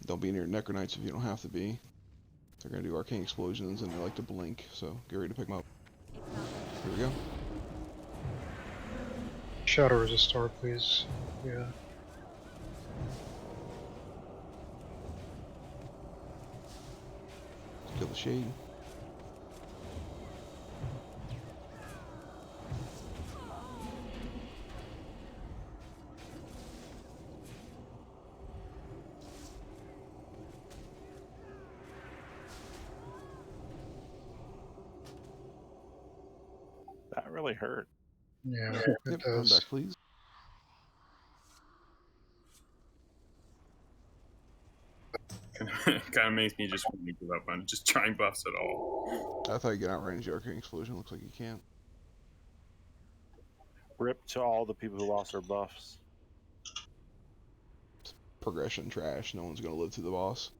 Don't be near Necronites if you don't have to be. They're gonna do arcane explosions and they like to blink, so get ready to pick them up. Here we go. Shadow resistor, please. Yeah. Let's kill the shade. That really hurt. Yeah, Yep, it run does. back, please. Kind of makes me just want to give up on just trying buffs at all. I thought you could outrange the arcane explosion. Looks like you can't. Rip to all the people who lost their buffs. Progression trash. No one's gonna live through the boss.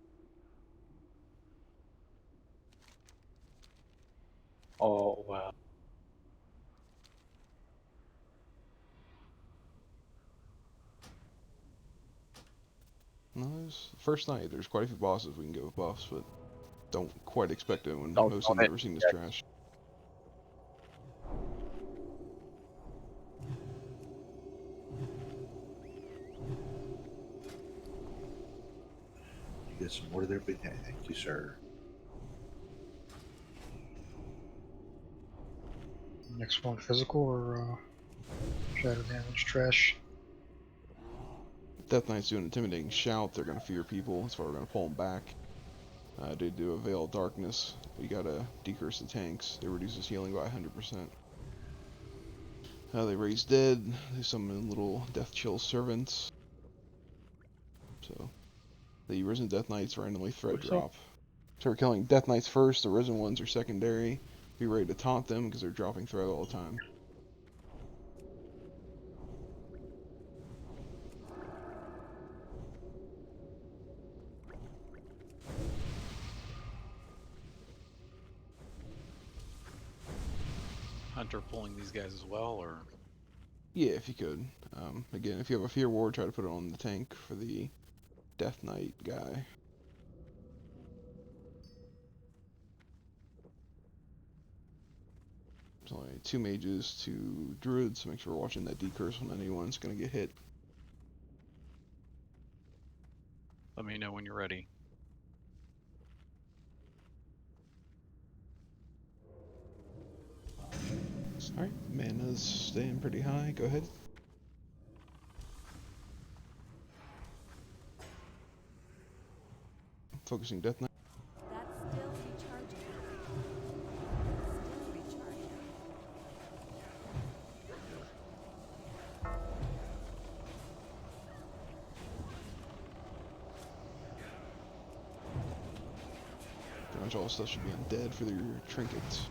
Oh, wow. No, first night. There's quite a few bosses we can get with buffs, but don't quite expect it when Don't- most don't have never seen this trash. Get some more of their big thank you, sir. Next one, physical or shadow damage trash? Death Knight's doing intimidating shout. They're gonna fear people. That's why we're gonna pull them back. They do a Veil of Darkness. We gotta decurse the tanks. They reduce his healing by 100%. They raise dead. They summon little Death Chill servants. So the Risen Death Knights randomly threat drop. So we're killing Death Knights first. The Risen ones are secondary. Be ready to taunt them because they're dropping threat all the time. Hunter pulling these guys as well, or? Yeah, if you could. Again, if you have a Fear Ward, try to put it on the tank for the Death Knight guy. There's only 2 mages, 2 druids, so make sure we're watching that decurse when anyone's gonna get hit. Let me know when you're ready. Alright, mana's staying pretty high. Go ahead. Focusing Death Knight. That's still recharging. Still recharging. Pretty much all stuff should be undead for your trinkets.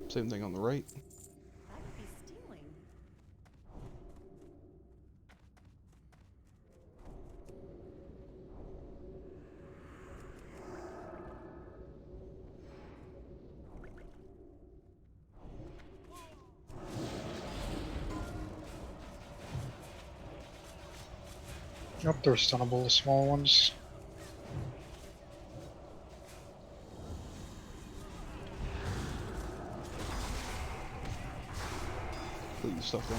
Same thing on the right. That would be stealing. Yep, they're stunnable, the small ones. Please stuff down.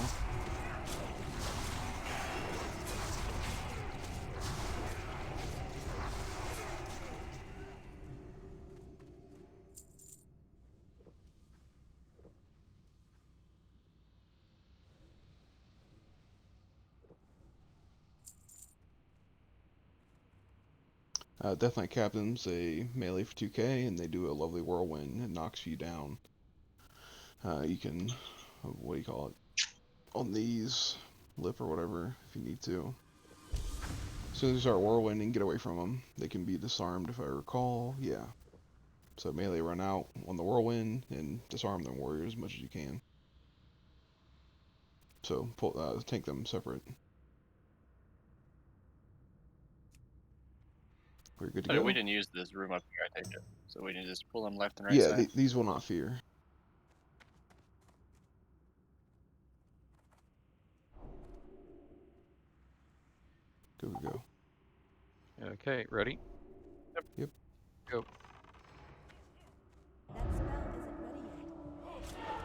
Death Knight Captain's a melee for 2k, and they do a lovely whirlwind and knocks you down. You can, what do you call it? On these, lip or whatever, if you need to. As soon as you start whirlwinding, get away from them. They can be disarmed if I recall, yeah. So melee run out on the whirlwind and disarm them warriors as much as you can. So tank them separate. We're good to go. We didn't use this room up here, I take it. So we can just pull them left and right Yeah, side. these will not fear. Go. Okay, ready? Yep. Go. That spell isn't ready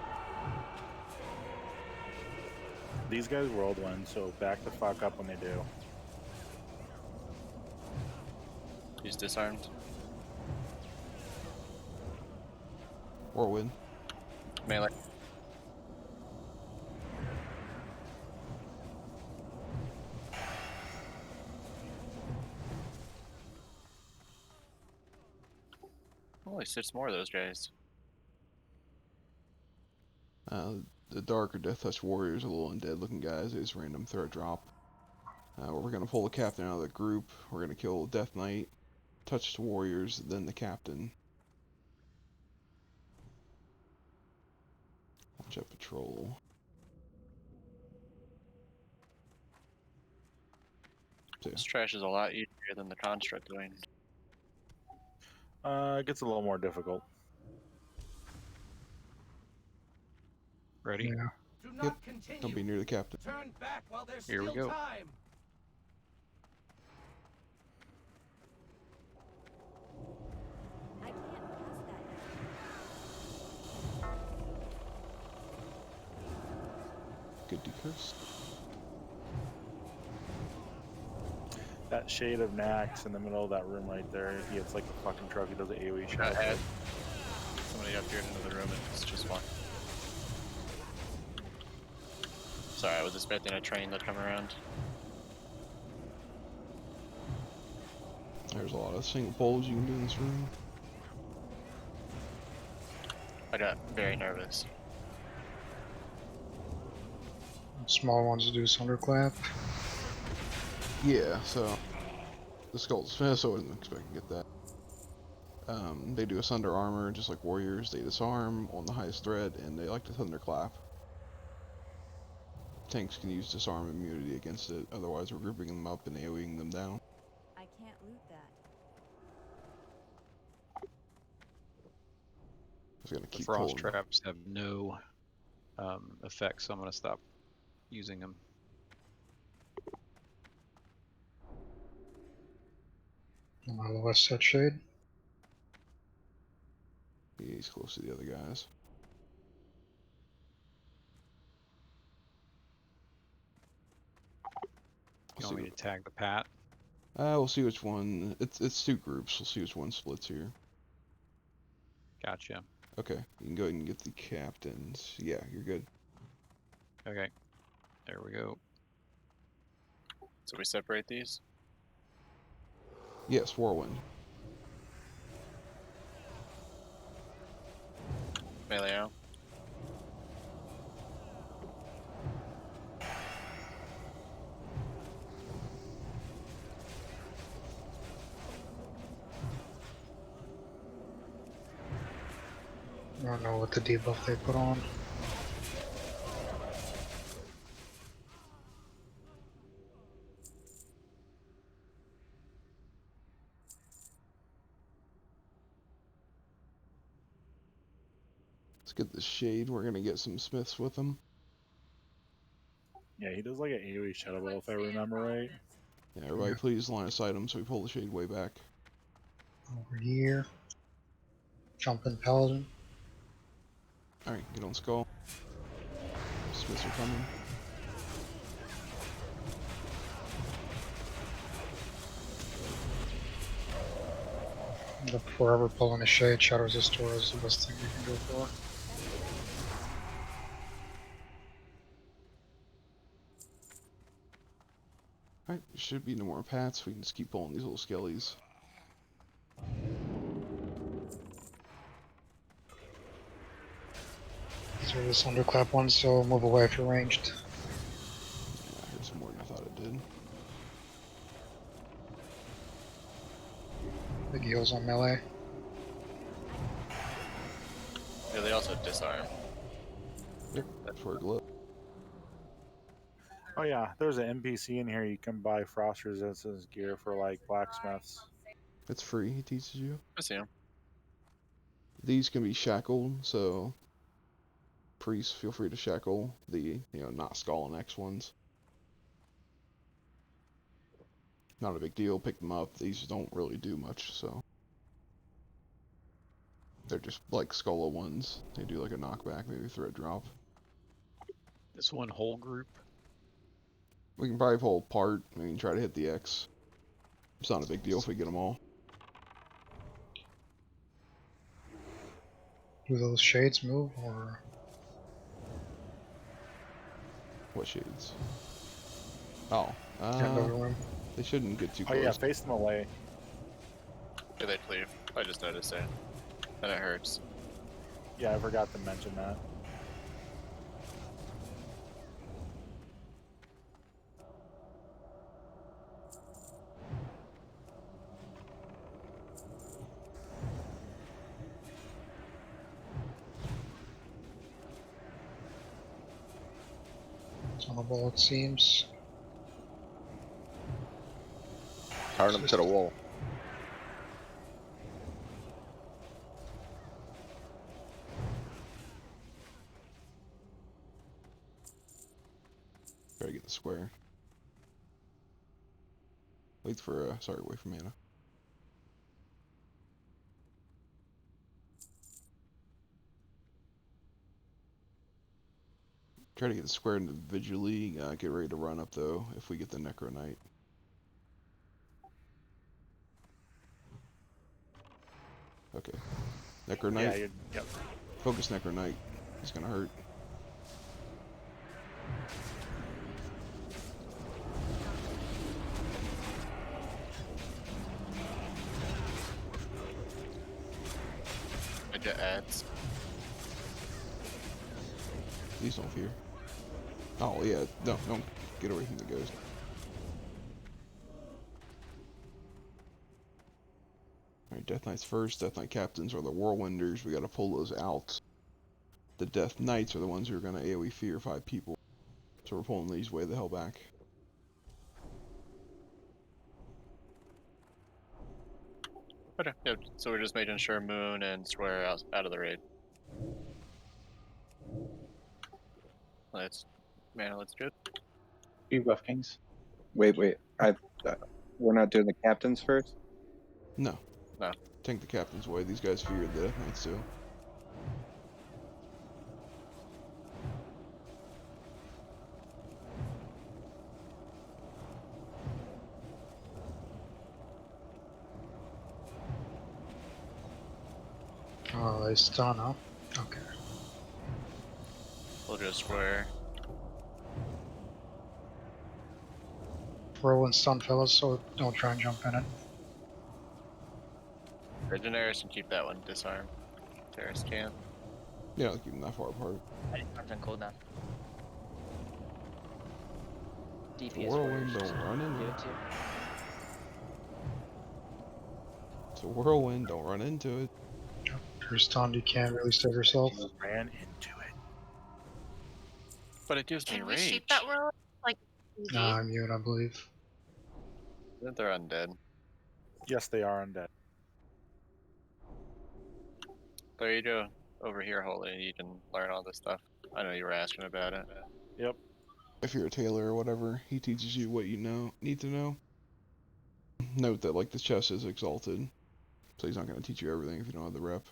yet. These guys whirlwind, so back the fuck up when they do. He's disarmed. Whirlwind. Melee. Holy 6 more of those guys. The dark or death touch warriors are little undead looking guys. They just random throw a drop. We're gonna pull the captain out of the group. We're gonna kill Death Knight, touch the warriors, then the captain. Watch out patrol. This trash is a lot easier than the construct doing. It gets a little more difficult. Ready? Yeah. Do Yep. not continue. Don't be near the captain. Turn back while there's Here we still go. time. I can't cast that yet. Good decurse. That shade of Nax in the middle of that room right there, he hits like a fucking truck. He does an AoE shot. I had somebody up here into the room and it's just one. Sorry, I was expecting a train to come around. There's a lot of single pulls you can do in this room. I got very nervous. Small ones do thunderclap. Yeah, so the Skull's Fist, so I wasn't expecting to get that. They do a Sunder Armor, just like warriors. They disarm on the highest threat, and they like to thunderclap. Tanks can use disarm immunity against it, otherwise we're grouping them up and AoEing them down. I can't loot that. I was gonna The keep frost pulling. traps have no effect, so I'm gonna stop using them. On my lowest set shade. Yeah, he's close to the other guys. You want me to tag the Pat? We'll see which one. It's two groups. We'll see which one splits here. Gotcha. Okay, you can go ahead and get the captains. Yeah, you're good. Okay. There we go. So we separate these? Yes, Whirlwind. Melee arrow. I don't know what the debuff they put on. Let's get the shade. We're gonna get some smiths with them. Yeah, he does like an AoE shadow ball if I remember right. Yeah, everybody please line of sight them so we pull the shade way back. Over here. Jumping paladin. Alright, get on skull. Smiths are coming. But before ever pulling a shade, Shadow Resistor is the best thing you can go for. Alright, there should be no more pats. We can just keep pulling these little skellies. These are the thunderclap ones, so move away if you're ranged. Yeah, I heard some more than I thought it did. Big heals on melee. Yeah, they also disarm. Yep, that's where it glowed. Oh yeah, there's an NPC in here you can buy frost resistance gear for like blacksmiths. It's free, he teaches you. I see him. These can be shackled, so priests feel free to shackle the, not skull and X ones. Not a big deal. Pick them up. These don't really do much, so. They're just like Skola ones. They do like a knockback, maybe threat drop. This one whole group. We can probably pull apart. I mean, try to hit the X. It's not a big deal if we get them all. Do those shades move or? What shades? Oh, End of the room. they shouldn't get too Oh close. yeah, face them away. Do they leave? I just noticed it. And it hurts. Yeah, I forgot to mention that. Tunnable, it seems. Turn them to the wall. Try to get the square. Wait for, sorry, wait for mana. Try to get the square individually. Get ready to run up though if we get the Necro Knight. Okay. Necro Knight. Yeah, yep. Focus Necro Knight. He's gonna hurt. I get ads. Please don't fear. Oh yeah, don't get away from the ghost. Alright, Death Knights first. Death Knight Captains are the Whirlwinders. We gotta pull those out. The Death Knights are the ones who are gonna AoE fear 5 people. So we're pulling these way the hell back. Okay, yep. So we're just making sure Moon and Square out of the raid. Let's good. You buff kings. Wait. We're not doing the captains first. No. No. Tank the Captains away. These guys fear the Death Knights too. Oh, they stun, huh? Okay. We'll go Square. Whirlwind stun, fellas, so don't try and jump in it. Legionaries can keep that one disarmed. Terrorists can't. Yeah, I'll keep them that far apart. I didn't on cooldown. DPS Whirlwind, warriors, don't run into do it. it too. It's a whirlwind, don't run into it. If you're stunned, you can't really save yourself. Ran into it. But it gives me Can we rage. shoot that world like PG? Nah, I'm immune, I believe. Isn't they're undead? Yes, they are undead. There you go. Over here, Holy. You can learn all this stuff. I know you were asking about it. Yep. If you're a tailor or whatever, he teaches you what you need to know. Note that like the chest is exalted, so he's not going to teach you everything if you don't have the rep.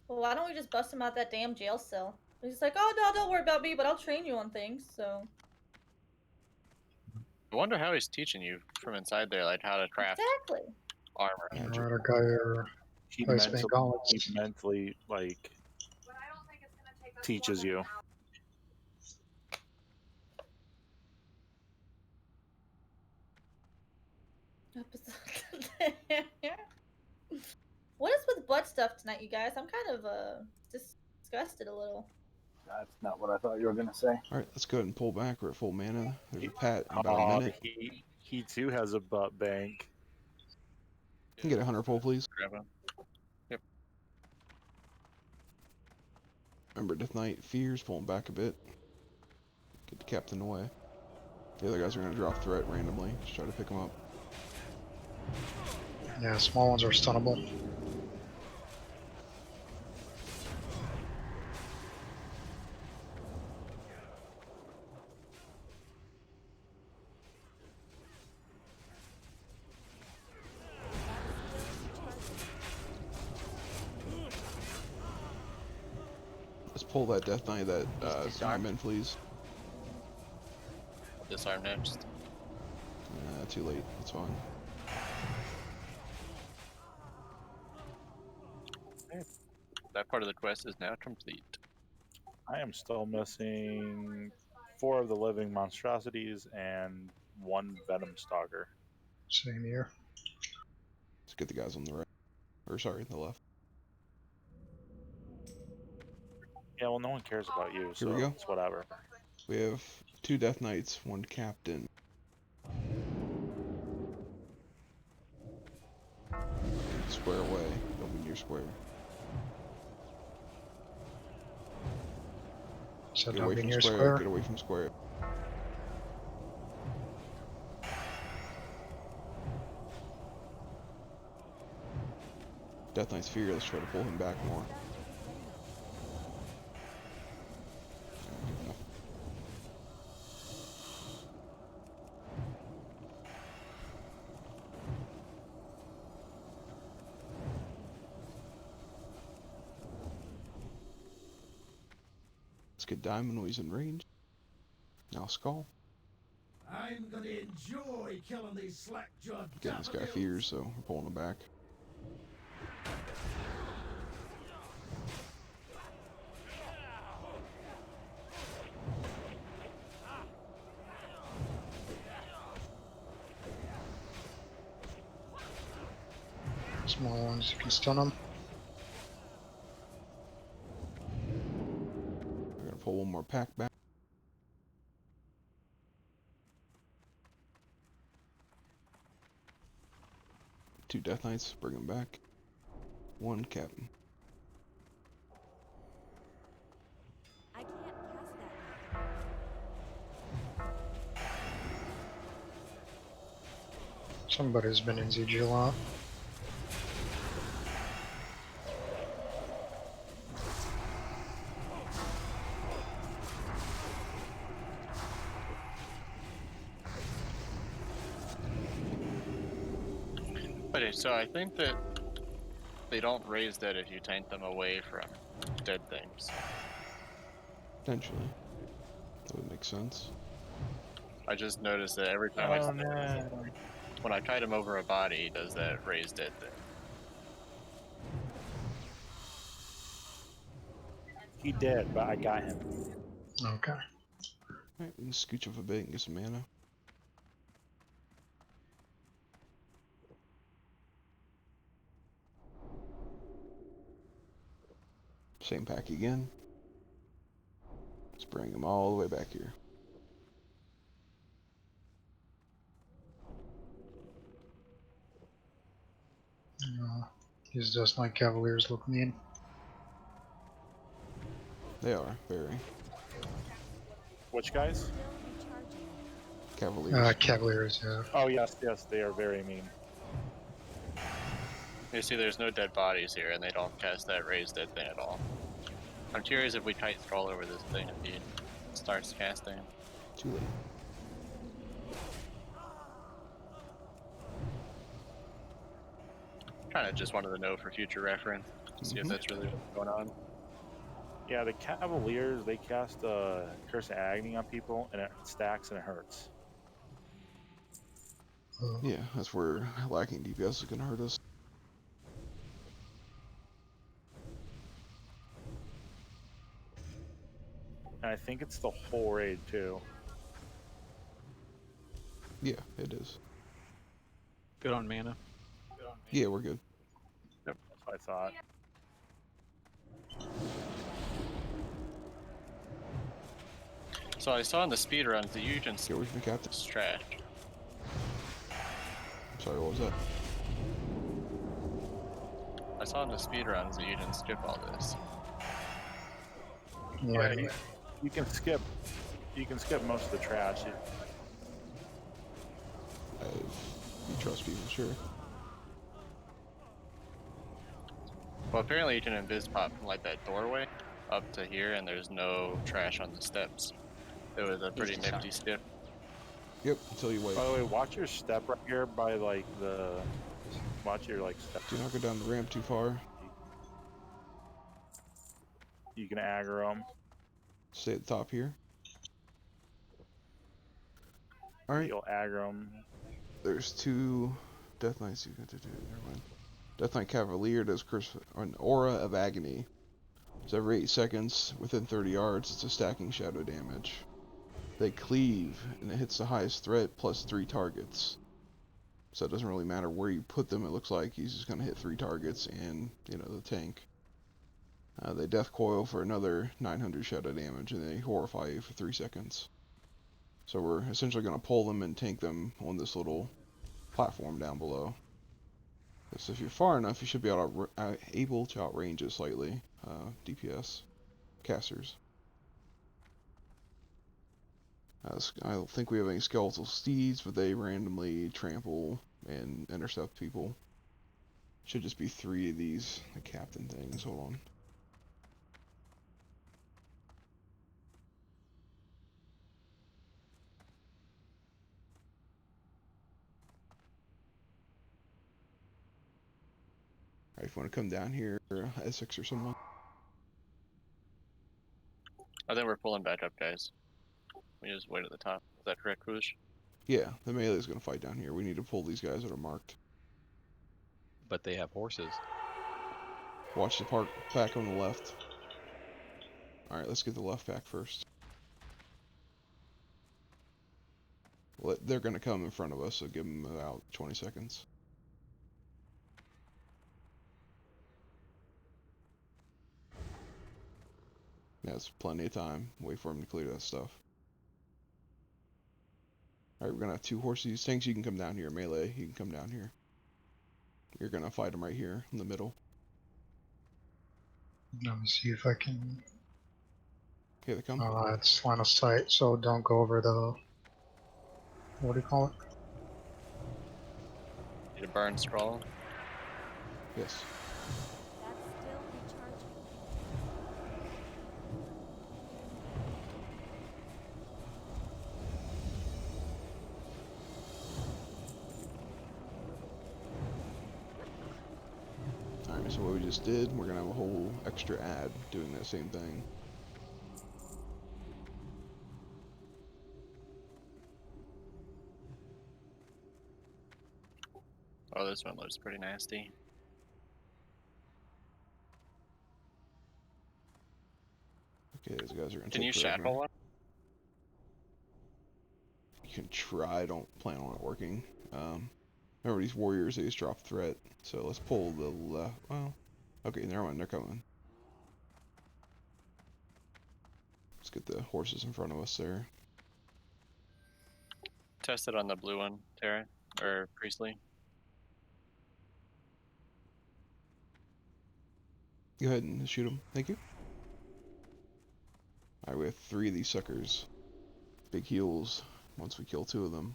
Well, why don't we just bust him out that damn jail cell? He's like, oh no, don't worry about me, but I'll train you on things. So I wonder how he's teaching you from inside there, like how to craft exactly. armor. Magic. Alright, a guy here. He Ice mentally, Bank gauntlets. he mentally like teaches you. What is with butt stuff tonight, you guys? I'm kind of disgusted a little. That's not what I thought you were gonna say. Alright, let's go ahead and pull back. We're at full mana. There's a pat in about a Aw, minute. he too has a butt bank. Can you get a 100 pull, please? Grab him. Remember, Death Knight fears, pulling back a bit. Get the captain away. The other guys are going to drop threat randomly. Just try to pick them up. Yeah, small ones are stunnable. pull that Death Knight that disarmed. diamond, please. Disarm next. Too late. That's fine. That part of the quest is now complete. I am still missing 4 of the living monstrosities and 1 venom stalker. Same here. Let's get the guys on the right. Or sorry, the left. Yeah, well, no one cares about you, so Here we go. it's whatever. We have 2 Death Knights, 1 Captain. Square away. Don't be near square. So Get don't away be from near square. square. Get away from square. Death Knight's fearless. Try to pull him back more. Good enough. Let's get Diamond when he's in range. Now Skull. I'm gonna enjoy killing these slack-jawed Getting this guy fears, so we're pulling him back. Small ones, you can stun them. We're gonna pull one more pack back. Two Death Knights, bring them back. 1 Captain. I can't cast that. Somebody's been in ZG a lot. Okay, so I think that they don't raise dead if you tank them away from dead things. Potentially. That would make sense. I just noticed that every time when I kite him over a body, he does that raise dead thing. He did, but I got him. Okay. Alright, we can scooch up a bit and get some mana. Same pack again. Let's bring him all the way back here. These Dust Knight Cavaliers look mean. They are, very. Which guys? Cavaliers. Cavaliers, yeah. Oh, yes, they are very mean. You see, there's no dead bodies here, and they don't cast that raise dead thing at all. I'm curious if we kite scroll over this thing if he starts casting. Too late. Kind of just wanted to know for future reference, see if that's really what's going on. Yeah, the Cavaliers, they cast Curse of Agony on people, and it stacks and it hurts. Yeah, that's where lacking DPS is gonna hurt us. And I think it's the whole raid, too. Yeah, it is. Good on mana. Yeah, we're good. Yep, that's what I thought. So I saw in the speedruns that you can Get away from the captain. It's trash. Sorry, what was that? I saw in the speedruns that you didn't skip all this. Yeah. You can skip most of the trash. You trust people, sure. Well, apparently you can invis pop from like that doorway up to here, and there's no trash on the steps. It was a pretty nifty skip. Yep, until you wait. By the way, watch your step right here by like the. Watch your like step. Do not go down the ramp too far. You can aggro them. Stay at the top here. Alright, You'll aggro them. there's 2 Death Knights you got to do. Never mind. Death Knight Cavalier does an Aura of Agony. So every 8 seconds, within 30 yards, it's a stacking shadow damage. They cleave, and it hits the highest threat plus 3 targets. So it doesn't really matter where you put them, it looks like he's just going to hit 3 targets and, you know, the tank. They Death Coil for another 900 shadow damage, and they Horrify you for 3 seconds. So we're essentially going to pull them and tank them on this little platform down below. So if you're far enough, you should be able to outrange it slightly. DPS casters. I don't think we have any skeletal steeds, but they randomly trample and intercept people. Should just be 3 of these captain things. Hold on. Alright, if you want to come down here, Essex or someone. I think we're pulling back up, guys. We just wait at the top. Is that correct, Koosh? Yeah, the melee is going to fight down here. We need to pull these guys that are marked. But they have horses. Watch the pack on the left. Alright, let's get the left pack first. They're going to come in front of us, so give them about 20 seconds. That's plenty of time. Wait for them to clear that stuff. Alright, we're going to have 2 horses. Tanks, you can come down here. Melee, you can come down here. You're going to fight them right here in the middle. Let me see if I can. Okay, they come. It's line of sight, so don't go over the. What do you call it? Need a burn scroll. Yes. That's still recharging. Alright, so what we just did, we're going to have a whole extra ad doing that same thing. Oh, this one looks pretty nasty. Okay, those guys are going to Can take you forever. shackle one? You can try, don't plan on it working. Remember these warriors, they just drop threat. So let's pull the left. Well, okay, never mind, they're coming. Let's get the horses in front of us there. Test it on the blue one, Tara, or Priestley. Go ahead and shoot them. Thank you. Alright, we have 3 of these suckers. Big heals once we kill 2 of them.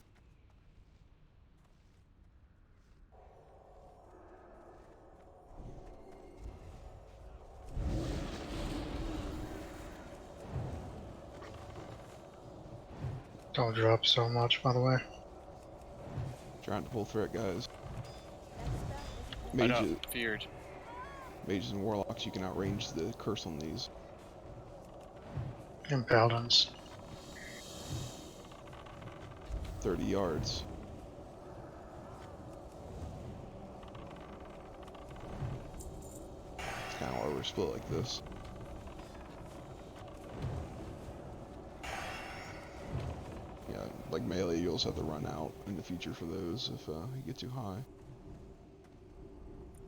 Don't drop so much, by the way. Trying to pull threat, guys. I know, Mages, feared. mages and warlocks, you can outrange the curse on these. And paladins. 30 yards. It's kind of why we're split like this. Yeah, like melee, you also have to run out in the future for those if you get too high.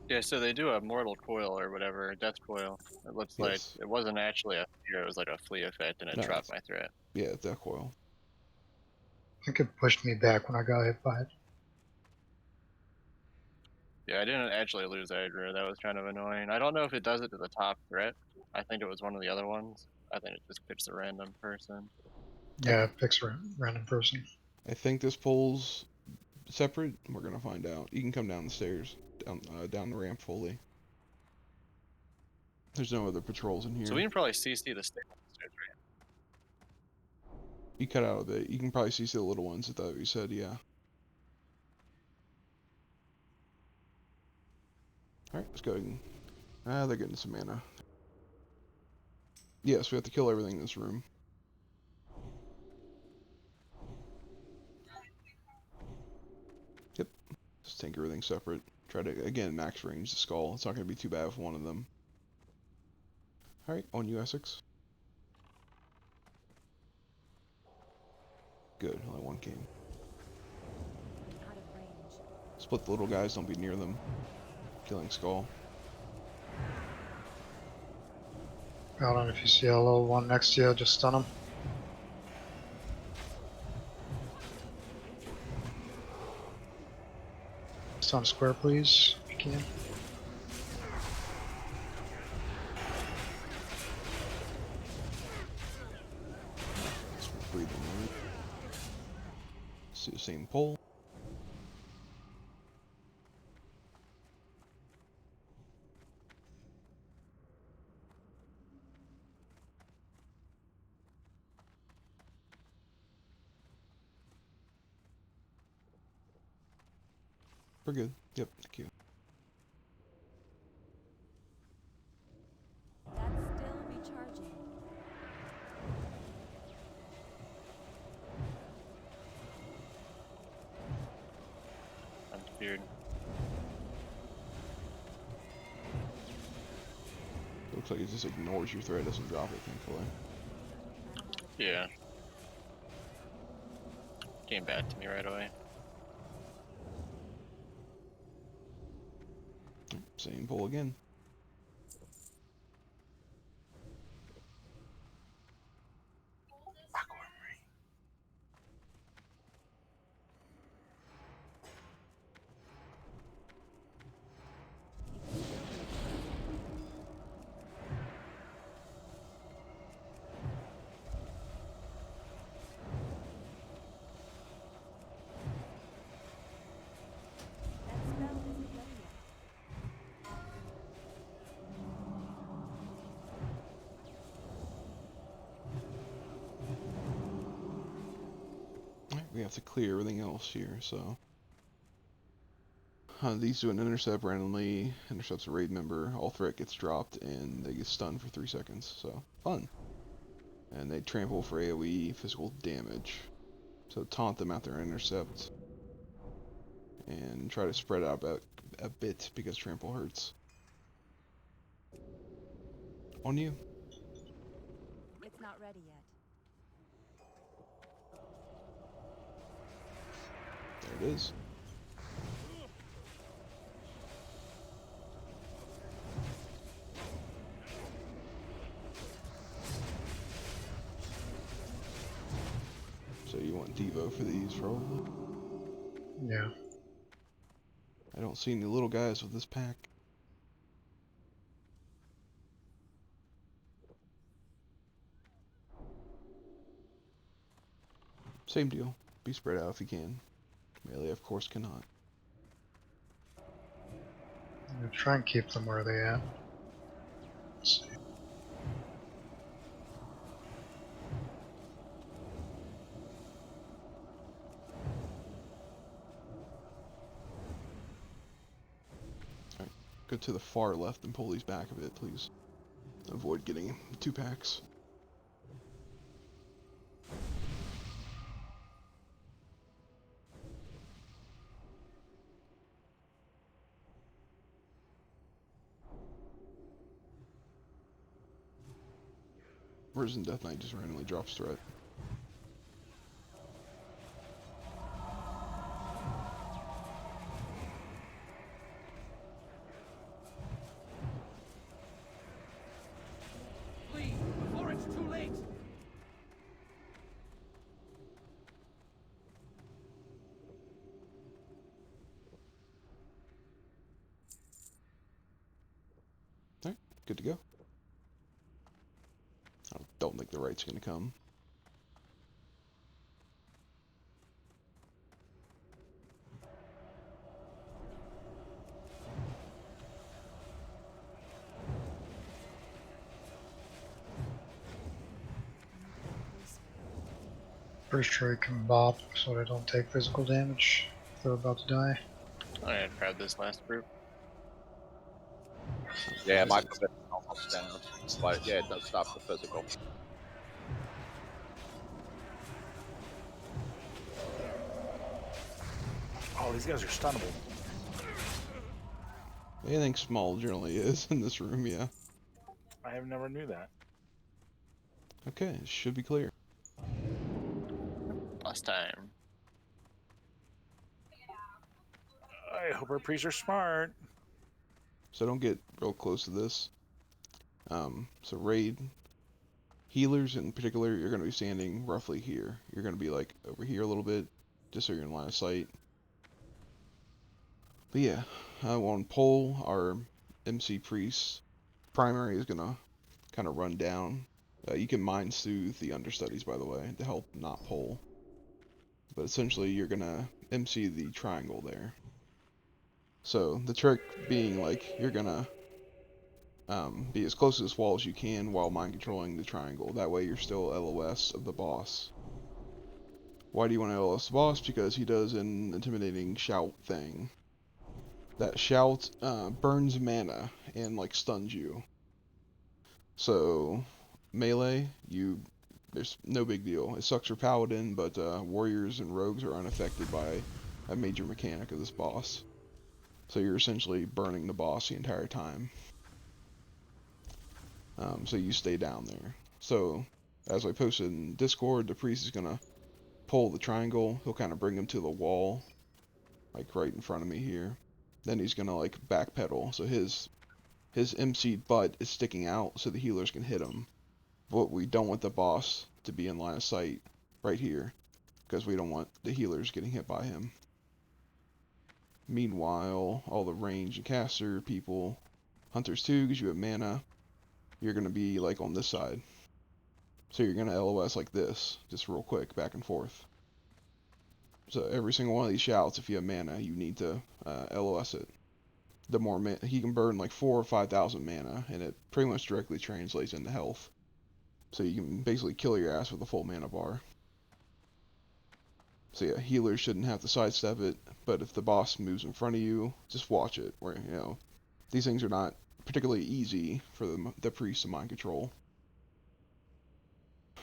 Yeah, so they do a mortal coil or whatever, a death coil. It looks like Yes. it wasn't actually a fear, it was like a flea effect and it No, dropped it's- my threat. Yeah, death coil. I think it pushed me back when I got hit by it. Yeah, I didn't actually lose aggro, that was kind of annoying. I don't know if it does it to the top threat. I think it was one of the other ones. I think it just picks a random person. Yeah, it picks a random person. I think this pulls separate. We're gonna find out. You can come down the stairs, down the ramp fully. There's no other patrols in here. So we can probably CC the stairs, right? You cut out a bit. You can probably see the little ones. I thought you said, yeah. All right, let's go. They're getting some mana. Yes, we have to kill everything in this room. Yep. Just take everything separate. Try to, again, max range the skull. It's not going to be too bad with one of them. Alright, on you, Essex. Good, only one came. Out of range. Split the little guys, don't be near them. Killing skull. Paladin, if you see a little one next to you, just stun him. Stun square, please, if you can. Just breathe a moment. See the same pole. We're good. Yep, thank you. That's still recharging. I'm feared. Looks like it just ignores your threat, doesn't drop it, thankfully. I don't have a Yeah. Came back to me right away. Same pole again. That spell isn't done yet. Alright, we have to clear everything else here, so. These do an intercept randomly, intercepts a raid member, all threat gets dropped, and they get stunned for 3 seconds, so fun. And they trample for AoE physical damage. So taunt them at their intercept, and try to spread out a bit because trample hurts. On you. It's not ready yet. There it is. So you want Devo for these, probably? Yeah. I don't see any little guys with this pack. Same deal. Be spread out if you can. Melee, of course, cannot. Try and keep them where they at. Let's see. Go to the far left and pull these back a bit, please. Avoid getting 2 packs. Risen Death Knight just randomly drops threat. Please, before it's too late. Alright, good to go. I don't think the right's gonna come. Pretty sure you can bop so they don't take physical damage if they're about to die. I had grabbed this last group. Yeah, my commitment almost down, but yeah, it does stop the physical. Oh, these guys are stunnable. Anything small generally is in this room, yeah. I have never knew that. Okay, it should be clear. Last time. I hope our priests are smart. So don't get real close to this. So raid healers in particular, you're going to be standing roughly here. You're going to be like over here a little bit, just so you're in line of sight. But yeah, on pole, our MC priest primary is going to kind of run down. You can mind soothe the understudies, by the way, to help not pole. But essentially, you're going to MC the triangle there. So the trick being like, you're going to be as close to this wall as you can while mind controlling the triangle. That way you're still LOS of the boss. Why do you want to LOS the boss? Because he does an intimidating shout thing. That shout burns mana and like stuns you. So melee, there's no big deal. It sucks for paladin, but warriors and rogues are unaffected by a major mechanic of this boss. So you're essentially burning the boss the entire time. So you stay down there. So, as I posted in Discord, the priest is going to pull the triangle. He'll kind of bring him to the wall, like right in front of me here. Then he's going to like backpedal. So his MC butt is sticking out so the healers can hit him. But we don't want the boss to be in line of sight right here, because we don't want the healers getting hit by him. Meanwhile, all the range and caster people, hunters too, because you have mana, you're going to be like on this side. So you're going to LOS like this, just real quick, back and forth. So every single one of these shouts, if you have mana, you need to LOS it. The more mana, he can burn like 4,000 or 5,000 mana, and it pretty much directly translates into health. So you can basically kill your ass with a full mana bar. So yeah, healers shouldn't have to sidestep it, but if the boss moves in front of you, just watch it. Where, you know, these things are not particularly easy for the priest to mind control.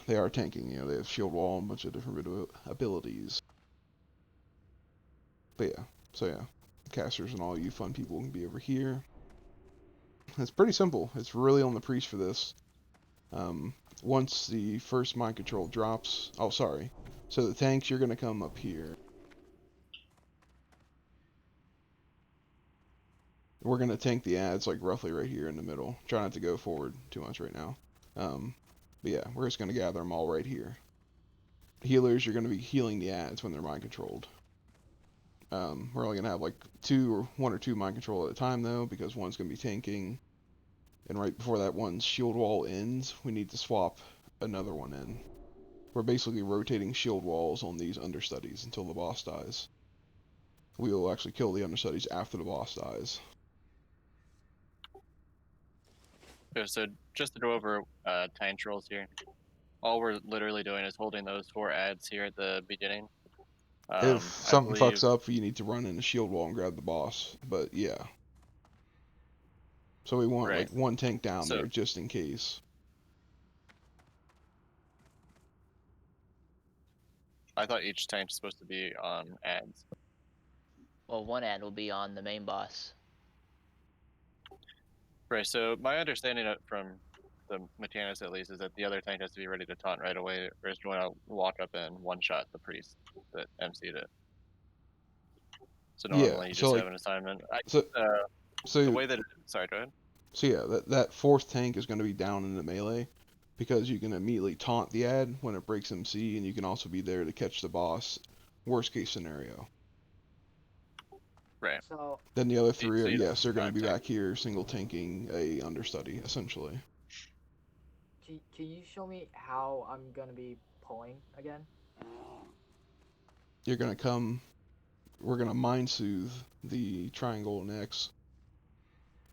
They are tanking, you know, they have shield wall and a bunch of different abilities. But yeah, so yeah, casters and all you fun people can be over here. It's pretty simple. It's really on the priest for this. Once the first mind control drops, oh sorry, so the tanks, you're gonna come up here. We're gonna tank the ads like roughly right here in the middle. Try not to go forward too much right now. But yeah, we're just gonna gather them all right here. Healers, you're gonna be healing the ads when they're mind controlled. We're only gonna have like one or two mind control at a time though, because one's gonna be tanking. And right before that one's shield wall ends, we need to swap another one in. We're basically rotating shield walls on these understudies until the boss dies. We will actually kill the understudies after the boss dies. Okay, so just to go over time trolls here. All we're literally doing is holding those 4 ads here at the beginning. If something fucks up, you need to run in the shield wall and grab the boss. But yeah. So we want like one tank down there just in case. I thought each tank's supposed to be on ads. Well, one ad will be on the main boss. Right, so my understanding from the mechanics at least is that the other tank has to be ready to taunt right away, or is going to walk up and one-shot the priest that MC'd it. So normally you just have an assignment. The way that sorry, go ahead. So yeah, that fourth tank is going to be down in the melee, because you can immediately taunt the ad when it breaks MC, and you can also be there to catch the boss, worst case scenario. Right. So then the other 3 are, yes, they're going to be back here single tanking a understudy, essentially. Can you show me how I'm going to be pulling again? You're going to come, we're going to mind soothe the triangle next,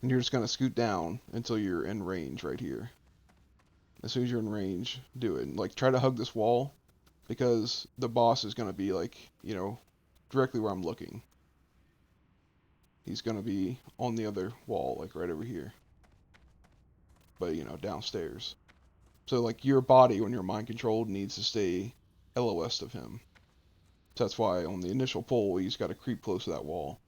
and you're just going to scoot down until you're in range right here. As soon as you're in range, do it. And, like, try to hug this wall, because the boss is going to be, like, you know, directly where I'm looking. He's going to be on the other wall, like right over here. but you know, downstairs. So like your body, when you're mind controlled, needs to stay LOS of him. So that's why on the initial pull, you just got to creep close to that wall.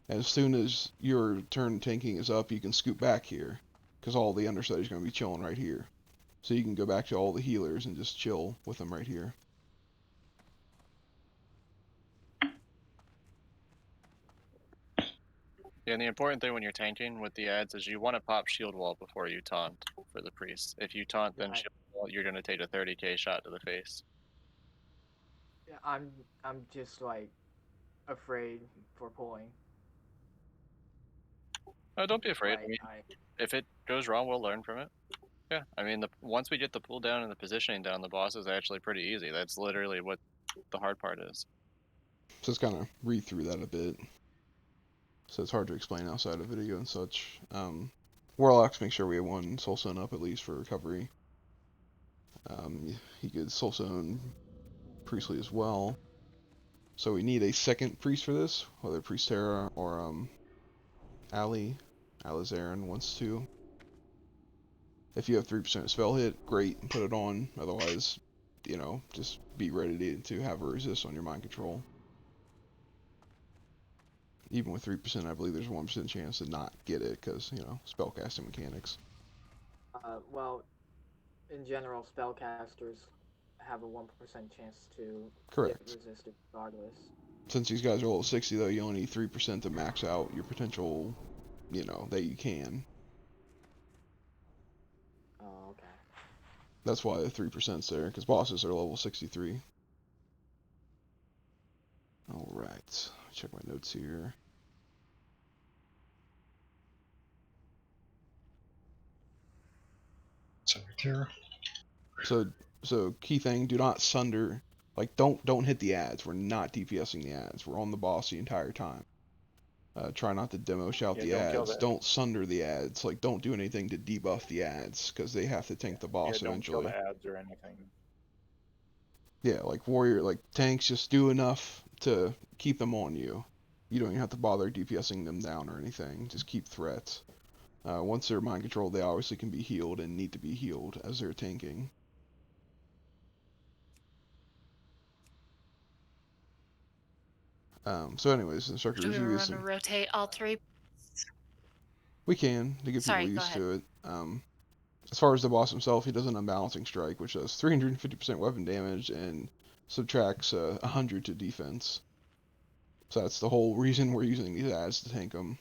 And as soon as your turn tanking is up, you can scoot back here, because all the understudies are going to be chilling right here. So you can go back to all the healers and just chill with them right here. Yeah, and the important thing when you're tanking with the ads is you want to pop shield wall before you taunt for the priest. If you taunt then shield wall, you're gonna take a 30k shot to the face. Yeah, I'm just like afraid for pulling. Oh, don't be afraid. Like, I mean, if it goes wrong, we'll learn from it. Yeah, I mean, once we get the pull down and the positioning down, the boss is actually pretty easy. That's literally what the hard part is. So let's kind of read through that a bit. So it's hard to explain outside of video and such. Warlocks, make sure we have one soul stone up at least for recovery. He could soul stone priestly as well. So we need a second priest for this, whether Priest Terra or Alizarin wants to. If you have 3% spell hit, great, put it on. Otherwise, you know, just be ready to have a resist on your mind control. Even with 3%, I believe there's a 1% chance to not get it because, you know, spellcasting mechanics. Well, in general, spellcasters have a 1% chance to Correct. get resisted regardless. Since these guys are level 60, though, you only need 3% to max out your potential, you know, that you can. Oh, okay. That's why the 3%'s there, because bosses are level 63. Alright, check my notes here. So key thing, do not sunder, like don't hit the ads. We're not DPSing the ads. We're on the boss the entire time. Try not to demo shout the don't kill ads. the- Don't sunder the ads. Like don't do anything to debuff the ads because they have to tank the boss don't kill eventually. the ads or anything. Yeah, like warrior, like tanks just do enough to keep them on you. You don't even have to bother DPSing them down or anything. Just keep threats. Once they're mind controlled, they obviously can be healed and need to be healed as they're tanking. So anyways, instructor Do we review want is to rotate all three? we can to get Sorry, people go used ahead. to it. As far as the boss himself, he does an unbalancing strike, which does 350% weapon damage and subtracts 100 to defense. So that's the whole reason we're using these ads to tank them.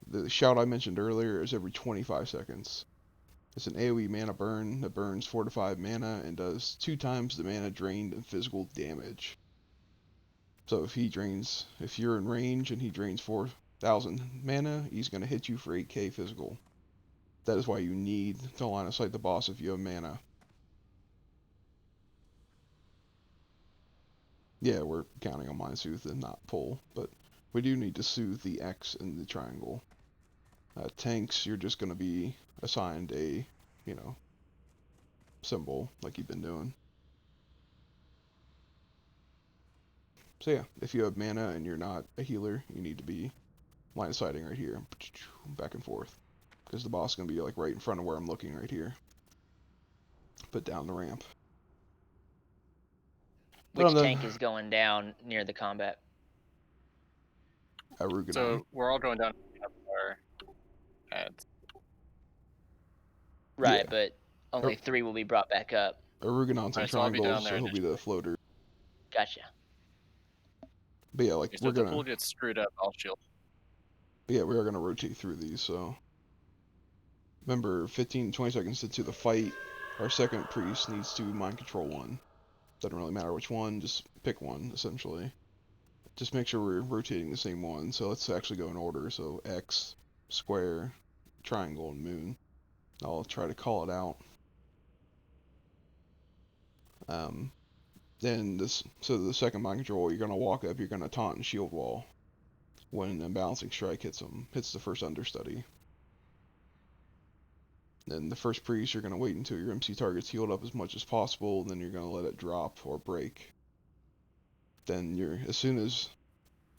The shout I mentioned earlier is every 25 seconds. It's an AoE mana burn that burns 4 to 5 mana and does 2 times the mana drained in physical damage. So if you're in range and he drains 4,000 mana, he's going to hit you for 8k physical. That is why you need to line of sight the boss if you have mana. Yeah, we're counting on Mind Soothe and not pull, but we do need to soothe the X and the triangle. Tanks, you're just going to be assigned a, you know, symbol like you've been doing. So yeah, if you have mana and you're not a healer, you need to be line of sighting right here, back and forth, because the boss is going to be like right in front of where I'm looking right here. But down the ramp. Which tank is going down near the combat? Aruganai. So we're all going down our ads. Right, Yeah. but only 3 will be brought back up. Aruganon's in Alright, so I'll be down triangles, there so he'll be the floater. Gotcha. But yeah, like So if the pool gets screwed up, I'll shield. But yeah, we are gonna rotate through these. So remember, 15 to 20 seconds into the fight, our second priest needs to mind control one. Doesn't really matter which one, just pick one essentially. Just make sure we're rotating the same one. So let's actually go in order. So X, square, triangle, and moon. I'll try to call it out. Then so the second mind control, you're gonna walk up, you're gonna taunt and shield wall. When an imbalancing strike hits the first understudy. Then the first priest, you're gonna wait until your MC target's healed up as much as possible, and then you're gonna let it drop or break. Then as soon as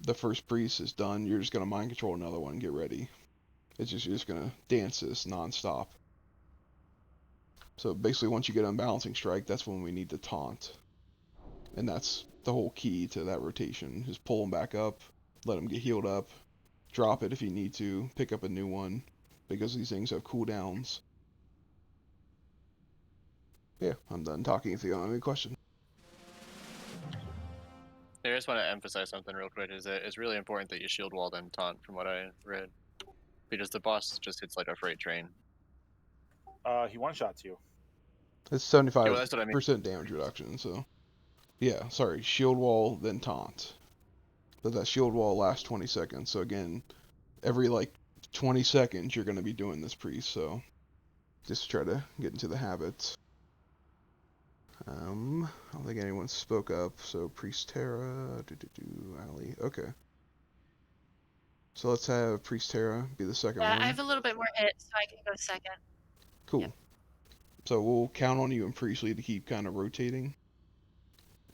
the first priest is done, you're just gonna mind control another one and get ready. You're just gonna dance this non-stop. So basically, once you get Unbalancing Strike, that's when we need to taunt. And that's the whole key to that rotation. Just pull him back up, let him get healed up, drop it if you need to, pick up a new one, because these things have cooldowns. Yeah, I'm done talking if you don't have any questions. I just want to emphasize something real quick, is that it's really important that you shield wall then taunt, from what I read. Because the boss just hits like a freight train. He one-shots you. It's Yeah, 75% well, that's what I mean. damage reduction, so... Yeah, sorry, shield wall, then taunt. But that shield wall lasts 20 seconds, so again, every, like, 20 seconds you're going to be doing this priest, so... Just try to get into the habit. I don't think anyone spoke up, so Priest Terra, Ali, okay. So let's have Priest Terra be the second Yeah, one. I have a little bit more hit, so I can go second. Cool. Yep. So we'll count on you and Priestly to keep kind of rotating.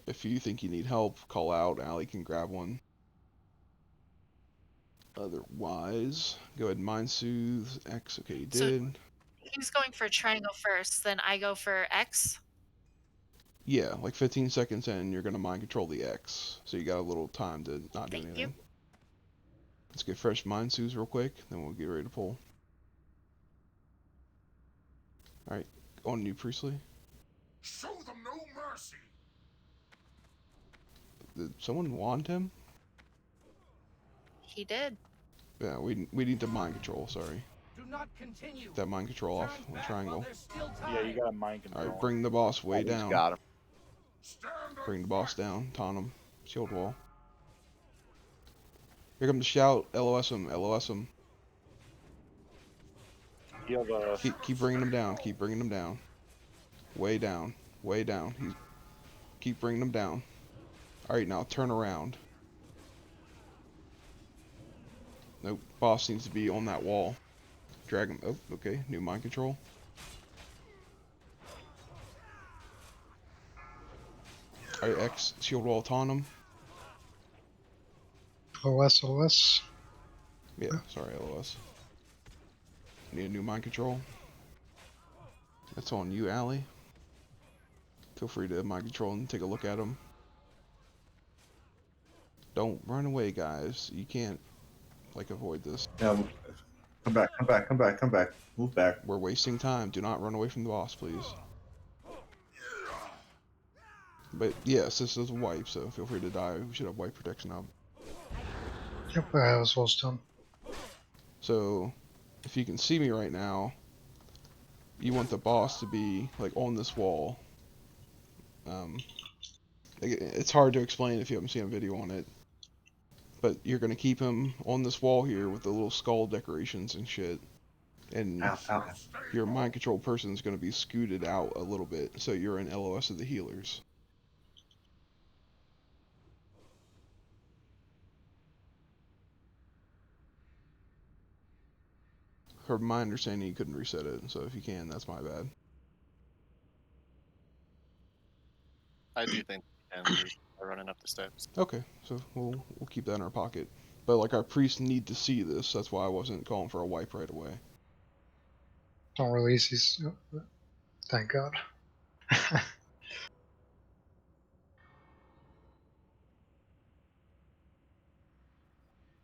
If you think you need help, call out, Ali can grab one. Otherwise, go ahead and Mind Soothe, X, okay, you So- did. He's going for triangle first, then I go for X. Yeah, like 15 seconds in, you're going to mind control the X. So you got a little time to not do anything. You. Let's get fresh mind soothes real quick, then we'll get ready to pull. Alright, on you, Priestley. Show them no mercy. Did someone wand him? He did. Yeah, we need to mind control, sorry. Do not continue. Get that mind control off on triangle. Yeah, you got mind control. Alright, bring the boss way down. Got him. Bring the boss down, taunt him. Shield wall. Here comes the shout, LOS him, LOS him. Heal the... Keep bringing him down, keep bringing him down. Way down, way down. Keep bringing him down. Alright, now turn around. Nope, boss needs to be on that wall. Drag him, oh, okay, new mind control. Alright, X, shield wall, taunt him. OS. Yeah, sorry, LOS. Need a new mind control. That's on you, Ali. Feel free to mind control and take a look at him. Don't run away, guys. You can't, like, avoid this. Yeah, come back, come back, come back, come back. Move back. We're wasting time. Do not run away from the boss, please. But yes, this is a wipe, so feel free to die. We should have wipe protection up. Yep, I was well done. So, if you can see me right now, you want the boss to be, like, on this wall. It's hard to explain if you haven't seen a video on it. But you're going to keep him on this wall here with the little skull decorations and shit. And your mind control person is going to be scooted out a little bit, so you're in LOS of the healers. From my understanding, you couldn't reset it, so if you can, that's my bad. I do think we can by running up the steps. Okay, so we'll keep that in our pocket. But like our priests need to see this, that's why I wasn't calling for a wipe right away. Don't release these. Thank God.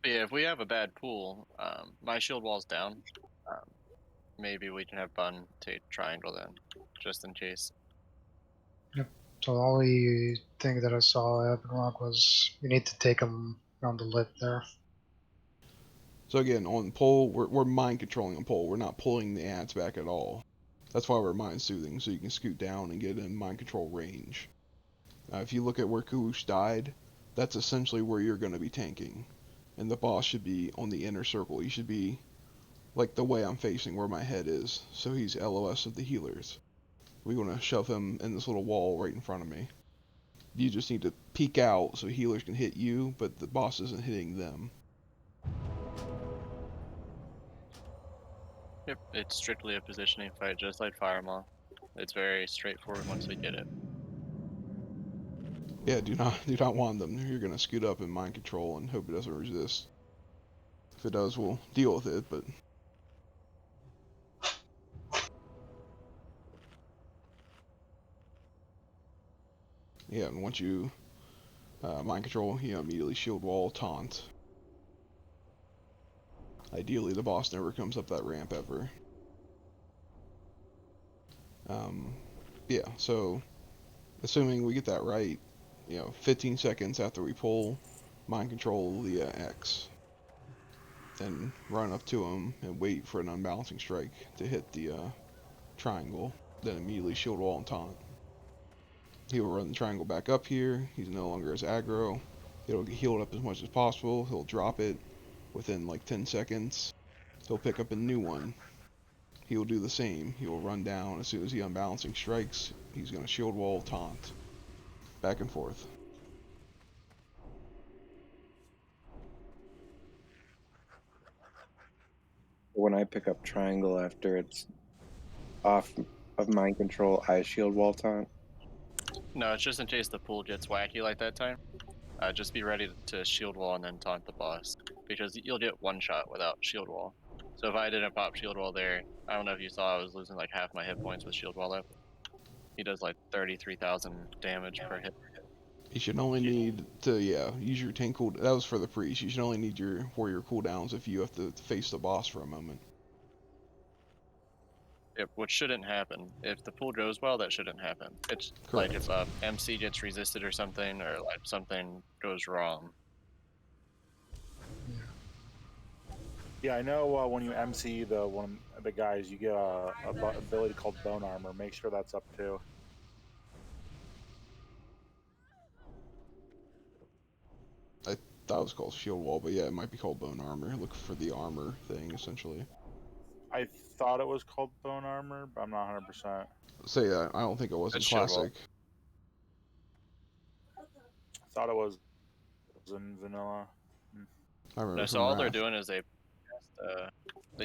But yeah, if we have a bad pool, my shield wall's down. Maybe we can have Bun take triangle then, just in case. Yep. So the only thing that I saw happen wrong was you need to take him around the lip there. So again, on pull, we're mind controlling on pull. We're not pulling the ads back at all. That's why we're mind soothing, so you can scoot down and get in mind control range. If you look at where Kuush died, that's essentially where you're going to be tanking. And the boss should be on the inner circle. He should be like the way I'm facing, where my head is. So he's LOS of the healers. We want to shove him in this little wall right in front of me. You just need to peek out so healers can hit you, but the boss isn't hitting them. Yep, it's strictly a positioning fight, just like Firemaw. It's very straightforward once we get it. Yeah, do not wand them. You're gonna scoot up in mind control and hope it doesn't resist. If it does, we'll deal with it, but... Yeah, and once you mind control, immediately shield wall, taunt. Ideally, the boss never comes up that ramp ever. Yeah, so assuming we get that right, 15 seconds after we pull mind control the X, then run up to him and wait for an unbalancing strike to hit the triangle, then immediately shield wall and taunt. He will run the triangle back up here. He's no longer as aggro. It'll get healed up as much as possible. He'll drop it within like 10 seconds. He'll pick up a new one. He will do the same. He will run down as soon as the unbalancing strikes. He's going to shield wall, taunt. Back and forth. When I pick up triangle after it's off of mind control, I shield wall taunt. No, it's just in case the pool gets wacky like that time. Just be ready to shield wall and then taunt the boss, because you'll get one shot without shield wall. So if I didn't pop shield wall there, I don't know if you saw, I was losing like half my hit points with shield wall up. He does like 33,000 damage per hit. You should only need to, use your tank cooldown. That was for the priest. You should only need your warrior cooldowns if you have to face the boss for a moment. Which shouldn't happen. If the pool goes well, that shouldn't happen. It's Correct. like if MC gets resisted or something, or like something goes wrong. Yeah, I know when you MC the guys, you get a ability called Bone Armor. Make sure that's up too. I thought it was called shield wall, but yeah, it might be called bone armor. Look for the armor thing, essentially. I thought it was called Bone Armor, but I'm not 100%. Say that. I don't think it was in It's shield wall. Classic. I thought it was in Vanilla. I remember No, so from all they're Wrath. doing is they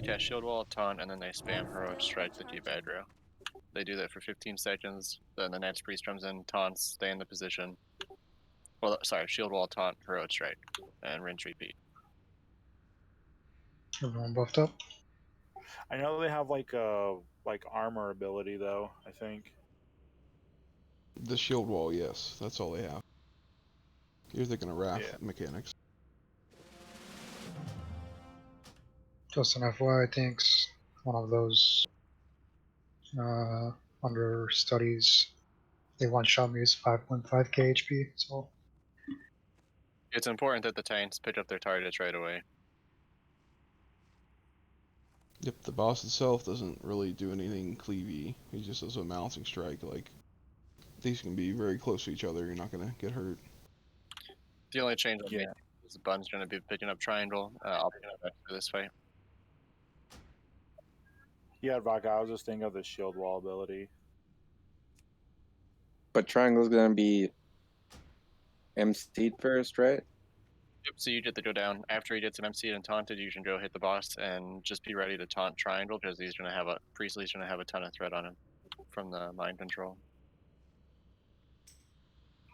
cast shield wall, taunt, and then they spam heroic strike to keep aggro. They do that for 15 seconds. Then the next priest comes in, taunts, stay in the position. Well, sorry, shield wall, taunt, heroic strike, and rinse repeat. Everyone buffed up. I know they have like a armor ability though. I think. The shield wall, yes. That's all they have. You're thinking of Wrath Yeah. mechanics. Just an FYI, I think one of those under studies, they one shot me is 5.5k HP, so It's important that the tanks pick up their targets right away. Yep, the boss itself doesn't really do anything cleavy. He just does a balancing strike. Like, these can be very close to each other. You're not going to get hurt. The only change I made is Bun's going to be picking up triangle. I'll pick it up after this fight. Yeah, Vodka. I was just thinking of the shield wall ability. But triangle's gonna be MC'd first, right? Yep, so you get to go down. After he gets an MC and taunted, you can go hit the boss and just be ready to taunt triangle, because he's going to have Priestley's going to have a ton of threat on him from the mind control.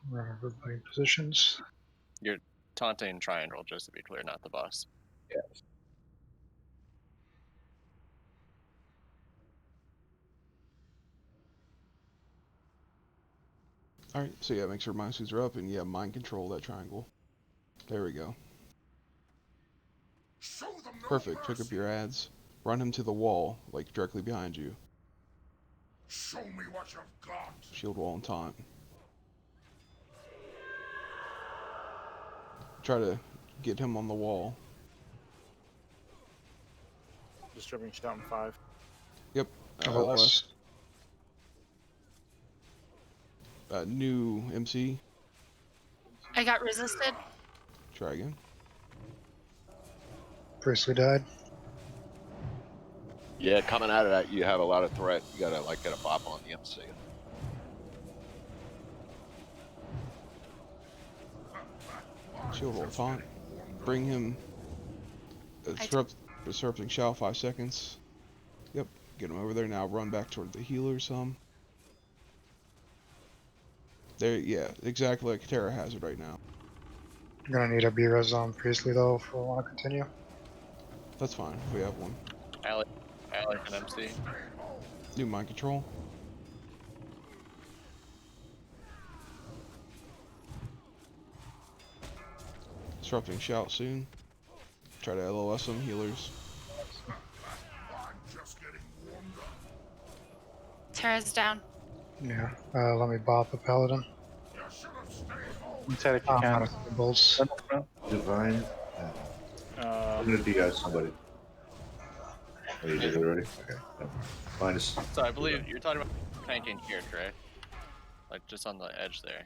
everybody in positions. You're taunting triangle, just to be clear, not the boss. Yes. Alright, so yeah, make sure mind suits are up, and yeah, mind control that triangle. There we go. Perfect. Pick up your ads. Run him to the wall, like directly behind you. Show me what you've got. Shield wall and taunt. Try to get him on the wall. Distributing shout in 5. Yep. LS. New MC. I got resisted. Try again. Priestley died. Yeah, coming out of that, you have a lot of threat. You gotta like get a bop on the MC. Shield wall taunt. Bring him. Disrupting shell 5 seconds. Yep. Get him over there now. Run back toward the healer some. There, yeah, exactly like Terra Hazard right now. I'm gonna need a B-res on Priestley though if we want to continue. That's fine, if we have one. Alec and MC. New mind control. disrupting shout soon. Try to LOS them, healers. Terra's down. Yeah. Let me bop a paladin. Inside if you I'm can. out of bolts. Divine. I'm gonna DI somebody. Oh, you did it already? Okay. Never mind. Minus. So I believe you're talking about tanking here, correct? Like just on the edge there.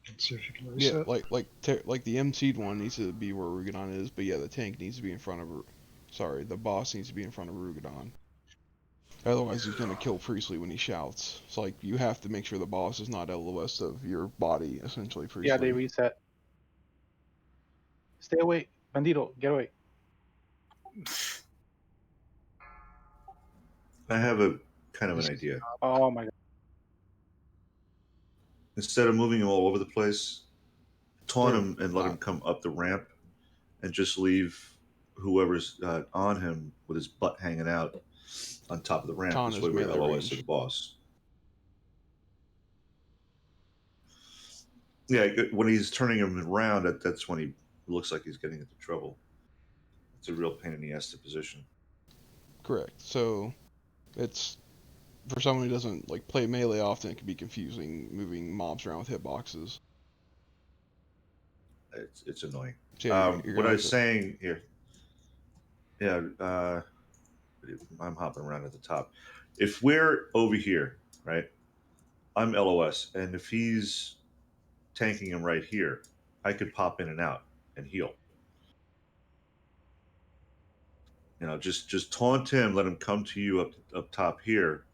Let's see if you can Yeah, reset. like the MC'd one needs to be where Rugadon is, but yeah, the tank needs to be in front of. Sorry, the boss needs to be in front of Rugadon. Otherwise, he's gonna kill Priestley when he shouts. So like, you have to make sure the boss is not LOS of your body, essentially. Priestley. Yeah, they reset. Stay away. Bandito, get away. I have a kind of an idea. Oh my god. Instead of moving him all over the place, taunt Or him and let him come up the ramp, and just leave whoever's on him with his butt hanging out on top of the ramp. Taunt This is way we're melee LOS range. to the boss. Yeah, when he's turning him around, that's when he looks like he's getting into trouble. It's a real pain in the ass to position. Correct. So, it's for someone who doesn't like play melee often, it can be confusing moving mobs around with hitboxes. It's annoying. So yeah, you're What gonna I have was to- saying here, yeah, I'm hopping around at the top. If we're over here, right, I'm LOS, and if he's tanking him right here, I could pop in and out and heal. You know, just taunt him, let him come to you up top here,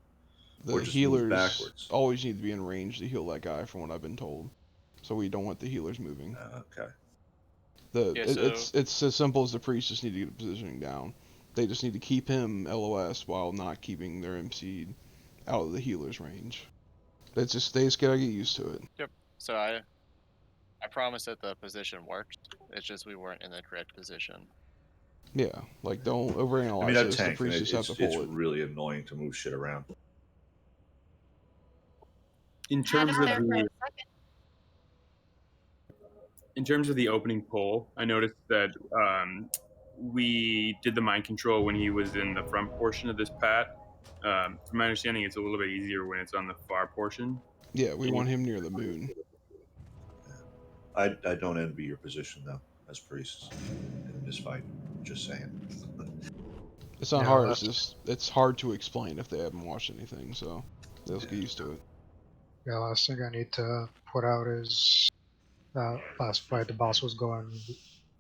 The or just healers move backwards. always need to be in range to heal that guy, from what I've been told. So we don't want the healers moving. Okay. It's as simple as the priests just need to get the positioning down. They just need to keep him LOS while not keeping their MC out of the healer's range. They just gotta get used to it. Yep. So I promise that the position worked. It's just we weren't in the correct position. Yeah, like don't overanalyze I mean, I've this. The tanked, and priests just have to it's pull it. really annoying to move shit around. In terms of the opening poll, I noticed that we did the mind control when he was in the front portion of this pat. From my understanding, it's a little bit easier when it's on the far portion. Yeah, we want him near the moon. I don't envy your position though, as priests in this fight. Just saying. It's not Yeah, hard. It's hard to explain if they haven't watched anything. So they'll get used to it. Yeah, last thing I need to put out is that last fight the boss was going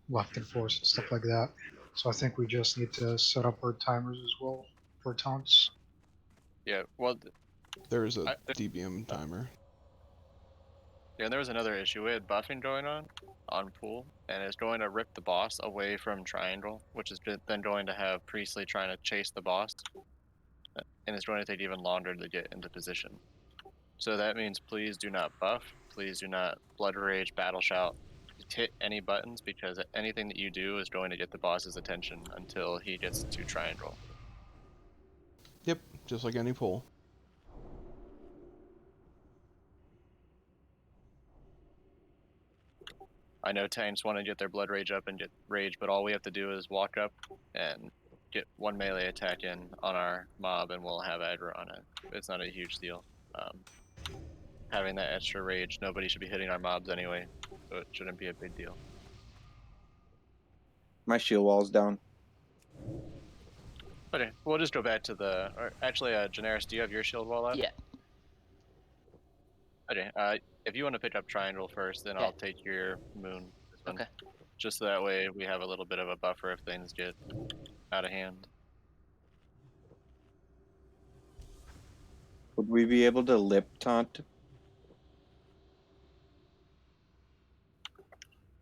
left and forth and stuff like that. So I think we just need to set up our timers as well for taunts. Yeah. Well, There is a DBM timer. yeah, and there was another issue. We had buffing going on pool, and it's going to rip the boss away from triangle, which is then going to have Priestley trying to chase the boss, and it's going to take even longer to get into position. So that means please do not buff. Please do not blood rage, battle shout, hit any buttons, because anything that you do is going to get the boss's attention until he gets to triangle. Yep, just like any pull. I know tanks want to get their blood rage up and get rage, but all we have to do is walk up and get one melee attack in on our mob, and we'll have aggro on it. It's not a huge deal. Having that extra rage, nobody should be hitting our mobs anyway, so it shouldn't be a big deal. My shield wall's down. Okay, we'll just go back to the. Or actually, Generis, do you have your shield wall up? Yeah. Okay. If you want to pick up triangle first, then I'll take your moon. Okay. Just so that way we have a little bit of a buffer if things get out of hand. Would we be able to lip taunt?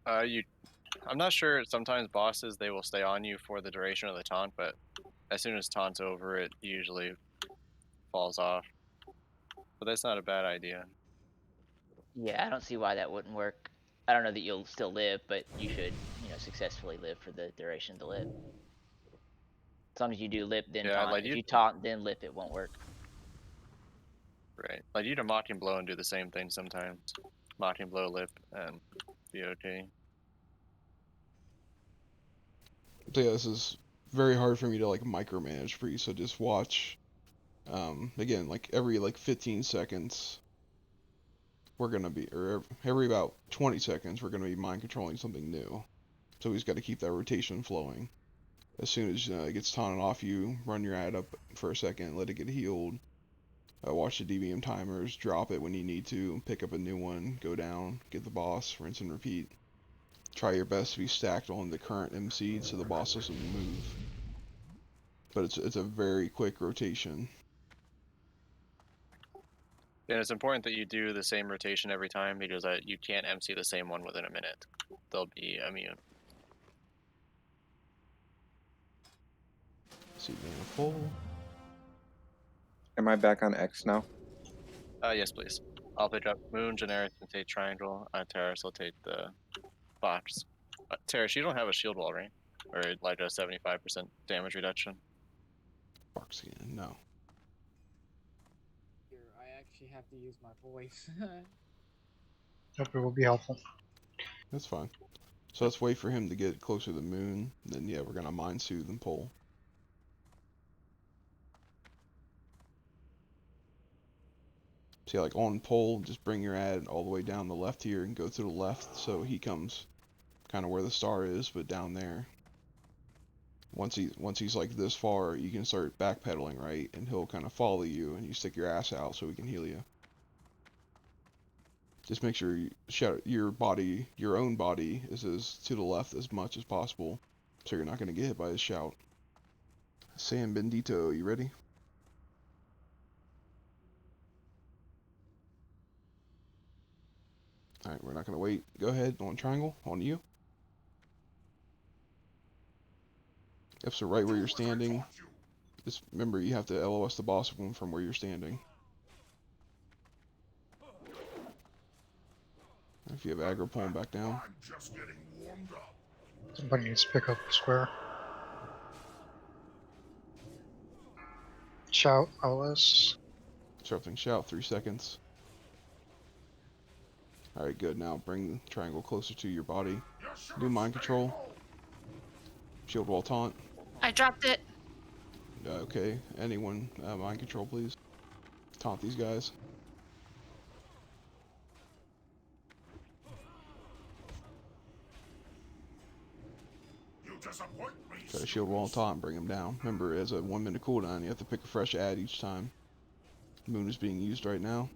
I'm not sure. Sometimes bosses, they will stay on you for the duration of the taunt, but as soon as taunt's over, it usually falls off. But that's not a bad idea. Yeah, I don't see why that wouldn't work. I don't know that you'll still live, but you should, successfully live for the duration of the lip. As long as you do lip, then Yeah, taunt. like If you taunt, then lip, it won't work. Right. Like you can mocking blow and do the same thing sometimes. Mocking blow lip, and be okay. So yeah, this is very hard for me to like micromanage Priest, so just watch. Again, like every like 15 seconds, we're gonna be, or every about 20 seconds, we're gonna be mind controlling something new. So he's got to keep that rotation flowing. As soon as it gets taunted off you, run your ad up for a second, let it get healed. Watch the DBM timers, drop it when you need to, pick up a new one, go down, get the boss, rinse and repeat. Try your best to be stacked on the current MC so the boss doesn't move. But it's a very quick rotation. And it's important that you do the same rotation every time because you can't MC the same one within a minute. They'll be immune. See mana full. Am I back on X now? Yes, please. I'll pick up Moon, Generis, and take Triangle. Terrace will take the box. Terrace, you don't have a shield wall, right? Or like a 75% damage reduction? Box again, no. Here, I actually have to use my voice. Hope it will be helpful. That's fine. So let's wait for him to get closer to the moon. Then yeah, we're gonna mind soothe and pull. See, like on pull, just bring your ad all the way down the left here and go to the left so he comes kind of where the star is, but down there. Once he's like this far, you can start backpedaling, right? And he'll kind of follow you and you stick your ass out so he can heal you. Just make sure your own body is as to the left as much as possible so you're not going to get hit by his shout. San Bendito, you ready? Alright, we're not going to wait. Go ahead, on triangle, on you. Yep, so right where you're standing, just remember you have to LOS the boss from where you're standing. If you have aggro, pull him back down. Somebody needs to pick up the square. Shout, LS. Disrupting shout, 3 seconds. Alright, good. Now bring the triangle closer to your body. Do mind control. Shield wall taunt. I dropped it. Okay, anyone, mind control please. Taunt these guys. Try to shield wall taunt, bring him down. Remember, as a 1 minute cooldown, you have to pick a fresh ad each time. Moon is being used right now.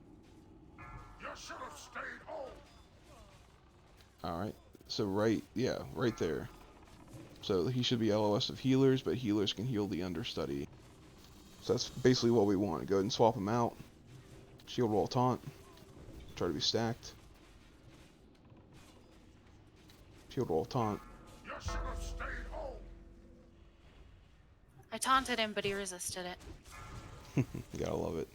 Alright, so right there. So he should be LOS of healers, but healers can heal the understudy. So that's basically what we want. Go ahead and swap him out. Shield wall taunt. Try to be stacked. Shield wall taunt. I taunted him, but he resisted it. You gotta love it.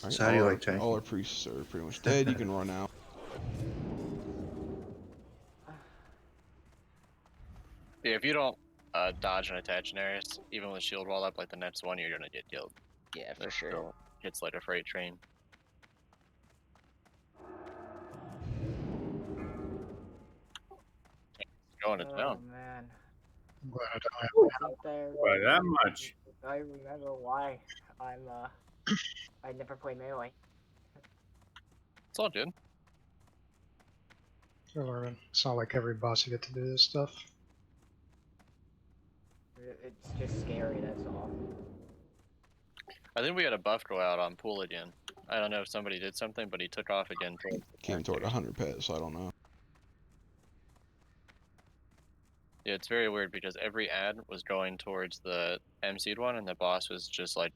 All right, So how do you like tanking? all our priests are pretty much dead. You can run out. Yeah, if you don't dodge and attach Generis, even with shield wall up like the next one, you're gonna get killed. Yeah, for sure. Still hits like a freight train. Going to town. Oh man. I'm glad I don't have Out there. By that much. I remember why I never play melee. It's all good. It's not like every boss you get to do this stuff. It's just scary, that's all. I think we had a buff go out on pool again. I don't know if somebody did something, but he took off again. Came toward 100 pets, so I don't know. Yeah, it's very weird because every ad was going towards the MC'd one, and the boss was just like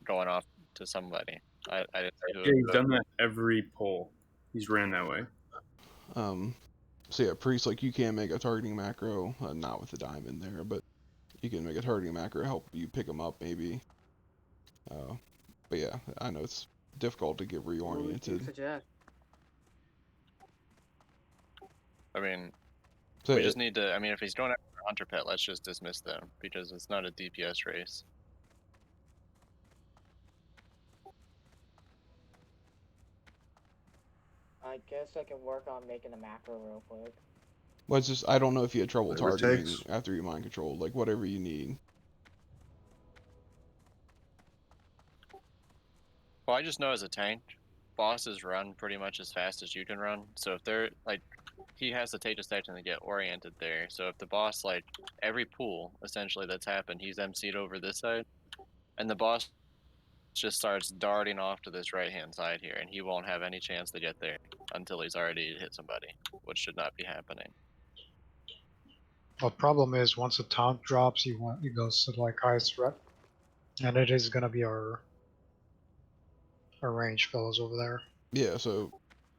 going off to somebody. I didn't see who Yeah, he's done that every pull. He's ran that way. So yeah, priest, like you can make a targeting macro, not with the diamond there, but you can make a targeting macro help you pick them up maybe. But yeah, I know it's difficult to get reoriented. I mean, So we just need to. I mean, if he's going after a hunter pet, let's just dismiss them because it's not a DPS race. I guess I can work on making a macro real quick. Well, it's just I don't know if you had trouble Whatever it targeting takes. after you mind controlled. Like whatever you need. Well, I just know as a tank, bosses run pretty much as fast as you can run. So if they're like, he has to take a second to get oriented there. So if the boss, like every pool essentially that's happened, he's MC'd over this side, and the boss just starts darting off to this right hand side here, and he won't have any chance to get there until he's already hit somebody, which should not be happening. The problem is once a taunt drops, he goes to like highest threat, and it is gonna be our range fellows over there. Yeah. So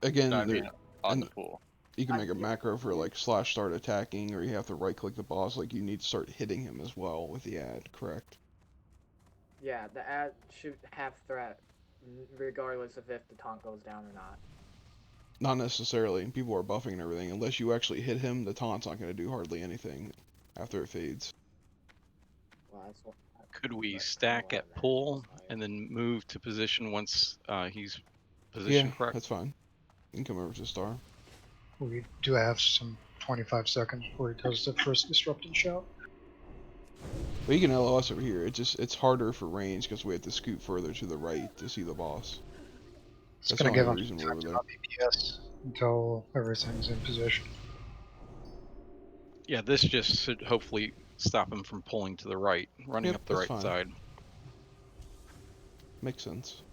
again, No, I mean on and the pool. you can make a macro for like slash start attacking, or you have to right click the boss. Like you need to start hitting him as well with the ad. Correct. Yeah, the ad should have threat, regardless of if the taunt goes down or not. Not necessarily. People are buffing and everything. Unless you actually hit him, the taunt's not going to do hardly anything after it fades. Well, that's what, Could we stack at pull and then move to position once he's Yeah, position correct? that's fine. You can come over to Star. We do have some 25 seconds before he does the first disrupting shout. But you can LOS over here. It's harder for range because we have to scoot further to the right to see the boss. It's That's gonna the give only him reason some we're time over to there. not BPS until everything's in position. Yeah, this just should hopefully stop him from pulling to the right, running Yep, up the that's right fine. side. Makes sense.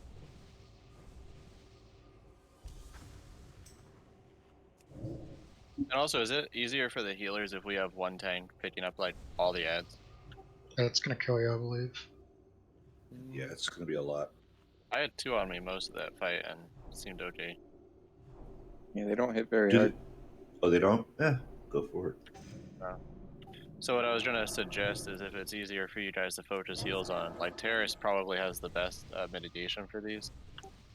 And also, is it easier for the healers if we have one tank picking up like all the ads? That's gonna kill you, I believe. Yeah, it's gonna be a lot. I had 2 on me most of that fight and it seemed okay. Yeah, they don't hit very Do hard. they, oh, they don't? Yeah, go for it. So what I was gonna suggest is if it's easier for you guys to focus heals on, like Terrace probably has the best mitigation for these.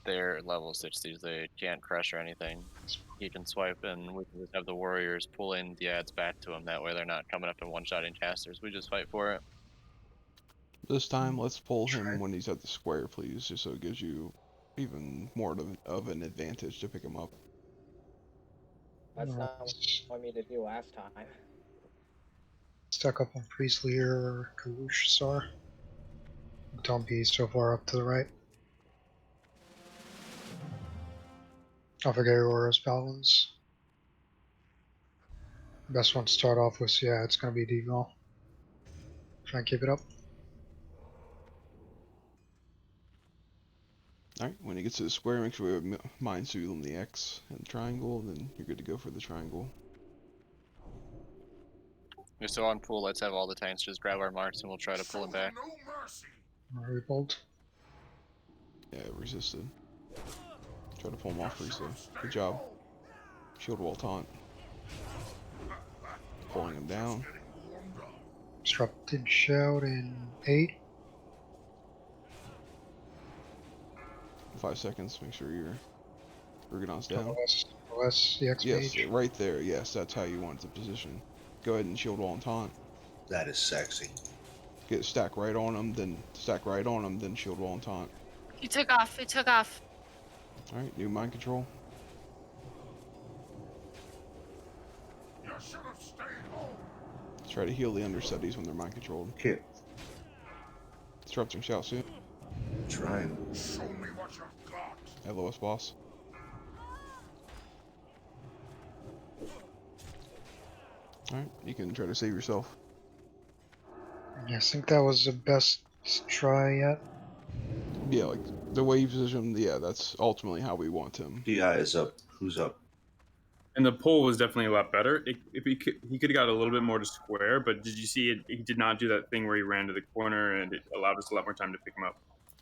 They're level 60s, they can't crush or anything. He can swipe and we can just have the warriors pulling the ads back to him, that way they're not coming up and one-shotting casters, we just fight for it. This time, let's pull him when he's at the square, please, just so it gives you even more of an advantage to pick him up. that's not what you wanted me to do last time. Stuck up on Priestly or Kalush, Sar. Don't be so far up to the right. I'll forget your Aurora's Paladins. Best one to start off with, yeah, it's gonna be Deval. Try and keep it up. Alright, when he gets to the square, make sure we have Mind Soothe on the X and triangle, then you're good to go for the triangle. You're still on pool, let's have all the tanks just grab our marks and we'll try to pull him back. Revolt. Yeah, it resisted. Try to pull him off briefly. Good job. Shield wall taunt. Pulling him down. Disrupted shout in 8. 5 seconds, make sure your Urgonon's down. OS, the X Yes, Mage. right there, yes, that's how you want it to position. Go ahead and shield wall and taunt. That is sexy. Get stack right on him, then stack right on him, then shield wall and taunt. He took off. He took off. Alright, new mind control. Let's try to heal the understudies when they're mind controlled. Can't. Disrupting shout soon. Trying. Show me what you've got. LOS boss. Alright, you can try to save yourself. I think that was the best try yet. Yeah, like the way you position him, yeah, that's ultimately how we want him. PI is up. Who's up? And the pull was definitely a lot better. If he could have got a little bit more to square, but did you see it? He did not do that thing where he ran to the corner, and it allowed us a lot more time to pick him up.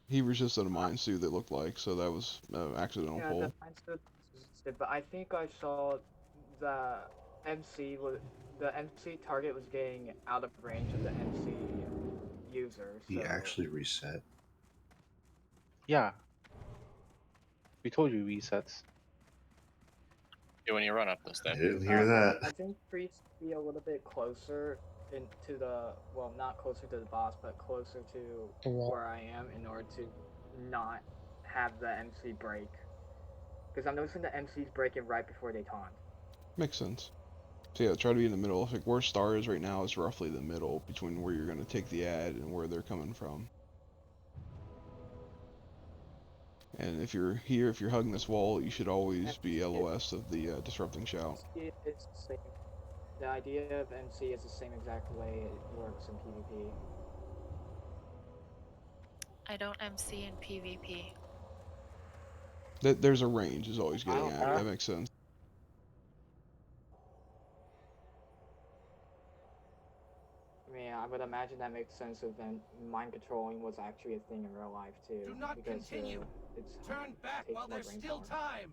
He resisted a mind suit that looked like, so that was an accidental Yeah, pull. the mindset resisted, but I think I saw the MC target was getting out of range of the MC user. So. He actually reset. Yeah. We told you resets. Yeah, when you run up the I step. didn't hear that. I think Priest be a little bit closer to the, well, not closer to the boss, but closer to where I am in order to not have the MC break. Because I'm noticing the MCs breaking right before they taunt. Makes sense. So yeah, try to be in the middle. Like where Star is right now is roughly the middle between where you're going to take the ad and where they're coming from. And if you're here, if you're hugging this wall, you should always be LOS of the disrupting shout. It's the same. The idea of MC is the same exact way it works in PvP. I don't MC in PvP. There's a range is always getting at. That makes sense. I mean, I would imagine that makes sense if then mind controlling was actually a thing in real life too. Do not because, continue. It's Turn back takes while more there's brain still power. time.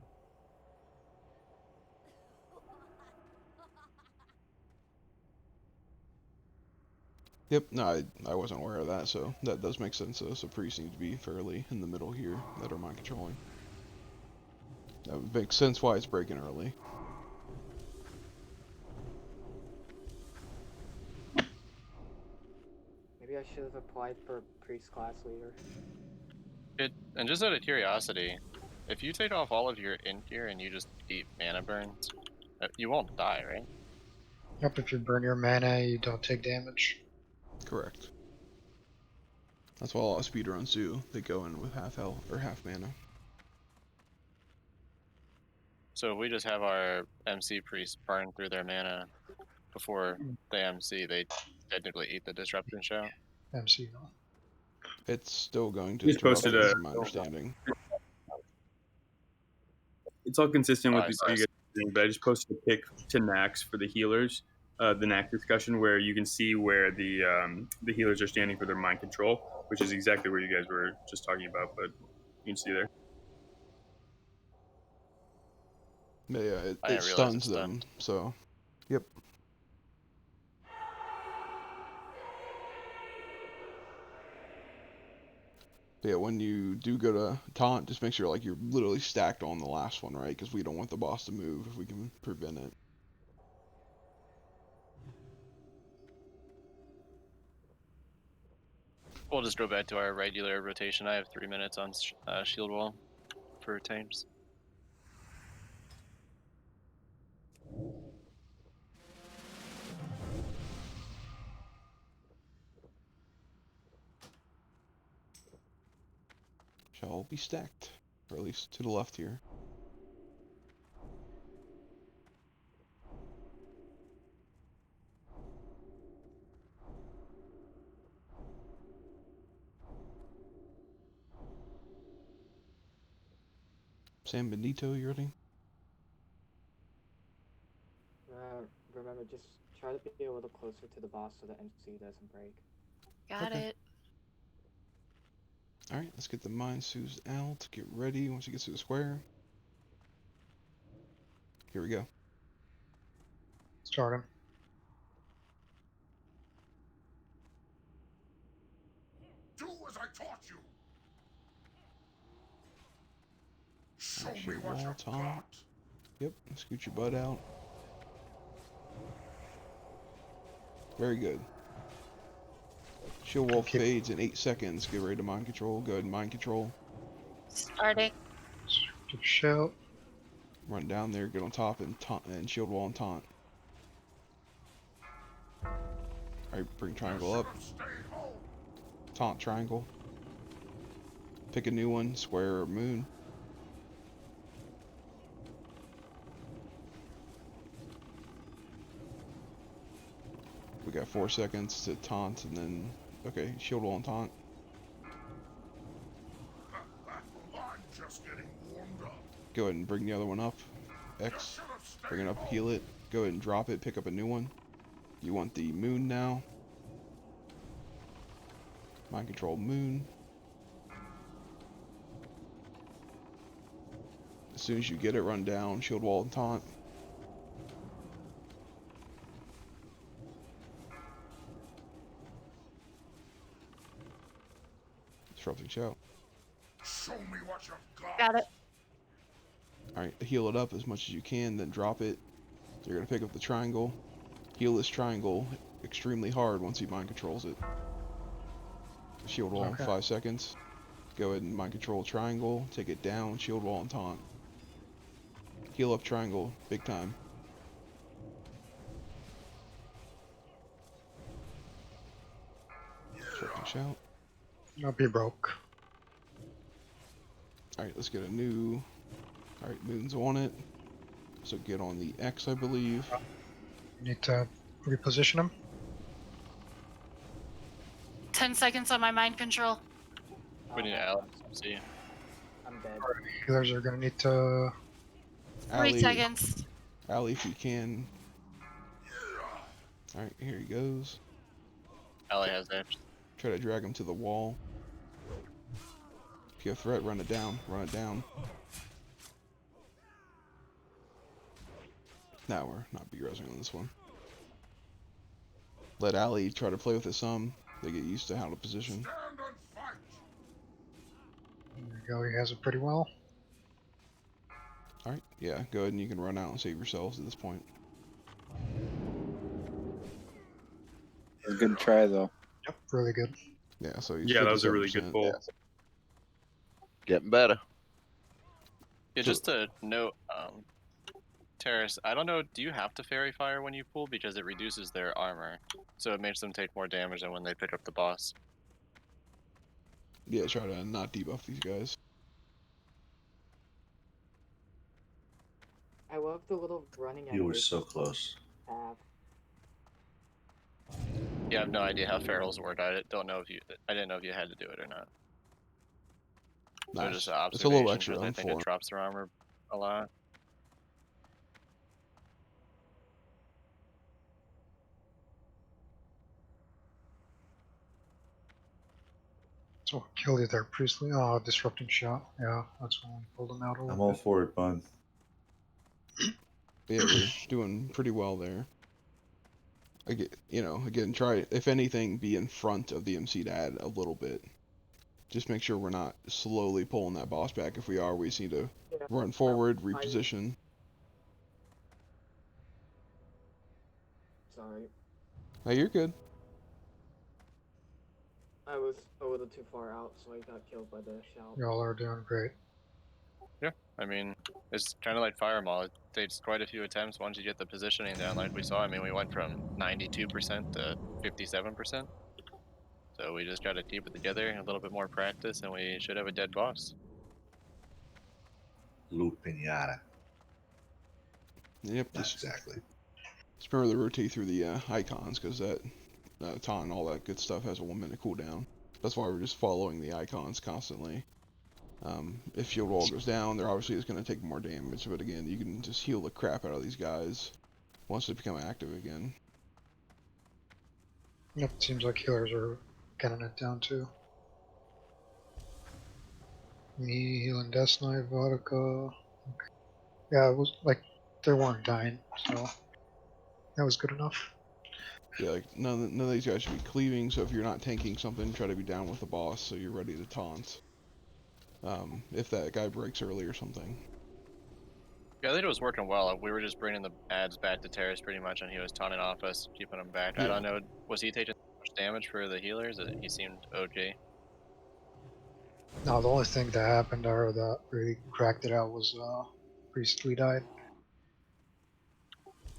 Yep, no, I wasn't aware of that, so that does make sense. So priests need to be fairly in the middle here that are mind controlling. That would make sense why it's breaking early. Maybe I should have applied for priest class leader. And just out of curiosity, if you take off all of your in gear and you just eat mana burns, you won't die, right? Yep, if you burn your mana, you don't take damage. Correct. That's why a lot of speedruns do. They go in with half health or half mana. So if we just have our MC priests burn through their mana before they MC, they technically eat the disruption shout. MC no. It's still going to He's interrupt posted it, a. from my understanding. It's all consistent with Alright, what you guys are doing, but I just posted a pic to Nax for the healers, the Nax discussion, where you can see where the healers are standing for their mind control, which is exactly where you guys were just talking about, but you can see there. But yeah, I it didn't realize stuns it them, stunned. so, yep. Yeah, when you do go to taunt, just make sure like you're literally stacked on the last one, right? Because we don't want the boss to move if we can prevent it. We'll just go back to our regular rotation. I have 3 minutes on shield wall for tames. Shall be stacked, or at least to the left here. San Benito, you ready? Remember, just try to be a little closer to the boss so the MC doesn't break. Got Okay. it. Alright, let's get the mind soothed out. Get ready once it gets to the square. Here we go. Start him. Do as I taught you. Show Alright, me shield what wall, you've taunt. got. Yep, scoot your butt out. Very good. Shield wall fades in 8 seconds. Get ready to mind control. Go ahead and mind control. Starting. Take a shout. Run down there, get on top and taunt and shield wall and taunt. Alright, bring triangle up. Taunt triangle. Pick a new one, square or moon. We got 4 seconds to taunt and then, okay, shield wall and taunt. I'm just getting warmed up. Go ahead and bring the other one up. X. Bring it up, heal it. Go ahead and drop it, pick up a new one. You want the moon now. Mind control moon. As soon as you get it, run down, shield wall and taunt. Disrupting shout. Show me what you've got. Got it. Alright, heal it up as much as you can, then drop it. You're gonna pick up the triangle. Heal this triangle extremely hard once he mind controls it. Shield wall in 5 seconds. Go ahead and mind control triangle, take it down, shield wall and taunt. Heal up triangle, big time. Disrupting shout. I'll be broke. Alright, let's get a new... Alright, Moon's on it. So get on the X, I believe. Need to reposition him. 10 seconds on my mind control. We need Alex. See. I'm dead. Healers are gonna need to. 3 seconds. Allie, if you can. Alright, here he goes. Allie has edge. Try to drag him to the wall. If you have threat, run it down. Run it down. Now we're not BRSing on this one. Let Allie try to play with his some. They get used to how to position. There you go. He has it pretty well. Alright, yeah, go ahead and you can run out and save yourselves at this point. It's a good try though. Yep, really good. Yeah, so he's Yeah, that was a really good 57%. pull. Getting better. Yeah, just to note, Terrace, I don't know, do you have to Fairy Fire when you pull? Because it reduces their armor. So it makes them take more damage than when they pick up the boss. Yeah, try to not debuff these guys. I love the little running. You were so close. Yeah, I have no idea how ferals work. I didn't know if you had to do it or not. So Nice. just an It's a little observation, extra 'cause I on think four. it drops their armor a lot. So kill you there, Priestley. Oh, disrupting shot. Yeah, that's when we pulled him out a I'm little all bit. for it, bud. Yeah, we're doing pretty well there. Again, try, if anything, be in front of the MC to add a little bit. Just make sure we're not slowly pulling that boss back. If we are, we just need to run forward, reposition. Sorry, No, you're good. I was a little too far out, so I got killed by the shout. Y'all are doing great. Yeah, I mean, it's kind of like Fireball. It takes quite a few attempts once you get the positioning down, like we saw. I mean, we went from 92% to 57%. So we just got to keep it together, a little bit more practice, and we should have a dead boss. Loot Pinata. Yep, Not just exactly. Just remember to rotate through the icons, because that taunt and all that good stuff has a 1 minute cooldown. That's why we're just following the icons constantly. If shield wall goes down, they're obviously just going to take more damage, but again, you can just heal the crap out of these guys once they become active again. Yep, seems like healers are getting it down too. Me healing Death Knight, Vodka. Okay. Yeah, it was like they weren't dying, so that was good enough. Yeah, like none of these guys should be cleaving, so if you're not tanking something, try to be down with the boss so you're ready to taunt. If that guy breaks early or something. Yeah, I think it was working well. We were just bringing the ads back to Terrace pretty much, and he was taunting off us, keeping them back. I don't know, was he taking much damage for the healers? He seemed okay. No, the only thing that happened or that really cracked it out was Priestley died.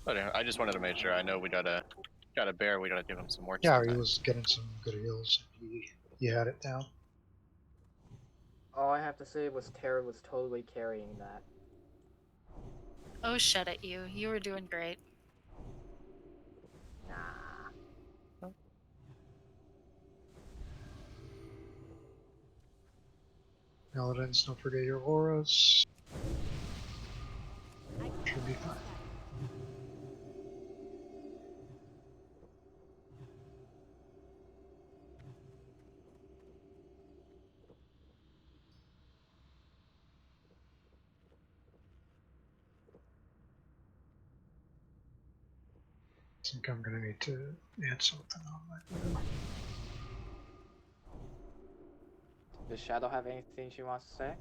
But anyway, I just wanted to make sure. I know we got a bear. We gotta give him some work. Yeah, sometime. he was getting some good heals. He had it down. All I have to say was Tara was totally carrying that. Oh, shut at you. You were doing great. Nah. Paladins, don't forget your auras. Should be fine. I think I'm gonna need to add something on my video. Does Shadow have anything she wants to say?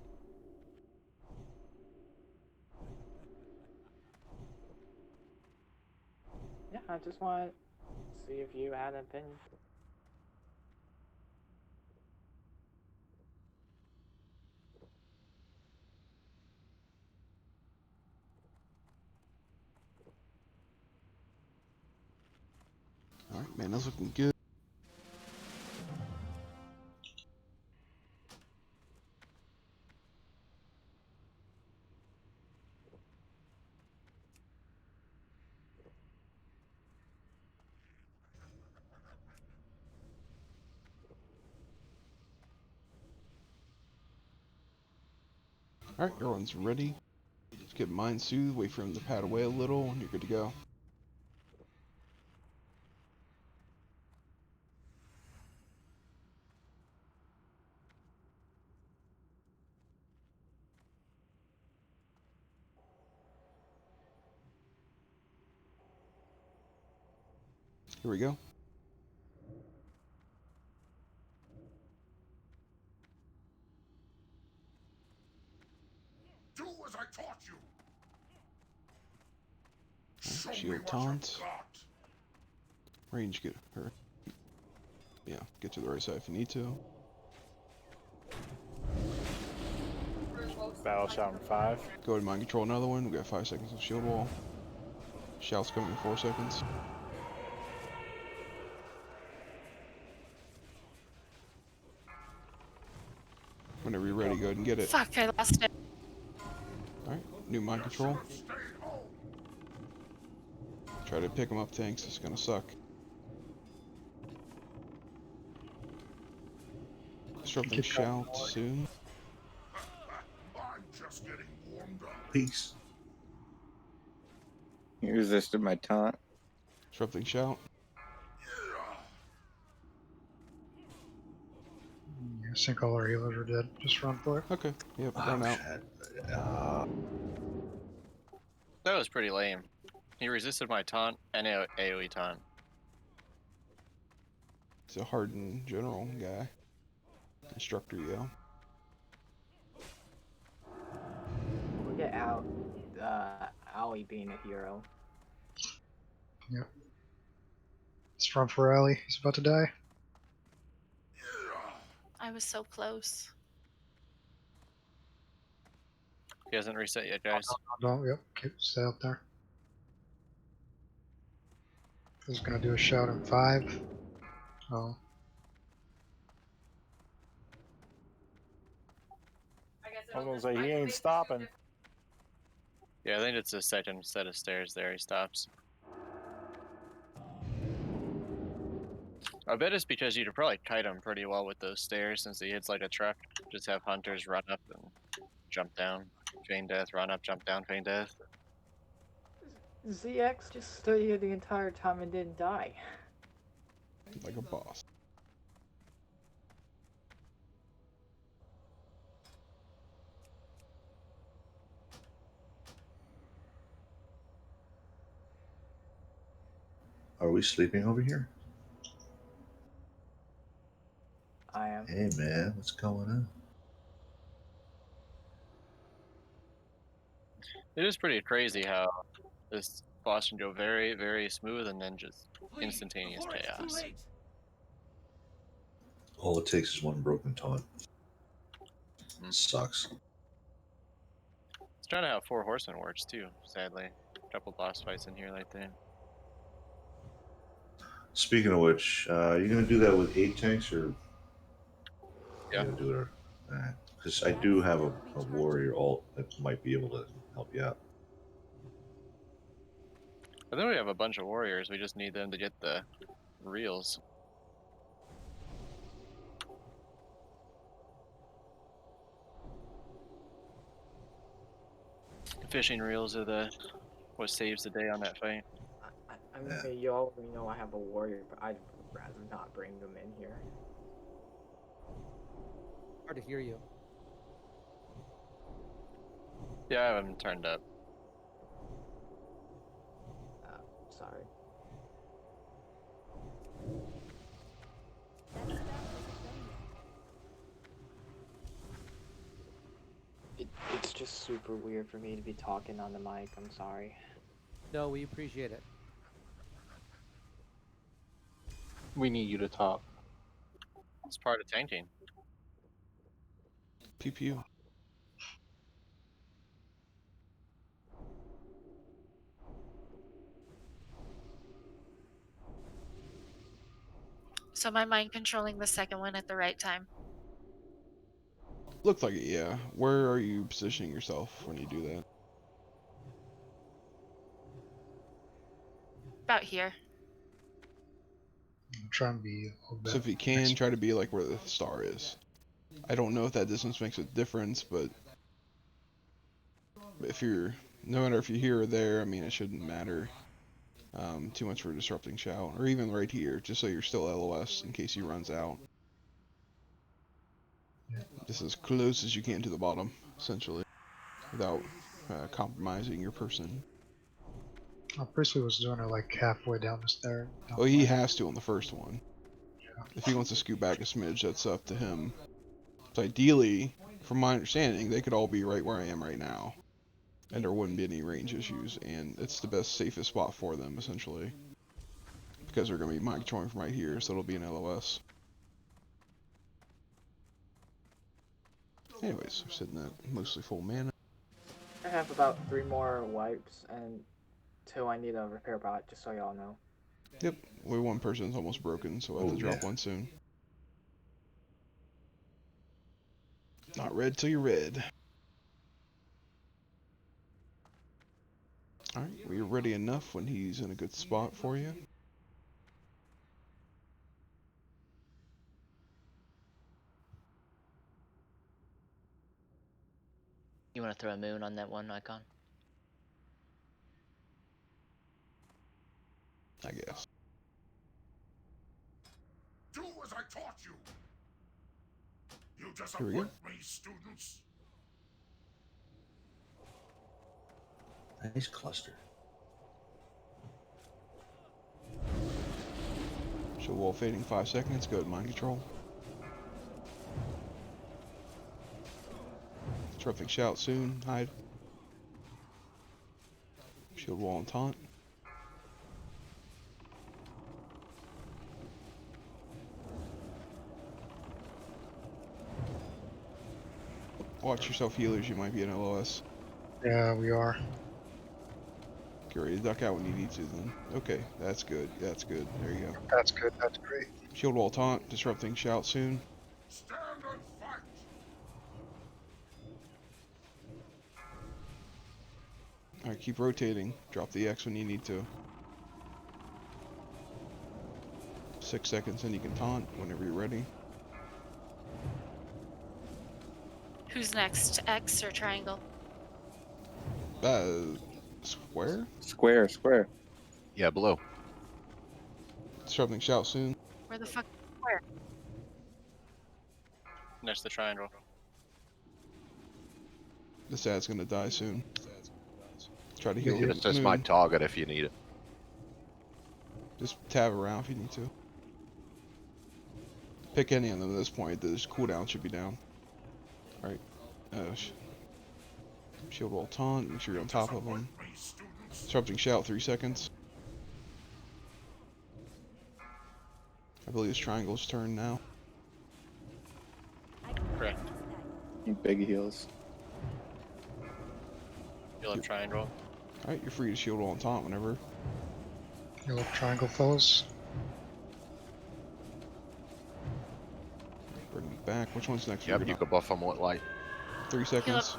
Yeah, I just want to see if you had an opinion. Man, that's looking good. Alright, everyone's ready. Just get Mind Soothe, wait for him to pad away a little, and you're good to go. Here we go. Do as I taught you. Right, shield taunt. Range, get her. Yeah, get to the right side if you need to. Battle shout in 5. Go ahead and mind control another one. We got 5 seconds of shield wall. Shout's coming in 4 seconds. Whenever you're ready, go ahead and get it. Fuck, I lost it. Alright, new mind control. Try to pick them up, tanks. It's gonna suck. Disrupting shout soon. I'm just getting warmed up. Peace. You resisted my taunt. Disrupting shout. I think all our healers are dead. Just run for it. Okay, yep, run out. That was pretty lame. He resisted my taunt and AoE taunt. He's a hardened general guy. Instructor, yeah. Look at Ali being a hero. Yep. Let's run for Ali. He's about to die. I was so close. He hasn't reset yet, guys. Don't. Yep. Stay up there. He's gonna do a shout in 5. Oh. I was gonna say he ain't stopping. Yeah, I think it's the second set of stairs there he stops. I bet it's because you could probably kite him pretty well with those stairs since he hits like a truck. Just have hunters run up and jump down. Feign death, run up, jump down, feign death. ZX just stood here the entire time and didn't die. Like a boss. Are we sleeping over here? I am. Hey man, what's going on? It is pretty crazy how this boss can go very, very smooth and then just instantaneous chaos. All it takes is one broken taunt. Sucks. It's kind of how Four Horsemen works too, sadly. A couple boss fights in here like that. Speaking of which, you gonna do that with 8 tanks or? Yeah. You gonna do it? Because I do have a warrior alt that might be able to help you out. I think we have a bunch of warriors. We just need them to get the reels. Fishing reels are the what saves the day on that fight. I mean, you already know I have a warrior, but I'd rather not bring them in here. Hard to hear you. Yeah, I have them turned up. Sorry. It's just super weird for me to be talking on the mic. I'm sorry. No, we appreciate it. We need you to talk. It's part of tanking. Pew pew. So am I mind controlling the second one at the right time? Looked like it, yeah. Where are you positioning yourself when you do that? About here. I'm trying to be a little bit. So if you can, try to be like where the star is. I don't know if that distance makes a difference, but if you're, no matter if you're here or there, I mean, it shouldn't matter too much for disrupting shout, or even right here, just so you're still LOS in case he runs out. Just as close as you can to the bottom, essentially, without compromising your person. Priestley was doing it like halfway down the stair. Well, he has to on the first one. If he wants to scoot back a smidge, that's up to him. So ideally, from my understanding, they could all be right where I am right now. And there wouldn't be any range issues, and it's the best, safest spot for them, essentially. Because they're going to be mind controlling from right here, so it'll be an LOS. Anyways, we're sitting at mostly full mana. I have about 3 more wipes and 2 I need a repair bot, just so y'all know. Yep, one person's almost broken, so we'll have to drop one soon. Not red till you're red. Alright, we're ready enough when he's in a good spot for you. You want to throw a moon on that one icon? I guess. Do as I taught you. You Here we go. disappoint me, students. Nice cluster. Show wall fading 5 seconds. Go to mind control. Disrupting shout soon. Hide. Shield wall and taunt. Watch yourself, healers. You might be an LOS. Yeah, we are. Get ready to duck out when you need to then. Okay, that's good. That's good. There you go. That's good. That's great. Shield wall taunt. Disrupting shout soon. Stand and fight. Alright, keep rotating. Drop the X when you need to. 6 seconds and you can taunt whenever you're ready. Who's next? X or triangle? Square? Square, square. Yeah, below. Disrupting shout soon. Where the fuck? Where? Next to the triangle. This ad's gonna die soon. Try to heal It's just my target if you need it. Just tab around if you need to. Pick any of them at this point. The cooldown should be down. Alright. Shield wall taunt. Make sure you're on top of them. Disrupting shout 3 seconds. I believe it's triangle's turn now. Correct. Big heals. You'll have triangle. Alright, you're free to shield wall and taunt whenever. You look triangle, fellas. Bring it back. Which one's next? Yeah, but you could buff them with light. 3 seconds.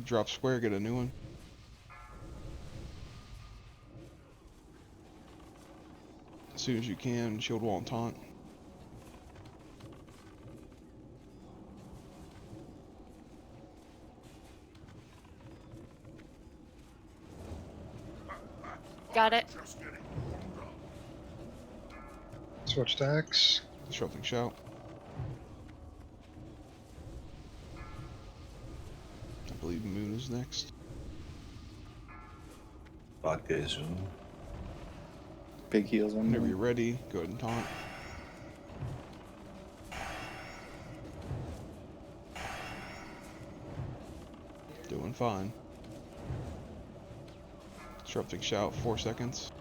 Drop square, get a new one. As soon as you can, shield wall and taunt. Got it. Switch to X. Disrupting shout. I believe Moon is next. Vodka is soon. Big heals on Whenever me. you're ready, go ahead and taunt. Doing fine. Disrupting shout 4 seconds.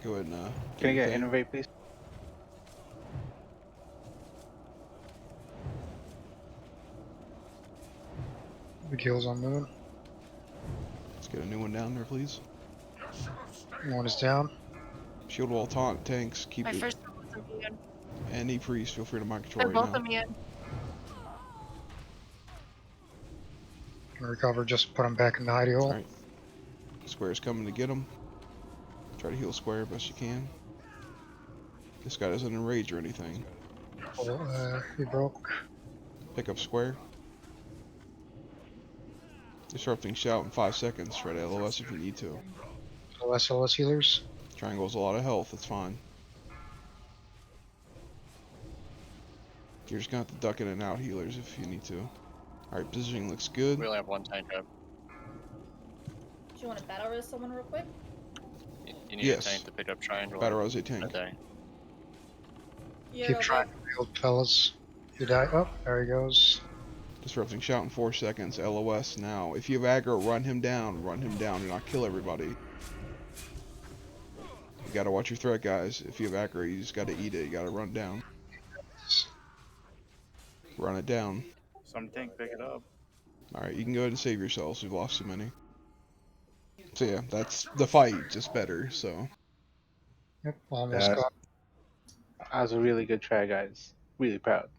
Go ahead and Can I get anything. innovate, please? Big heals on Moon. Let's get a new one down there, please. One is down. Shield wall taunt tanks. Keep My it. first one was immune. Any priest, feel free to mind control They're right both now. immune. Recover, just put him back in the hidey hole. Alright. Square's coming to get him. Try to heal Square best you can. This guy doesn't enrage or anything. Oh, he broke. Pick up Square. Disrupting shout in 5 seconds. Try to LOS if you need to. LS healers. Triangle's a lot of health, it's fine. You're just gonna have to duck in and out healers if you need to. Alright, positioning looks good. We only have one tank up. Do you want to battle res someone real quick? You need Yes. a tank to pick up triangle. Battle res a tank. Okay. Yeah, Keep trying to build, fellas. He died. Oh, there he goes. Disrupting shout in 4 seconds. LOS now. If you have aggro, run him down. Run him down. Do not kill everybody. You gotta watch your threat, guys. If you have aggro, you just gotta eat it. You gotta run down. Run it down. Some tank pick it up. Alright, you can go ahead and save yourselves. We've lost too many. So yeah, that's the fight, just better, so. Yep, almost got. That was a really good try, guys. Really proud.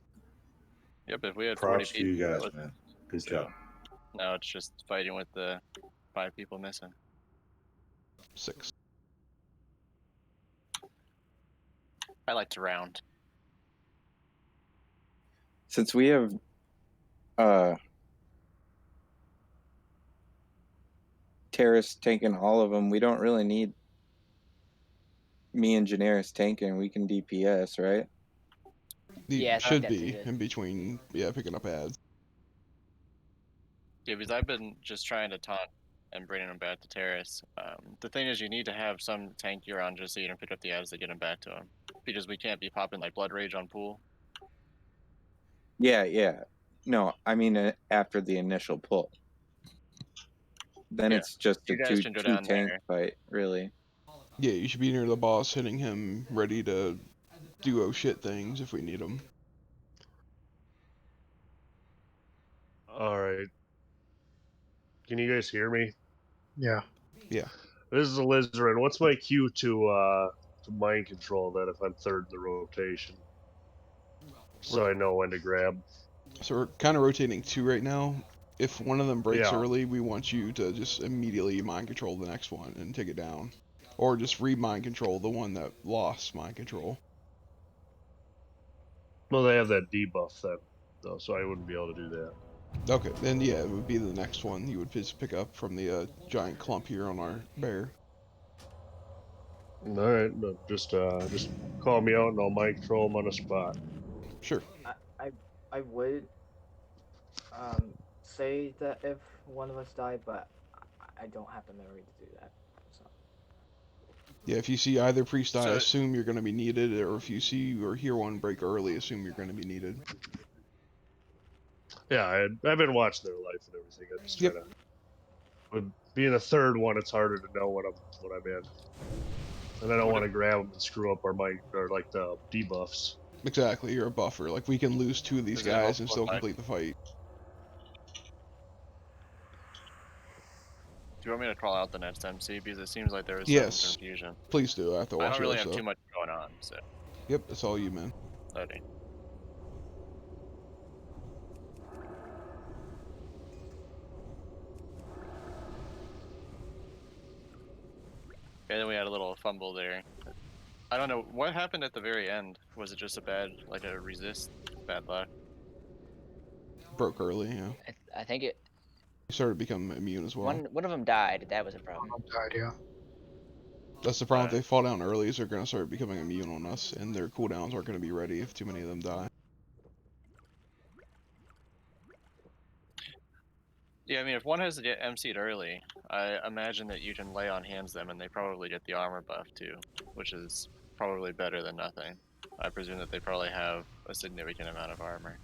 Yep, if we had Props 40 to people. you guys, it was- man. Good job. Now it's just fighting with the 5 people missing. 6. I like to round. Since we have Terrace tanking all of them, we don't really need me and Janaris tanking. We can DPS, right? You Yeah, I think should that's a be good- in between, yeah, picking up ads. Yeah, because I've been just trying to taunt and bringing them back to Terrace. The thing is, you need to have some tank gear on just so you can pick up the ads to get them back to him. Because we can't be popping like Blood Rage on pool. Yeah, yeah. No, I mean after the initial pull. Then Yeah. it's just a You guys two can go tank down there. fight, really. Yeah, you should be near the boss, hitting him, ready to do oh shit things if we need them. Alright. Can you guys hear me? Yeah. Yeah. This is a Lizarin. What's my cue to mind control that if I'm third in the rotation? So I know when to grab. So we're kind of rotating 2 right now. If one of them breaks Yeah. early, we want you to just immediately mind control the next one and take it down. Or just re-mind control the one that lost mind control. Well, they have that debuff then, though, so I wouldn't be able to do that. Okay, then yeah, it would be the next one you would just pick up from the giant clump here on our bear. Alright, just call me out and I'll mind control them on the spot. Sure. I would say that if one of us died, but I don't have the memory to do that. So. Yeah, if you see either priest die, So- assume you're going to be needed, or if you see or hear one break early, assume you're going to be needed. Yeah, I've been watching their life and everything. I just try to. With being a third one, it's harder to know what I'm in, and I don't want to grab them and screw up our mind or like the debuffs. Exactly, you're a buffer. Like, we can lose 2 of these Is it guys and helpful still if I- complete the fight. Do you want me to call out the next MC? Because it seems like there is Yes. some confusion. Please do, I have to watch I don't really it, have so. too much going on, so. Yep, that's all you, man. Loading. And then we had a little fumble there. I don't know, what happened at the very end? Was it just a bad, like a resist? Bad luck? Broke early, yeah. I think it. He started to become immune as well. One of them died. That was a problem. Died, yeah. That's the problem. If they fall down early, is they're going to start becoming immune on us, and their cooldowns aren't going to be ready if too many of them die. Yeah, I mean, if one has to get MC'd early, I imagine that you can lay on hands them and they probably get the armor buff too, which is probably better than nothing. I presume that they probably have a significant amount of armor.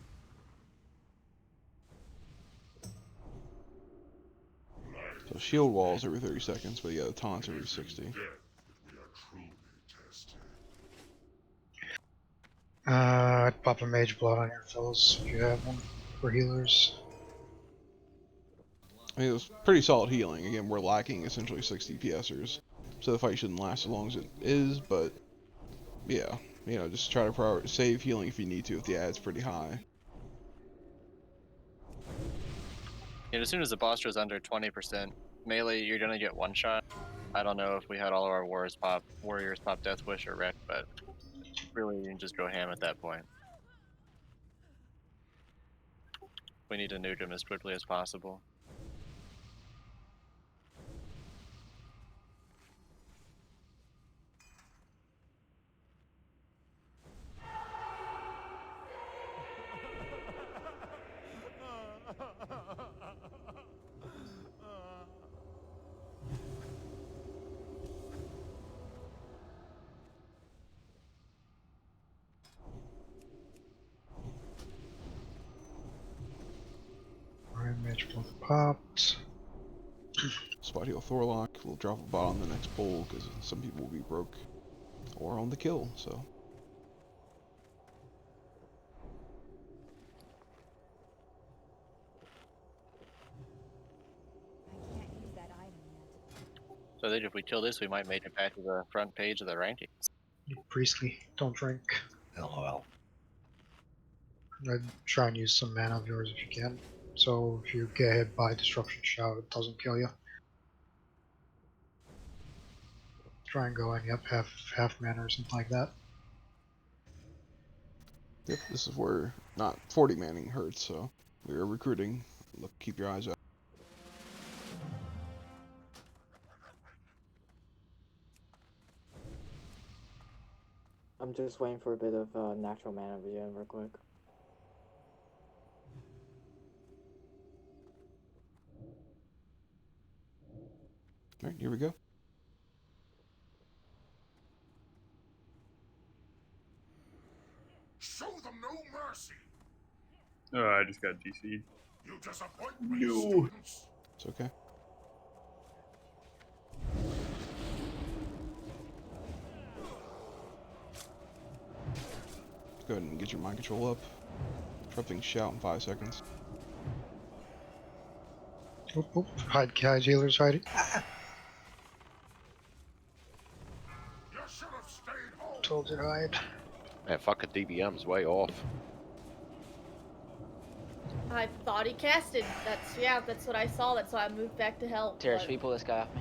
So shield walls every 30 seconds, but yeah, the taunts every 60. I'd pop a mage blood on your fellas if you have one for healers. I mean, it was pretty solid healing. Again, we're lacking essentially 60 PSers, so the fight shouldn't last as long as it is, but yeah, you know, just try to save healing if you need to if the ad's pretty high. And as soon as the boss goes under 20% melee, you're gonna get one shot. I don't know if we had all of our warriors pop Death Wish or Wreck, but really you can just go ham at that point. We need to nuke him as quickly as possible. Alright, Mage both popped. Spot heal Thorlock. We'll drop a bot on the next pull because some people will be broke or on the kill. So So I think if we kill this, we might make it back to the front page of the rankings. Priestly, don't drink. LOL. I'd try and use some mana of yours if you can. So if you get hit by Disruption Shout, it doesn't kill you. Try and go any up half mana or something like that. yep, this is where not 40 manning hurts. So we are recruiting. Look, keep your eyes out. I'm just waiting for a bit of natural mana regen real quick. All right, here we go. Show them no mercy. Oh, I just got GC'd. You disappoint me, No. students. It's okay. Go ahead and get your mind control up. Disrupting shout in 5 seconds. Oop, oop. Hide healers hiding. You should have stayed home. Told you to hide. That fucking DBM's way off. I thought he casted. That's what I saw. That's why I moved back to help. Terrace, but- will you pull this guy off me?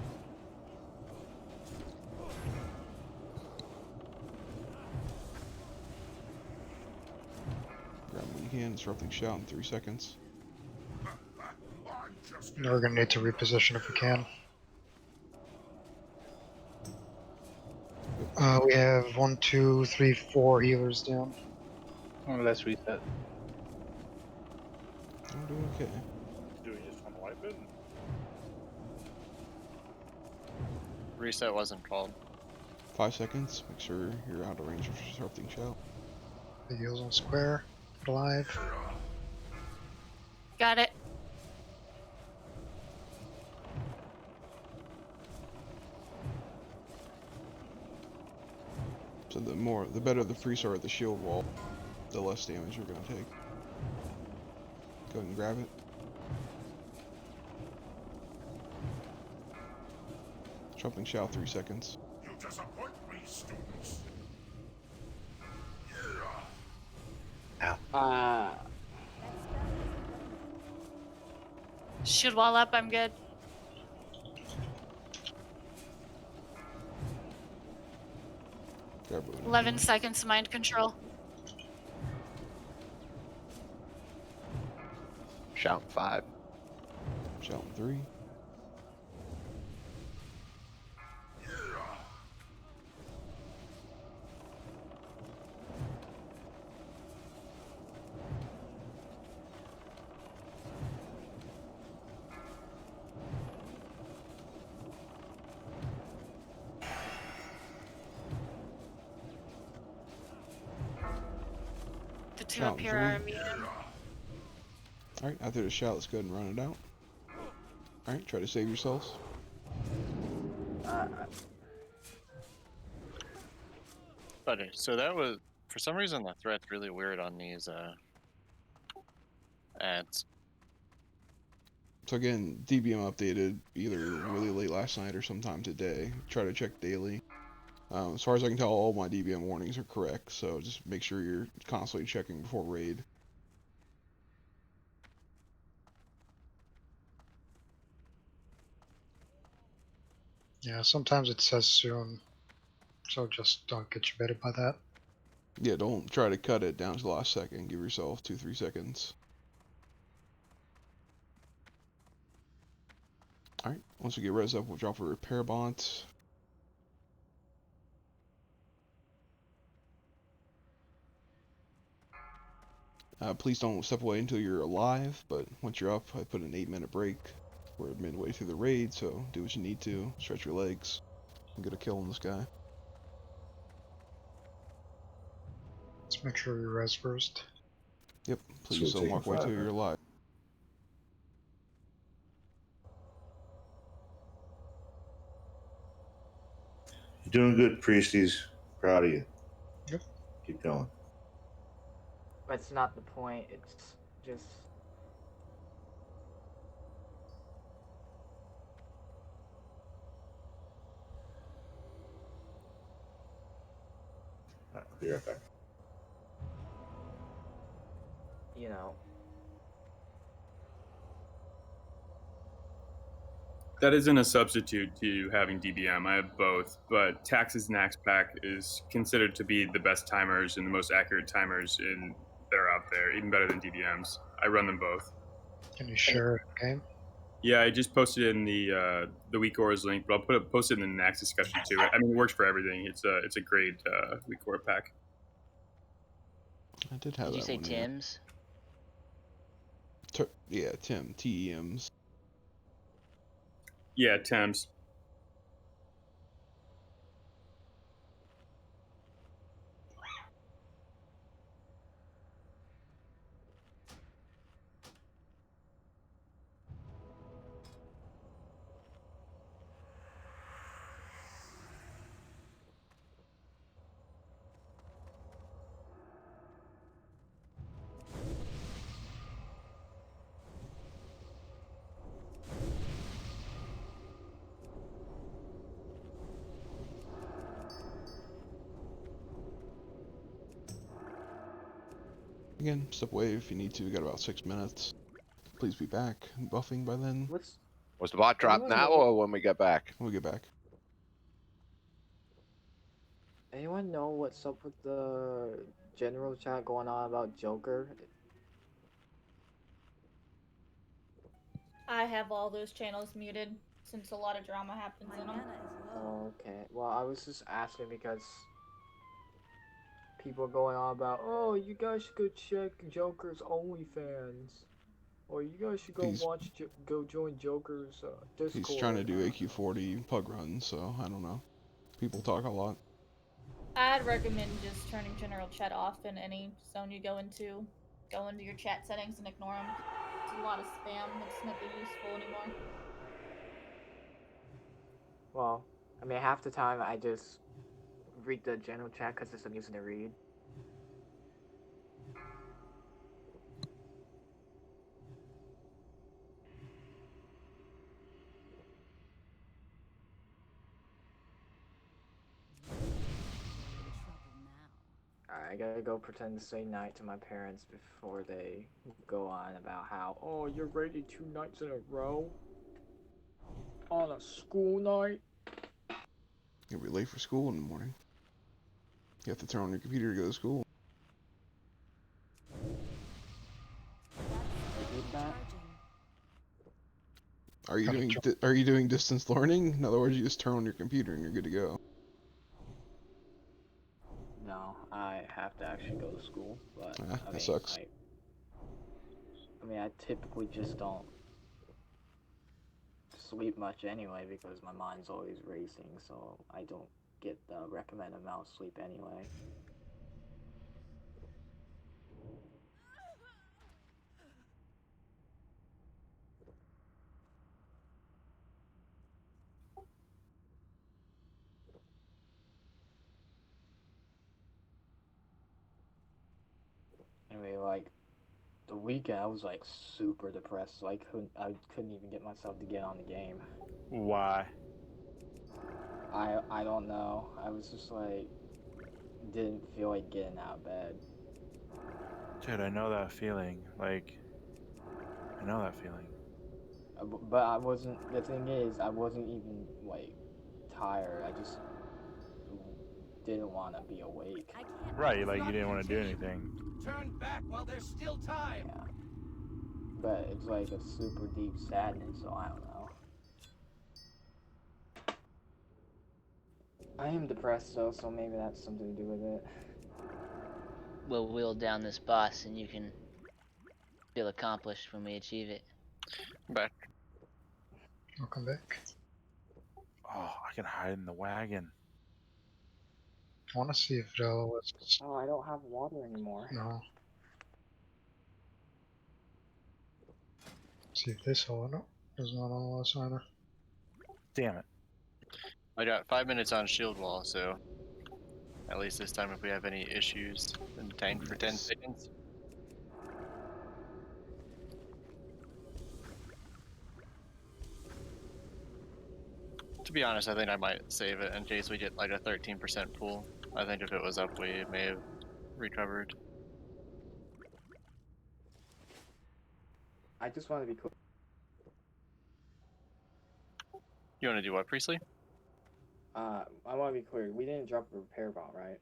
Grab him when you can. Disrupting shout in 3 seconds. We're gonna need to reposition if we can. We have 1, 2, 3, 4 healers down. Oh, let's reset. I'm doing okay. Do we just want to wipe it? Reset wasn't called. 5 seconds. Make sure you're out of range of disrupting shout. The heals on square. Alive. Got it. So the better the priests are at the shield wall, the less damage you're gonna take. Go ahead and grab it. Disrupting shout 3 seconds. You disappoint me, students. Shield wall up, I'm good. Grab it. 11 seconds mind control. Shout 5. Shout 3. The two Shout up here are 3. immune. Alright, after the shout, let's go ahead and run it out. Alright, try to save yourselves. Okay, so that was, for some reason the threat's really weird on these ads. So again, DBM updated either really late last night or sometime today. Try to check daily. As far as I can tell, all my DBM warnings are correct, so just make sure you're constantly checking before raid. Yeah, sometimes it says soon, so just don't get you baited by that. Yeah, don't try to cut it down to the last second. Give yourself 2-3 seconds. Alright, once we get res up, we'll drop a repair bot. Please don't step away until you're alive, but once you're up, I put an 8-minute break. We're midway through the raid, so do what you need to. Stretch your legs and get a kill on this guy. Let's make sure you res first. Yep, please So we're don't taking walk away 5, till you're right? alive. You're doing good, Priesties. Proud of you. Yep. Keep going. That's not the point. It's just Alright, I'll be right back. you know. That isn't a substitute to having DBM. I have both, but Tax's Nax pack is considered to be the best timers and the most accurate timers that are out there, even better than DBMs. I run them both. Can you share it game? Yeah, I just posted it in the week ors link, but I'll post it in the Nax discussion too. I mean, it works for everything. It's a great week or pack. I did have Did you that say one, yeah. Tim's? Yeah, Tim. TEMs. Yeah, Thames. Again, step away if you need to. We got about 6 minutes. Please be back. Buffing by then. Was the bot drop now or when we get back? When we get back. Anyone know what's up with the general chat going on about Joker? I have all those channels muted since a lot of drama happens in them. Okay. Well, I was just asking because people are going on about, oh, you guys should go check Joker's OnlyFans, or you guys should go go join Joker's Discord. He's trying to do AQ40 pug runs, so I don't know. People talk a lot. I'd recommend just turning general chat off in any zone you go into. Go into your chat settings and ignore them. It's a lot of spam. It's not really useful anymore. Well, I mean, half the time I just read the general chat because it's amusing to read. I gotta go pretend to say night to my parents before they go on about how, oh, you're rated 2 nights in a row on a school night. You'll be late for school in the morning. You have to turn on your computer to go to school. Are you doing distance learning? In other words, you just turn on your computer and you're good to go. No, I have to actually go to school, but That sucks. I mean, I typically just don't sleep much anyway because my mind's always racing, so I don't get the recommended amount of sleep anyway. Anyway, like, The weekend I was like super depressed, so I couldn't even get myself to get on the game. Why? I don't know. I was just like didn't feel like getting out of bed. Dude, I know that feeling. Like, I know that feeling. But I wasn't. The thing is, I wasn't even like tired. I just didn't want to be awake. Right, like you didn't want to do anything. Turn back while there's still time. Yeah. But it's like a super deep sadness, so I don't know. I am depressed though, so maybe that's something to do with it. We'll wheel down this boss and you can feel accomplished when we achieve it. Back. I'll come back. Oh, I can hide in the wagon. I want to see if they'll. Oh, I don't have water anymore. No. See if this hole. No, there's not all us either. Damn it. I got 5 minutes on shield wall, so at least this time if we have any issues, then tank for 10 seconds. To be honest, I think I might save it in case we get like a 13% pull. I think if it was up, we may have recovered. I just want to be clear. You want to do what, Priestley? I want to be clear. We didn't drop a repair bot, right?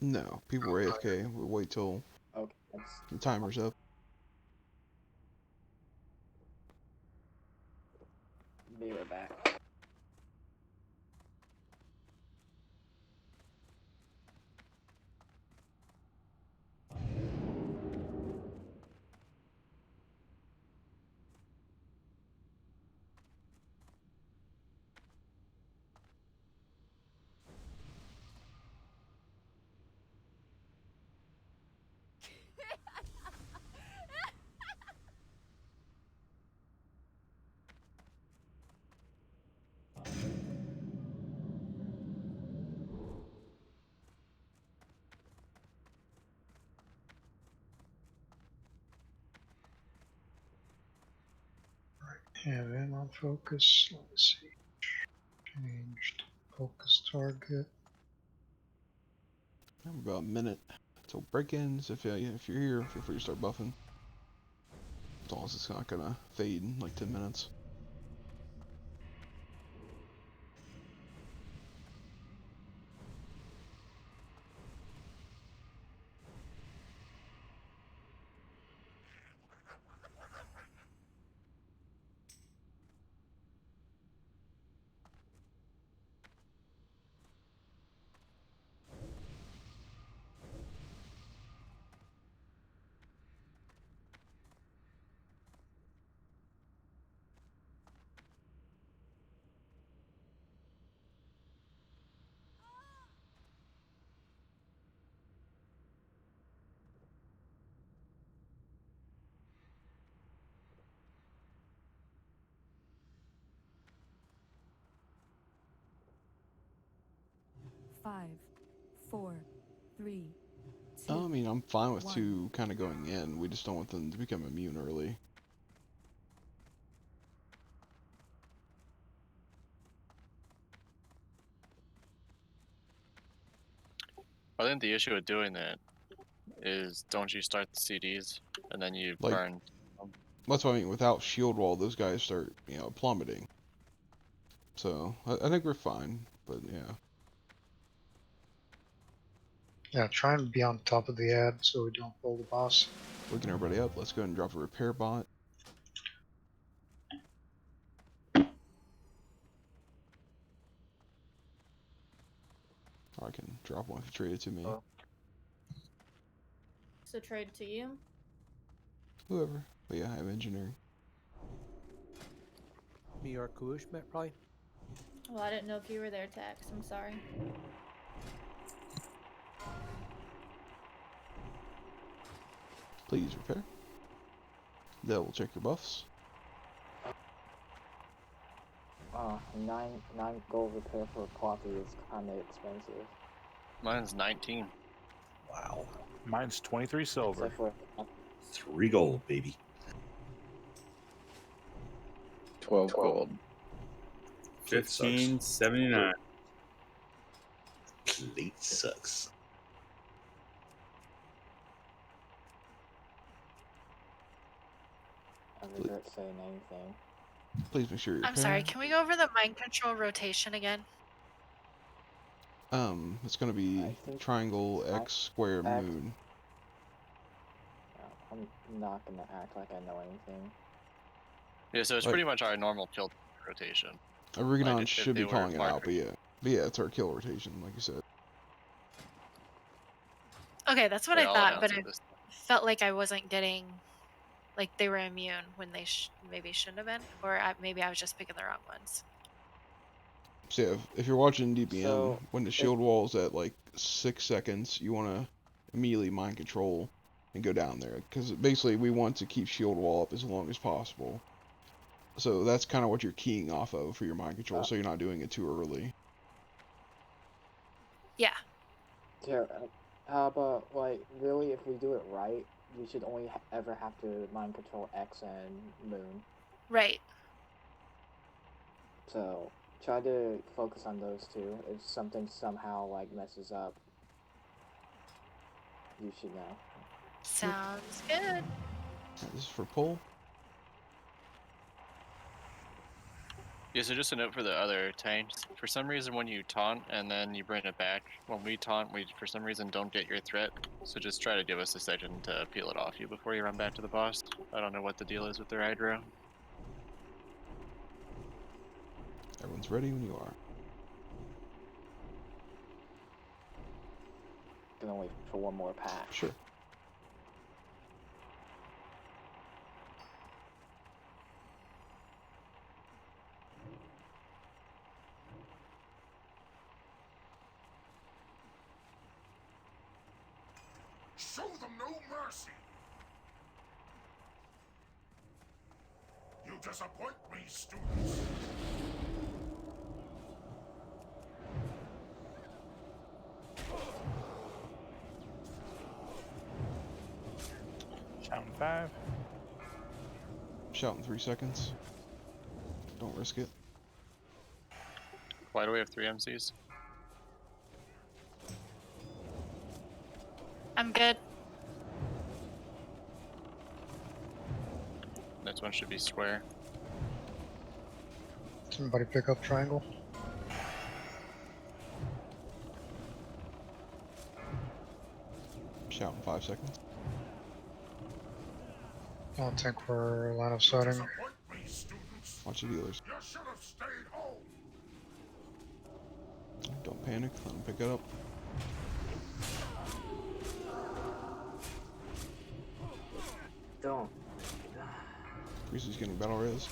No, people were AFK. We'll wait till Okay. the timer's up. Be right back. Have him on focus. Let's see. Changed focus target. About a minute till break-ins. If you're here, feel free to start buffing. As long as it's not gonna fade in like 10 minutes. Five, four, three, I two. mean, I'm fine with 1. 2 kind of going in. We just don't want them to become immune early. I think the issue with doing that is don't you start the CDs and then you Like, burn. That's what I mean. Without shield wall, those guys start, plummeting. So I think we're fine. But yeah. Yeah, try and be on top of the ad so we don't pull the boss. Waking everybody up. Let's go ahead and drop a repair bot. Or I can drop one if you trade it to me. So trade to you. Whoever. But yeah, I have engineering. Me or Kuush, probably. Well, I didn't know if you were there, Tax. I'm sorry. Please repair. Double check your buffs. 9 gold repair for a coffee is kind of expensive. Mine's 19. Wow. Mine's 23 silver. Except for 3 gold, baby. 12 gold. 15.79. Plate sucks. I regret saying anything. Please make sure you're I'm sorry, can we go over the mind control rotation again? It's gonna be triangle, X, square, moon. I'm not gonna act like I know anything. Yeah, so it's Like- pretty much our normal kill rotation. Oregon Like, if should they be were calling it out, markers. but yeah, it's our kill rotation, like you said. Okay, that's what They I all thought, announce but it I this felt like I wasn't getting, like they were immune when they maybe shouldn't have been, or maybe I was just picking the wrong ones. So yeah, if you're watching DPM, So, when the shield wall's at like 6 seconds, you want to immediately mind control and go down there, because basically we want to keep shield wall up as long as possible. So that's kind of what you're keying off of for your mind control, so you're not doing it too early. Yeah. Yeah, how about, like, really, if we do it right, we should only ever have to mind control X and Moon. Right. So, try to focus on those two. If something somehow, like, messes up, you should know. Sounds good. This is for pull. Yeah, so just a note for the other tanks. For some reason, when you taunt and then you bring it back, when we taunt, we for some reason don't get your threat. So just try to give us a second to peel it off you before you run back to the boss. I don't know what the deal is with their hydro. Everyone's ready when you are. Gonna wait for one more pack. Sure. Show them no mercy. You disappoint me, students. Shouting 5. Shout in 3 seconds. Don't risk it. Why do we have 3 MCs? I'm good. Next one should be square. Somebody pick up triangle. Shout in 5 seconds. I don't think we're line of sighting. Watch the dealers. You should have stayed home. Don't panic. Let them pick it up. Don't. Greasy's getting battle res.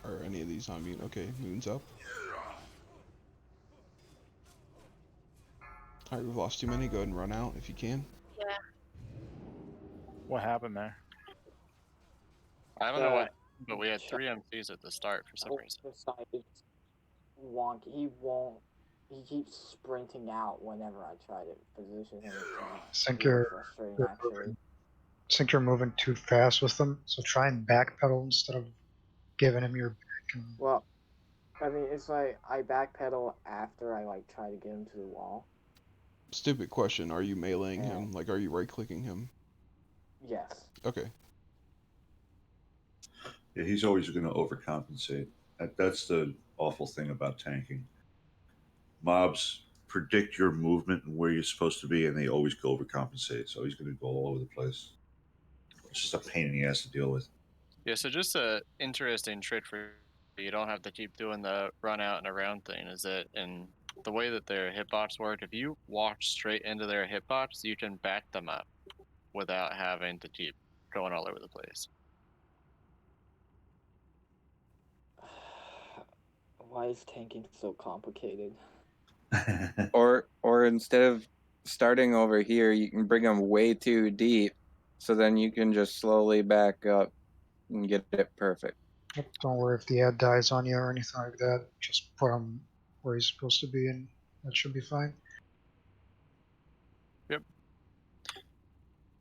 Are any of these on mute? Okay, moon's up. Alright, we've lost too many. Go ahead and run out if you can. Yeah. What happened there? I don't know what, but we had 3 MCs at the start for some reason. Decided wonky. He won't. He keeps sprinting out whenever I try to position him. I think you're moving too fast with them, so try and backpedal instead of giving him your back. And... Well, I mean, it's like I backpedal after I like try to get him to the wall. Stupid question. Are you meleeing him? Like, are you right-clicking him? Yes. Okay. Yeah, he's always going to overcompensate. That's the awful thing about tanking. Mobs predict your movement and where you're supposed to be, and they always go overcompensate. So he's going to go all over the place. It's just a pain in the ass to deal with. Yeah, so just a interesting trait for you don't have to keep doing the run out and around thing is that in the way that their hitbox work, if you walk straight into their hitbox, you can back them up without having to keep going all over the place. Why is tanking so complicated? or instead of starting over here, you can bring them way too deep, so then you can just slowly back up and get it perfect. Don't worry if the ad dies on you or anything like that. Just put him where he's supposed to be, and that should be fine.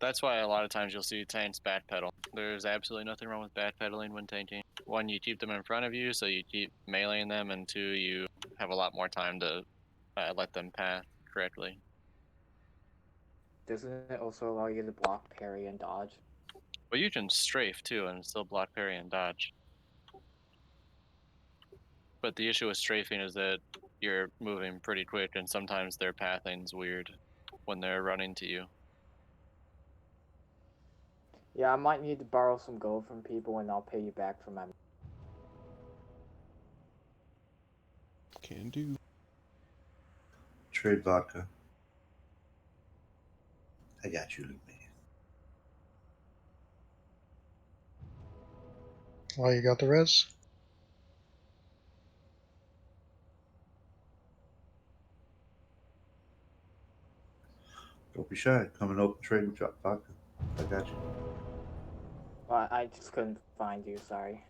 That's why a lot of times you'll see tanks backpedal. There's absolutely nothing wrong with backpedaling when tanking. One, you keep them in front of you, so you keep meleeing them, and two, you have a lot more time to let them path correctly. Doesn't it also allow you to block, parry, and dodge? But you can strafe too and still block, parry, and dodge. But the issue with strafing is that you're moving pretty quick, and sometimes their pathing's weird when they're running to you. Yeah, I might need to borrow some gold from people, and I'll pay you back for my. Can do. Trade vodka. I got you, man. Well, you got the res? Don't be shy. Come and open trade with vodka. I got you. Well, I just couldn't find you. Sorry.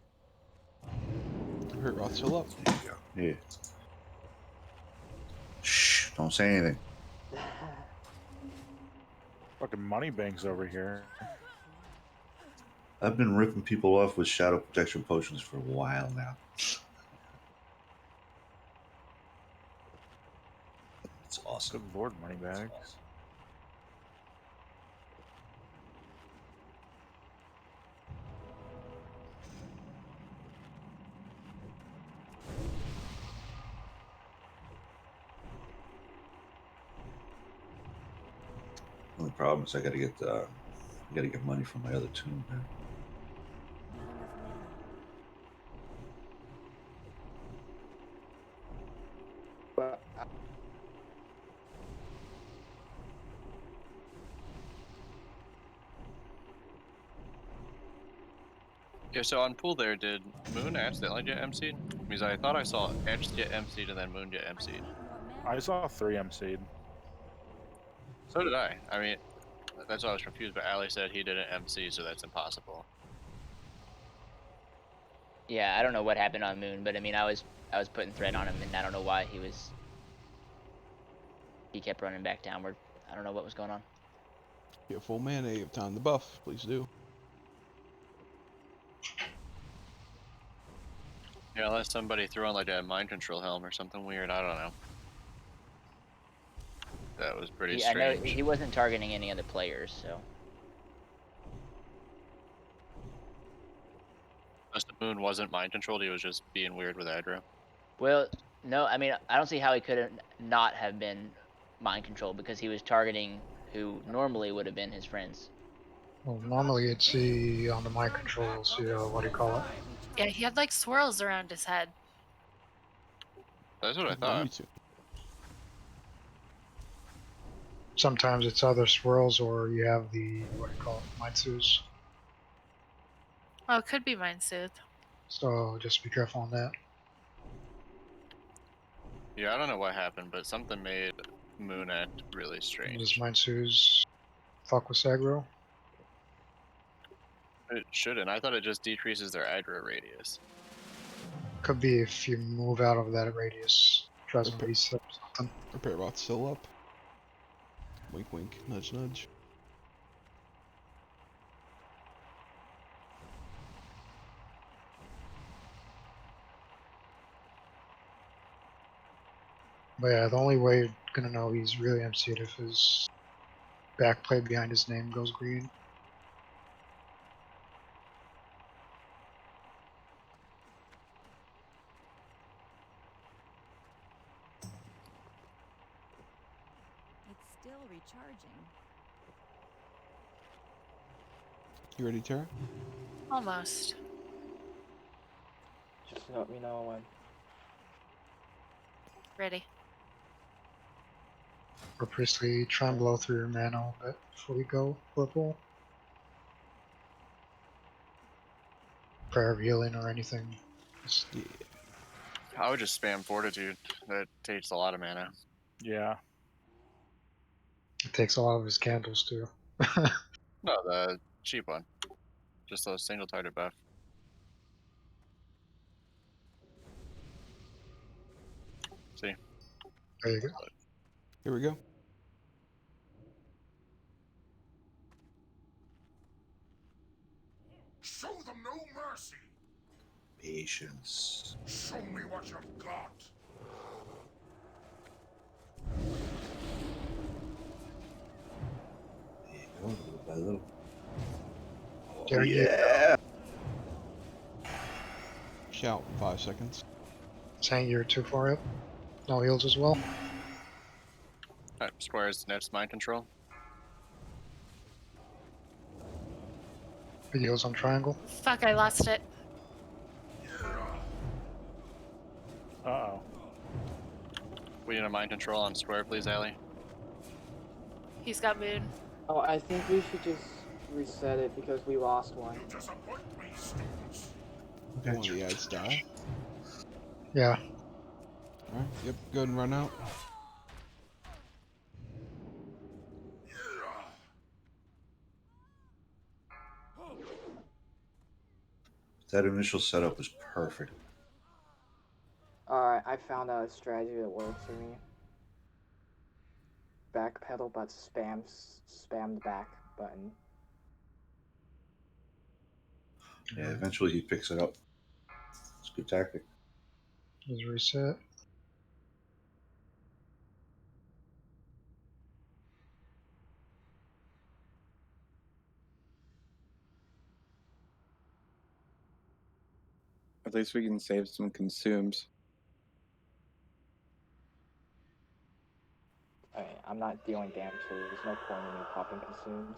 Hurt Roth's still up. There you go. Yeah. Shh. Don't say anything. Fucking money banks over here. I've been ripping people off with shadow protection potions for a while now. It's awesome. Good lord, money bags. The only problem is I gotta get money from my other tomb, man. Yeah, so on pool there, did Moon accidentally get MC'd? Because I thought I saw Etch get MC'd and then Moon get MC'd. I saw 3 MC'd. So did I. I mean, that's why I was confused, but Ali said he didn't MC, so that's impossible. Yeah, I don't know what happened on Moon, but I mean, I was putting threat on him, and I don't know why he kept running back downward. I don't know what was going on. Get full mana, you have time to buff. Please do. Yeah, unless somebody threw on like a mind control helm or something weird, I don't know. That was pretty Yeah, I know strange. he wasn't targeting any other players, so. Unless the Moon wasn't mind controlled, he was just being weird with aggro. Well, no, I mean, I don't see how he could not have been mind controlled because he was targeting who normally would have been his friends. Well, normally you'd see on the mind controls, what do you call it? Yeah, he had like swirls around his head. That's what I Me thought. too. Sometimes it's either swirls or you have the, what do you call it, Mitsus. Oh, it could be Mind Soothe. So just be careful on that. Yeah, I don't know what happened, but something made Moon act really strange. Does Mitsus fuck with aggro? It shouldn't. I thought it just decreases their aggro radius. Could be if you move out of that radius, doesn't Repair- reset or something. Repair Roth's still up. Wink wink, nudge nudge. But yeah, the only way you're gonna know he's really MC'd if his backplate behind his name goes green. It's still recharging. You ready, Tara? Almost. Just let me know when. Ready. Or Priestley, try and blow through your mana a little bit before we go purple. Prayer of healing or anything. Just Yeah. I would just spam Fortitude. That takes a lot of mana. Yeah. it takes a lot of his candles too. No, the cheap one. Just a single target buff. See? There you go. Here we go. mercy. Patience. Show me what you've got. There you go, little by little. Oh, There you yeah. Shout in 5 seconds. Saying you're too far up. No heals as well. Alright, Square's next mind control. Big heals on triangle. Fuck, I lost it. Uh-oh. We need a mind control on Square, please, Allie. He's got moon. Oh, I think we should just reset it because we lost one. One of the ads die. Yeah. Alright, yep, go ahead and run out. That initial setup was perfect. Alright, I found a strategy that works for me. Backpedal, but spam the back button. Yeah, eventually he picks it up. It's a good tactic. Just reset. At least we can save some consumes. I'm not dealing damage, so there's no point in me popping consumes.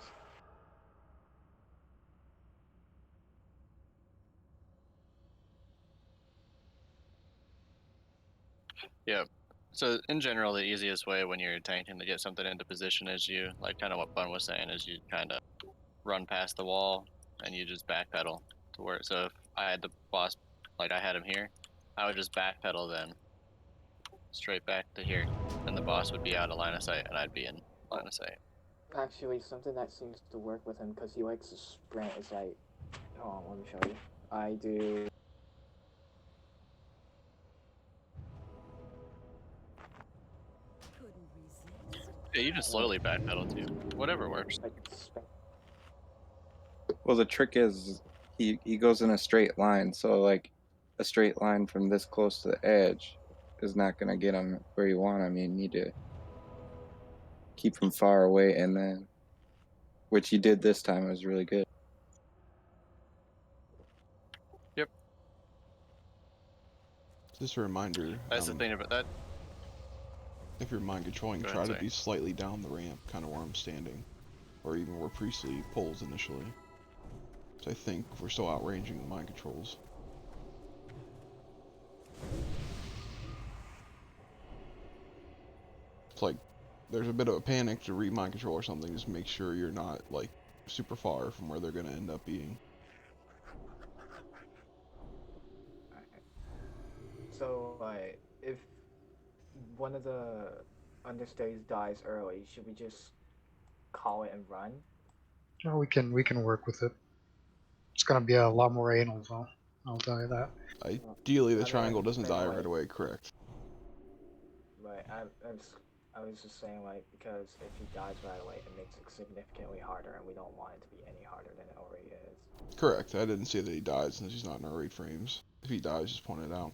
Yeah. So in general, the easiest way when you're tanking to get something into position is you, like kind of what Bun was saying, is you kind of run past the wall and you just backpedal to where. So if I had the boss, like I had him here, I would just backpedal then straight back to here, and the boss would be out of line of sight, and I'd be in line of sight. Actually, something that seems to work with him because he likes to sprint is like, hold on, let me show you. I do. Yeah, you just slowly backpedal too. Whatever works. Well, the trick is he goes in a straight line, so like a straight line from this close to the edge is not going to get him where you want him. You need to keep him far away, and then which he did this time. It was really good. Yep. Just a reminder. That's the thing about that. If you're mind controlling, Go try ahead, to sorry. be slightly down the ramp, kind of where I'm standing, or even where Priestley pulls initially. So I think we're still outranging the mind controls. It's like there's a bit of a panic to read mind control or something. Just make sure you're not like super far from where they're gonna end up being. So, if one of the understays dies early, should we just call it and run? No, we can work with it. It's gonna be a lot more anal though. I'll tell you that. Ideally, the I mean, triangle I'm doesn't saying, die like- right away, correct? Right, I was just saying, like, because if he dies right away, it makes it significantly harder, and we don't want it to be any harder than it already is. Correct. I didn't say that he died since he's not in our raid frames. If he dies, just point it out.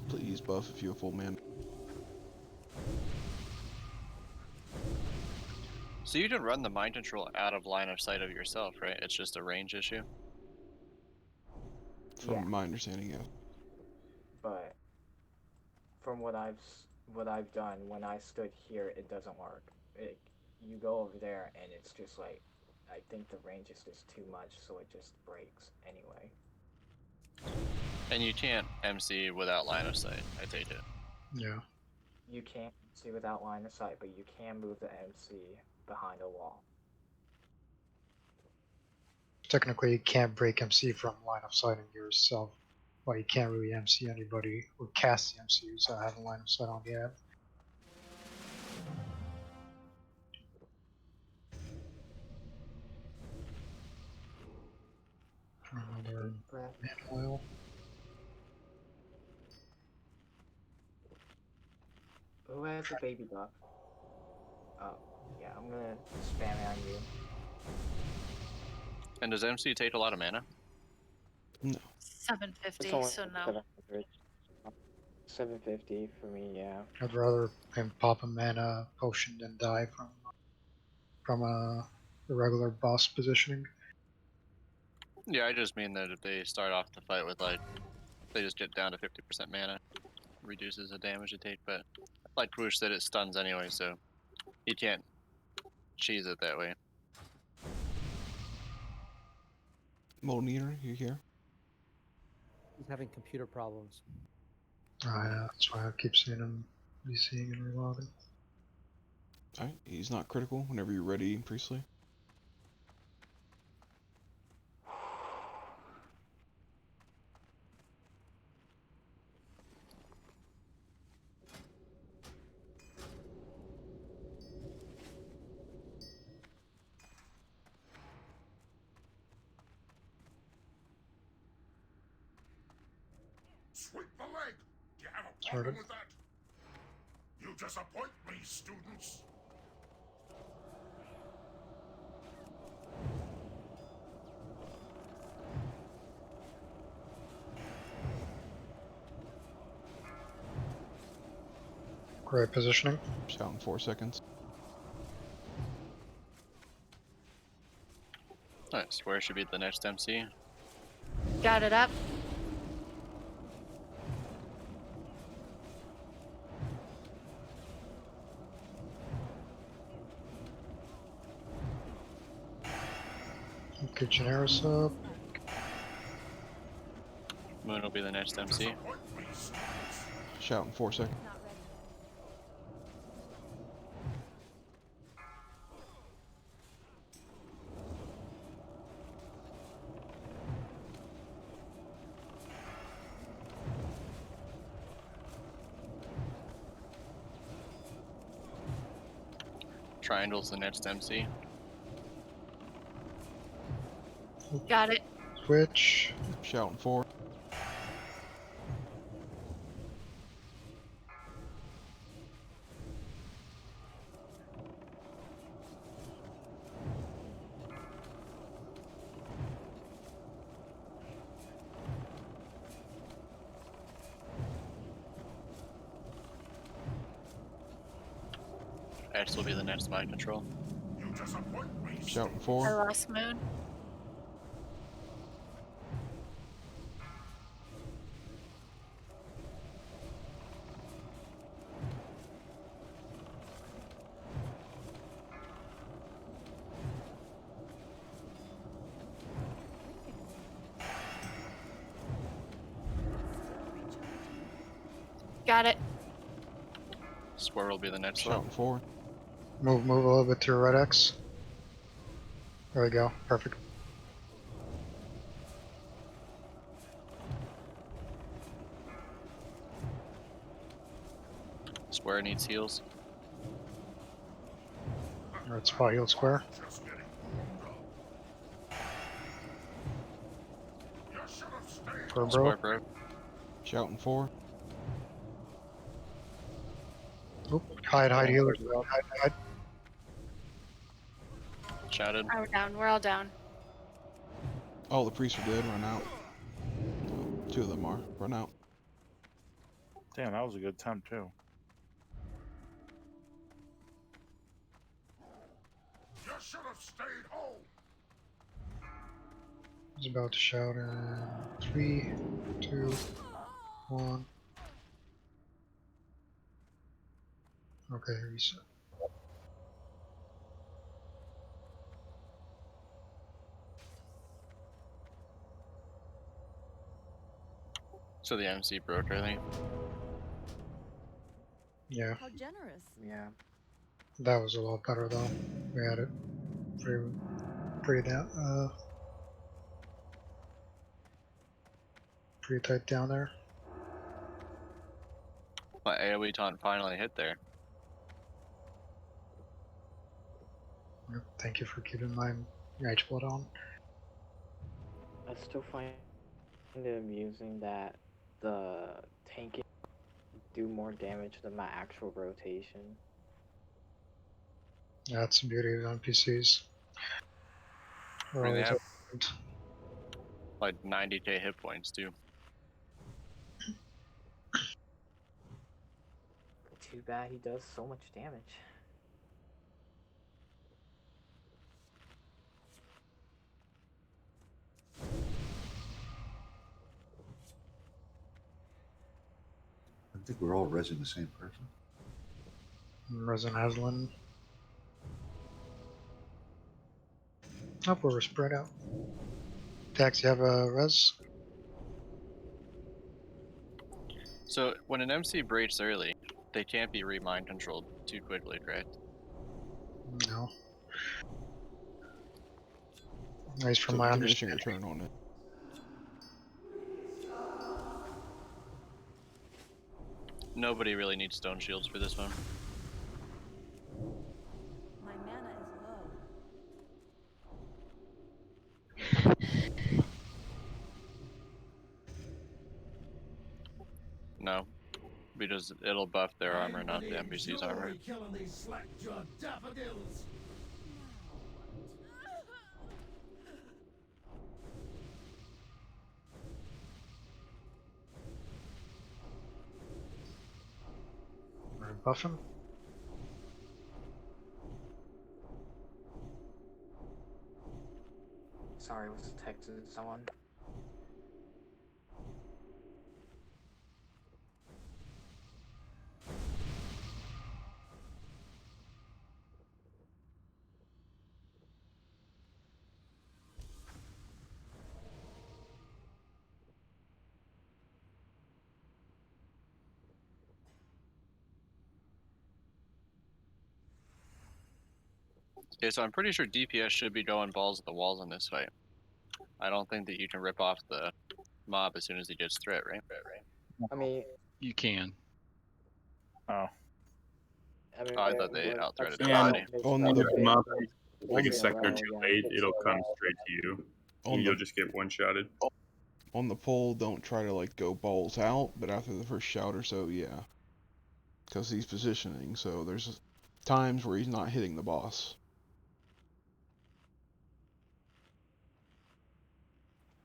Please buff if you have full man. So you can run the mind control out of line of sight of yourself, right? It's just a range issue. From my understanding, yes. But from what I've done, when I stood here, it doesn't work. You go over there, and it's just like, I think the range is just too much, so it just breaks anyway. And you can't MC without line of sight, I take it. Yeah. You can't see without line of sight, but you can move the MC behind a wall. Technically, you can't break MC from line of sight on yourself. Well, you can't really MC anybody or cast the MC without having line of sight on the ad. Another man oil. Who has a baby buff? Oh. Yeah, I'm gonna spam it on you. And does MC take a lot of mana? No. 750, It's only so no. 700. 750 for me, yeah. I'd rather him pop a mana potion than die from the regular boss positioning. Yeah, I just mean that if they start off the fight with like, they just get down to 50% mana, reduces the damage they take. But like Krush said, it stuns anyway, so you can't cheese it that way. Molten Eater, you here? He's having computer problems. Yeah, that's why I keep seeing him reseeing and reloading. Alright, he's not critical whenever you're ready, Priestley. Sweep the leg! Do you have a Sorted. problem with that? You disappoint me, students! Great positioning. Shout in 4 seconds. Alright, Square should be the next MC. Got it up. Get Cineribus up. Moon will be the next MC. Shout in 4 seconds. Triangle's the next MC. Got it. Switch. Shout in 4. X will be the next mind control. Shout in I 4. lost Moon. Got it. Square will be the next Shout one. in 4. Move a little bit to your right X. There we go. Perfect. Square needs heals. Alright, spot healed square. For bro. Square broke. Shout in 4. Oop. Hide healers. Hide. Shouted. We're down. We're all down. Oh, the priests are dead. Run out. 2 of them are. Run out. Damn, that was a good time too. You should have stayed home! He's about to shout in 3, 2, 1. Okay, reset. So the MC broke, I think. Yeah, How generous. Yeah. that was a lot better though. We had it pretty down, pretty tight down there. My AoE taunt finally hit there. Yep, thank you for keeping my Mage blood on. I still find it amusing that the tanking do more damage than my actual rotation. That's the beauty of NPCs. They're I mean, they always have opened. like 90k hit points too. Too bad he does so much damage. I think we're all resing the same person. Resin Aslan. Oh, we're spread out. Dax, you have a res? So when an MC breaks early, they can't be mind controlled too quickly, correct? No. At least from So my diminishing understanding. return on it. Nobody really needs stone shields for this one. My mana is low. No, because it'll buff their armor, not the I'm gonna NPC's armor. enjoy killing these slack-jawed daffodils. Buff him. Sorry, was texting someone. Okay, so I'm pretty sure DPS should be going balls to the walls in this fight. I don't think that you can rip off the mob as soon as he gets threat, right? I mean, You can. Oh. I mean, I thought they like, out threaded And everybody. on if the the mob like a It's second or yellow, two yeah, late, it's it'll come yellow. straight to you. On You'll the just get one-shotted. on the pole, don't try to like go balls out, but after the first shout or so, yeah. Because he's positioning, so there's times where he's not hitting the boss.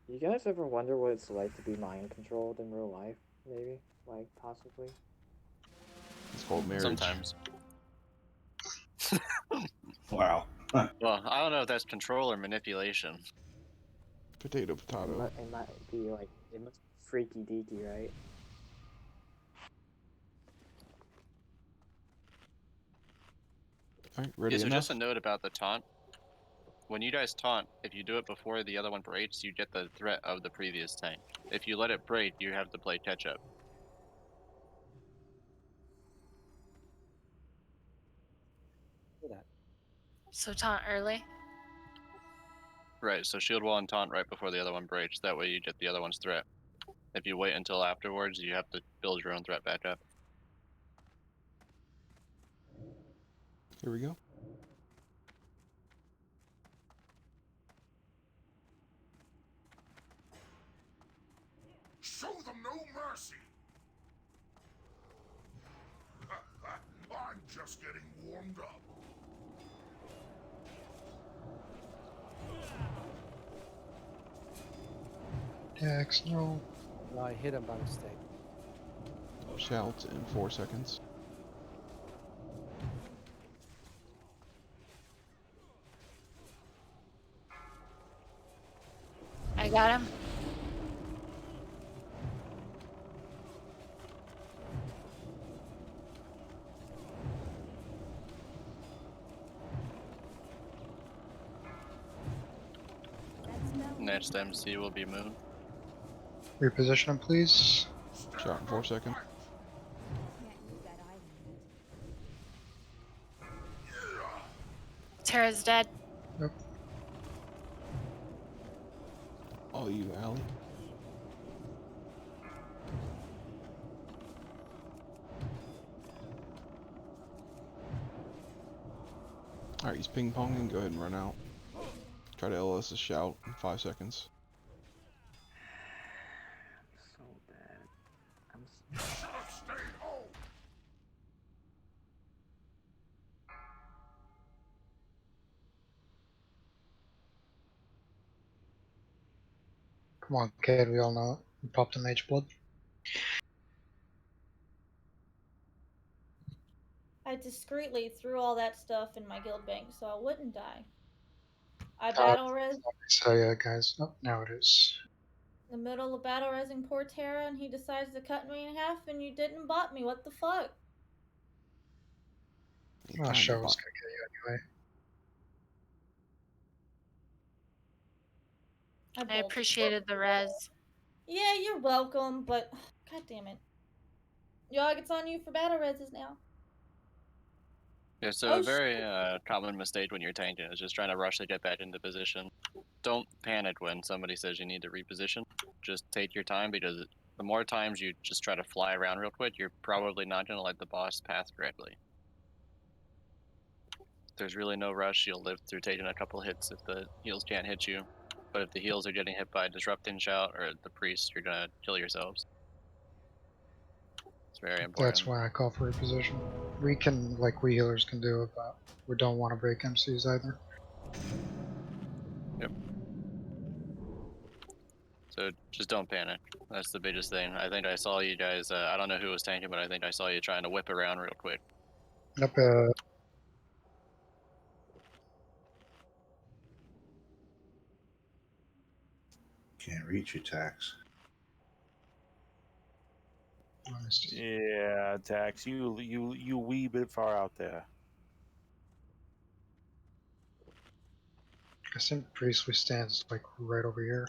You guys ever wonder what it's like to be mind controlled in real life? Maybe, like, possibly. It's called marriage. Sometimes. Wow. Well, I don't know if that's control or manipulation. Potato, potato. It might be like it must be freaky deaky, right? Alright, ready Yeah, so enough? just a note about the taunt. When you guys taunt, if you do it before the other one breaks, you get the threat of the previous tank. If you let it break, you have to play catch up. So taunt early. Right, so shield wall and taunt right before the other one breaks. That way you get the other one's threat. If you wait until afterwards, you have to build your own threat back up. Here we go. Show them no mercy. I'm just getting warmed up. Dax, no. No, I hit him by mistake. Shout in 4 seconds. I got him. Next MC will be Moon. Reposition him, please. Shout in 4 seconds. Tara's dead. Yep. All you, Allie. Alright, he's ping-ponging. Go ahead and run out. Try to LS a shout in 5 seconds. So bad. Come on, kid, we all know it. You popped the mage blood. I discreetly threw all that stuff in my guild bank so I wouldn't die. I battle res So yeah, guys. Oh, now it is. in the middle of battle resing poor Terra, and he decides to cut me in half, and you didn't bot me. What the fuck? Oh, show was gonna kill you anyway. I bolted. appreciated the res. Yeah, you're welcome, but god damn it. Yog, it's on you for battle reses now. Yeah, so Oh, a very common mistake when you're tanking is just trying to rush to get back into position. Don't panic when somebody says you need to reposition. Just take your time, because the more times you just try to fly around real quick, you're probably not going to let the boss pass correctly. There's really no rush. You'll live through taking a couple hits if the heals can't hit you. But if the heals are getting hit by Disrupting Shout or the Priest, you're going to kill yourselves. It's very important. That's why I call for reposition. We can, like we healers can do it, but we don't want to break MCs either. Yep. So just don't panic. That's the biggest thing. I think I saw you guys, I don't know who was tanking, but I think I saw you trying to whip around real quick. Yep, Can't reach attacks. Yeah, Tax, you wee bit far out there. I think Priestly stands like right over here.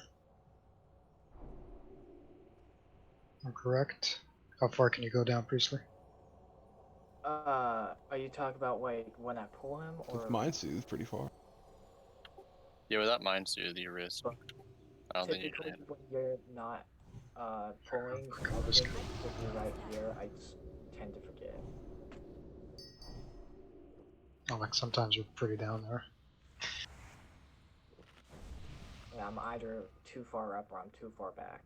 I'm correct. How far can you go down, Priestly? Are you talking about like when I pull him, or With Mind Soothe, pretty far. Yeah, without Mind Soothe, you risk. I don't think you typically can. when you're not pulling up him because you're right here, I just tend to forget. Oh, like sometimes you're pretty down there. Yeah, I'm either too far up or I'm too far back.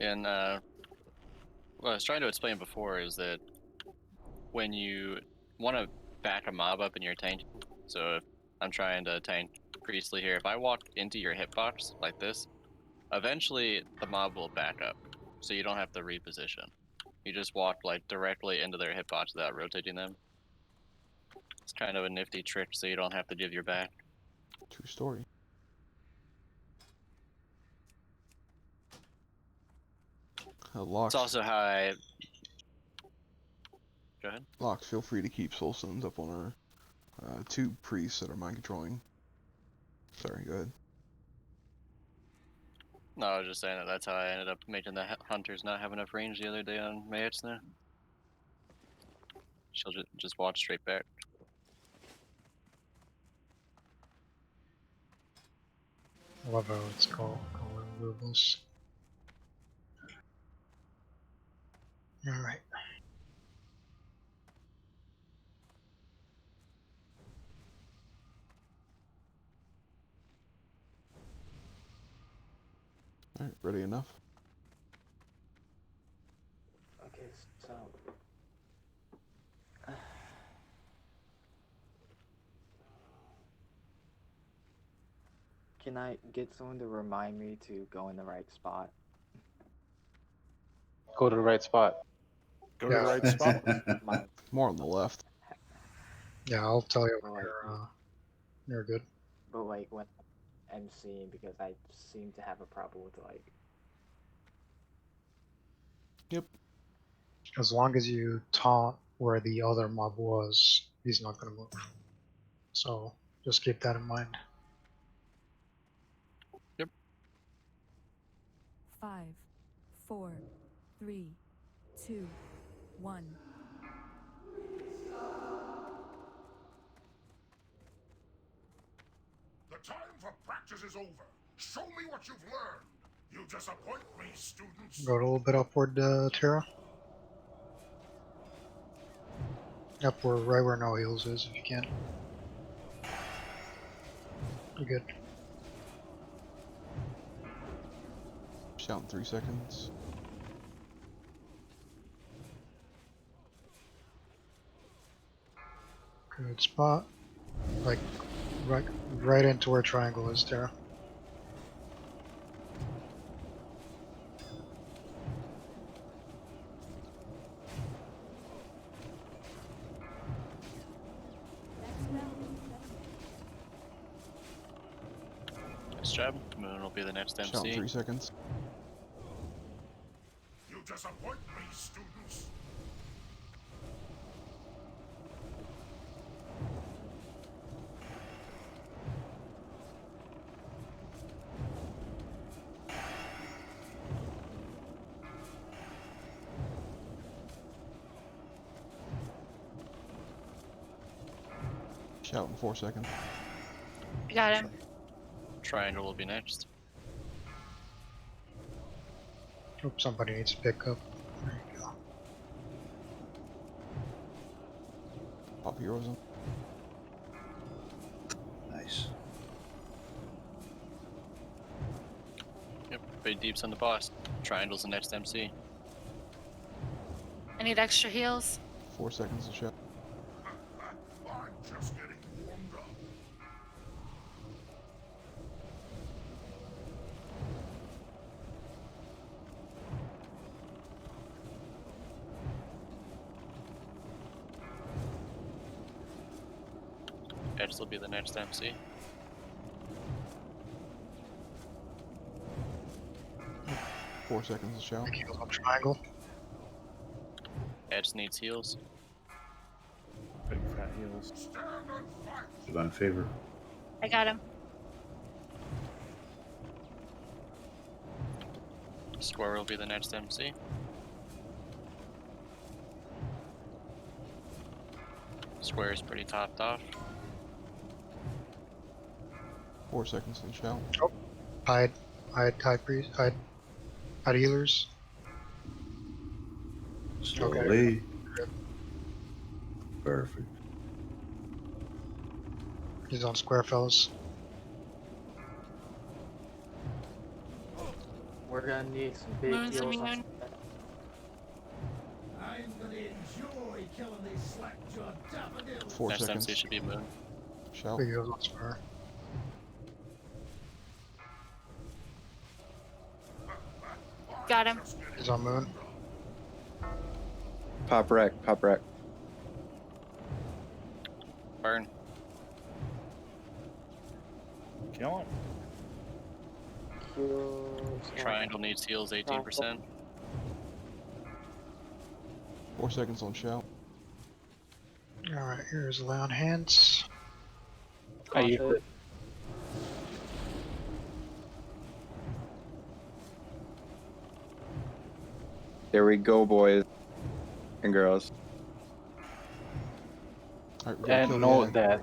And what I was trying to explain before is that when you want to back a mob up in your tank, so if I'm trying to tank Priestly here, if I walk into your hitbox like this, eventually the mob will back up, so you don't have to reposition. You just walk like directly into their hitbox without rotating them. It's kind of a nifty trick, so you don't have to give your back. True story. Locks. It's also how I... Go ahead. Locks, feel free to keep soul stones up on our 2 priests that are mind controlling. Sorry, go ahead. No, I was just saying that's how I ended up making the hunters not have enough range the other day on Mage there. She'll just walk straight back. I love how it's called rubles. Alright. Alright, ready enough? Okay, so Can I get someone to remind me to go in the right spot? Go to the right spot. Go to the right spot. More on the left. Yeah, I'll tell you when Well, like, you're good. but like when I'm emceeing, because I seem to have a problem with like. Yep. As long as you taunt where the other mob was, he's not gonna move. So just keep that in mind. 5, 4, 3, 2, 1. The time for practice is over. Show me what you've learned. You disappoint me, students. Go a little bit upward, Terra. Upward, right where no heals is, if you can. You're good. Shout in 3 seconds. Good spot. Like right into where triangle is, Terra. Nice job. Moon will be the next MC. Shout in 3 seconds. You disappoint me, students. Shout in 4 seconds. I got him. Triangle will be next. Hope somebody needs to pick up. There you go. Pop heroes in. Nice. Yep, big deeps on the boss. Triangle's the next MC. I need extra heals. 4 seconds to shout. I'm just getting warmed up. Edge will be the next MC. Four seconds to shout. Heals on triangle. Edge needs heals. Big fat heals. Stand and fight. Divine favor. I got him. Square will be the next MC. Square is pretty topped off. 4 seconds to shout. Oh, hide priest, hide healers. Slowly. Okay. Perfect. He's on square, fellas. We're gonna need some big Moon's heals. immune. I'm gonna enjoy killing these slack-jawed daffodils. 4 Next seconds. MC should be Moon. Shout. Big heals on square. Got him. He's on moon. Pop wreck. Burn. Kill him. Heals. Triangle needs heals 18%. 4 seconds on shout. Alright, here's lay on hands. I used it. There we go, boys and girls. Alright, we gotta And kill note the that.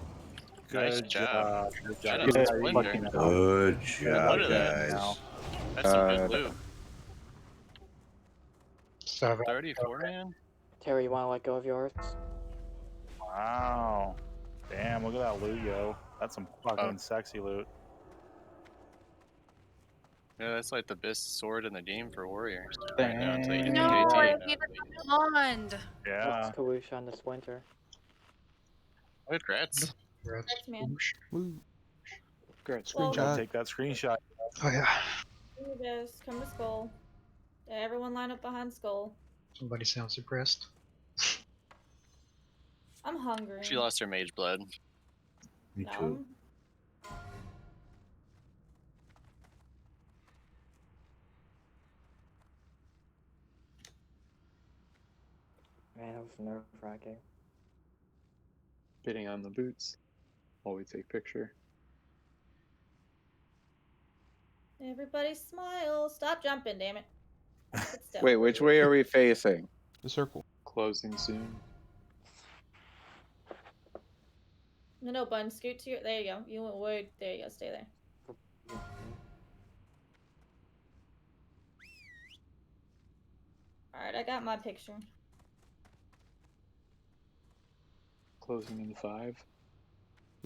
Nice Good job. Good Shout job. out to Good Splinter. fucking job. Good job, Look at that. guys. That's some good loot. 7. 34, man. Terry, you wanna let go of yours? Wow. Damn, look at that loot, yo. That's some fucking sexy loot. Yeah, that's like the best sword in the game for warriors. Right now, until you get No, to I 18. need a wand. Yeah. That's Kalusha on the Splinter. Congrats. That's man. Woo. Great. Well, Gotta take that screenshot. Oh yeah. here it is. Come to Skull. Everyone line up behind Skull. Somebody sounds depressed. I'm hungry. She lost her mage blood. Me No. too. Man, that was nerve wracking. Bidding on the boots while we take picture. Everybody smile. Stop jumping, damn it. Sit still. Wait, which way are we facing? The circle. Closing soon. No, Bun, scoot to your. There you go. You went way. There you go. Stay there. Alright, I got my picture. Closing in 5.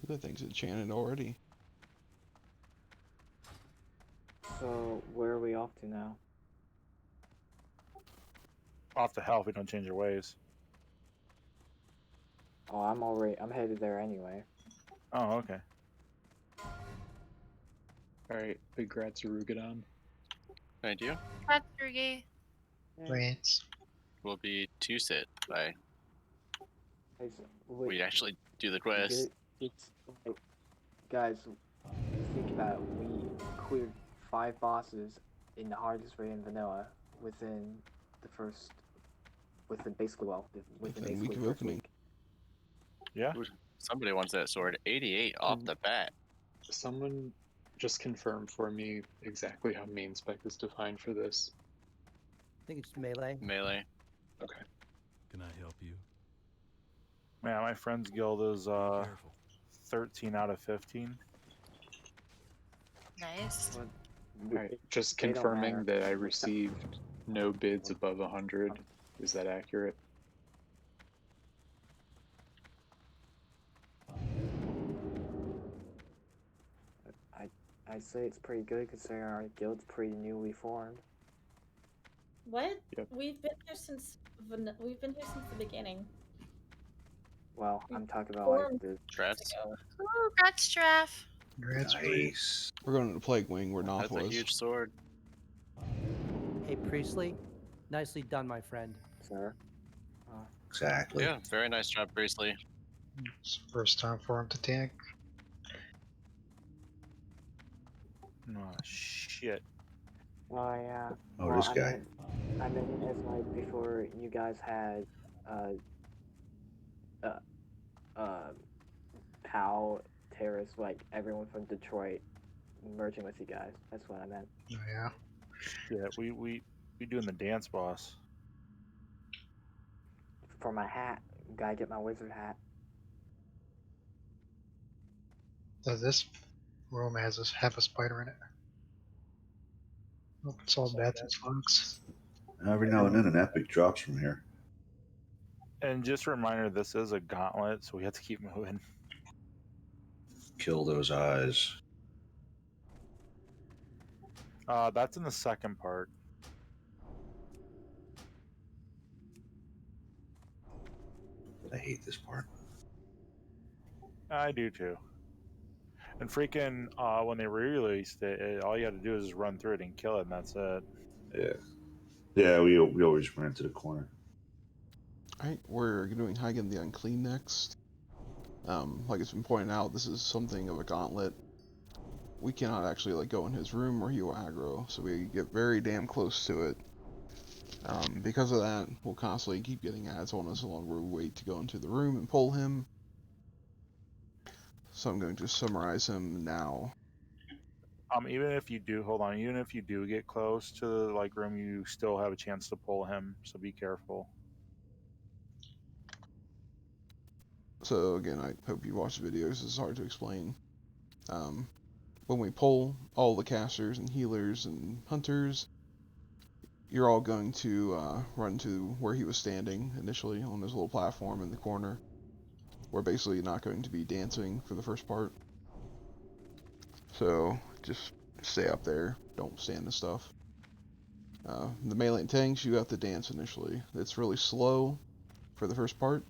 That thing's enchanted already. So, where are we off to now? Off to hell if we don't change our ways. Oh, I'm headed there anyway. Oh, okay. Alright, big Resurget. Thank you. That's Rugi. Wait. Will be 2 sit by Hey, so, wait, we actually do the quest. It's like, guys, think about it. We cleared 5 bosses in the hardest way in vanilla within basically within Within a basically week of the first opening. week. Yeah. Somebody wants that sword. 88 off the bat. Someone just confirm for me exactly how main spec is defined for this. I think it's melee. Melee. Okay. Can I help you? Man, my friend's guild is 13 out of 15. Nice. Alright, just They don't confirming matter. that I received no bids above 100. Is that accurate? I'd say it's pretty good considering our guild's pretty newly formed. What? Yep. We've been here since the beginning. Well, I'm talking about like the Strats. Ooh, got Straff. Nice. We're going to the Plague Wing where Noth That's a was. huge sword. Hey, Priestley. Nicely done, my friend. sir. Exactly. Yeah, very nice job, Priestley. It's the first time for him to tank. Oh shit. Oh yeah. Oh, well, this guy. I meant as like before you guys had Pal, Terrace, like everyone from Detroit merging with you guys. That's what I meant. Oh yeah. Yeah, we doing the dance boss. For my hat, gotta get my wizard hat. Does this room have a spider in it? Oh, it's all bats and slugs. Every now and then an epic drops from here. And just a reminder, this is a gauntlet, so we have to keep moving. Kill those eyes. That's in the second part. I hate this part. I do too. And freaking, when they re-released it, all you had to do is just run through it and kill it, and that's it. Yeah. Yeah, we always ran to the corner. Alright, we're doing Hagen the Unclean next. Like it's been pointed out, this is something of a gauntlet. We cannot actually go in his room or he will aggro, so we get very damn close to it. Because of that, we'll constantly keep getting ads on us along where we wait to go into the room and pull him. So I'm going to summarize him now. Even if you do get close to the room, you still have a chance to pull him, so be careful. So again, I hope you watch the videos, it's hard to explain. When we pull all the casters and healers and hunters, you're all going to run to where he was standing initially on this little platform in the corner. We're basically not going to be dancing for the first part. So just stay up there, don't stand and stuff. The melee and tanks, you have to dance initially. It's really slow for the first part.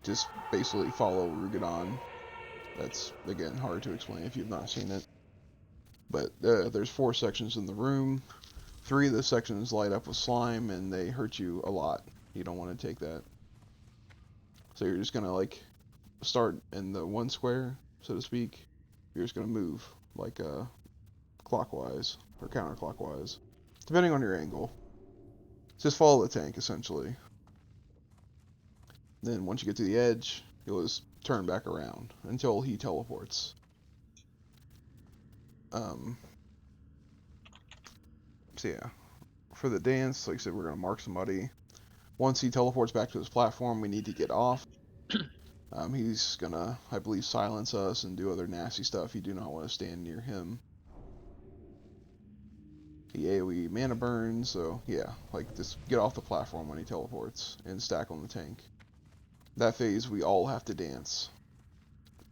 Just basically follow Rugadon That's, again, hard to explain if you've not seen it. But there's 4 sections in the room. 3 of the sections light up with slime, and they hurt you a lot. You don't want to take that. So you're just going to, like, start in the 1 square, so to speak. You're just going to move, like, clockwise, or counterclockwise, depending on your angle. Just follow the tank, essentially. Then once you get to the edge, you'll just turn back around until he teleports. So yeah, for the dance, like I said, we're going to mark somebody. Once he teleports back to his platform, we need to get off. He's going to, I believe, silence us and do other nasty stuff. You do not want to stand near him. He AoE mana burns, so yeah, like just get off the platform when he teleports and stack on the tank. That phase, we all have to dance.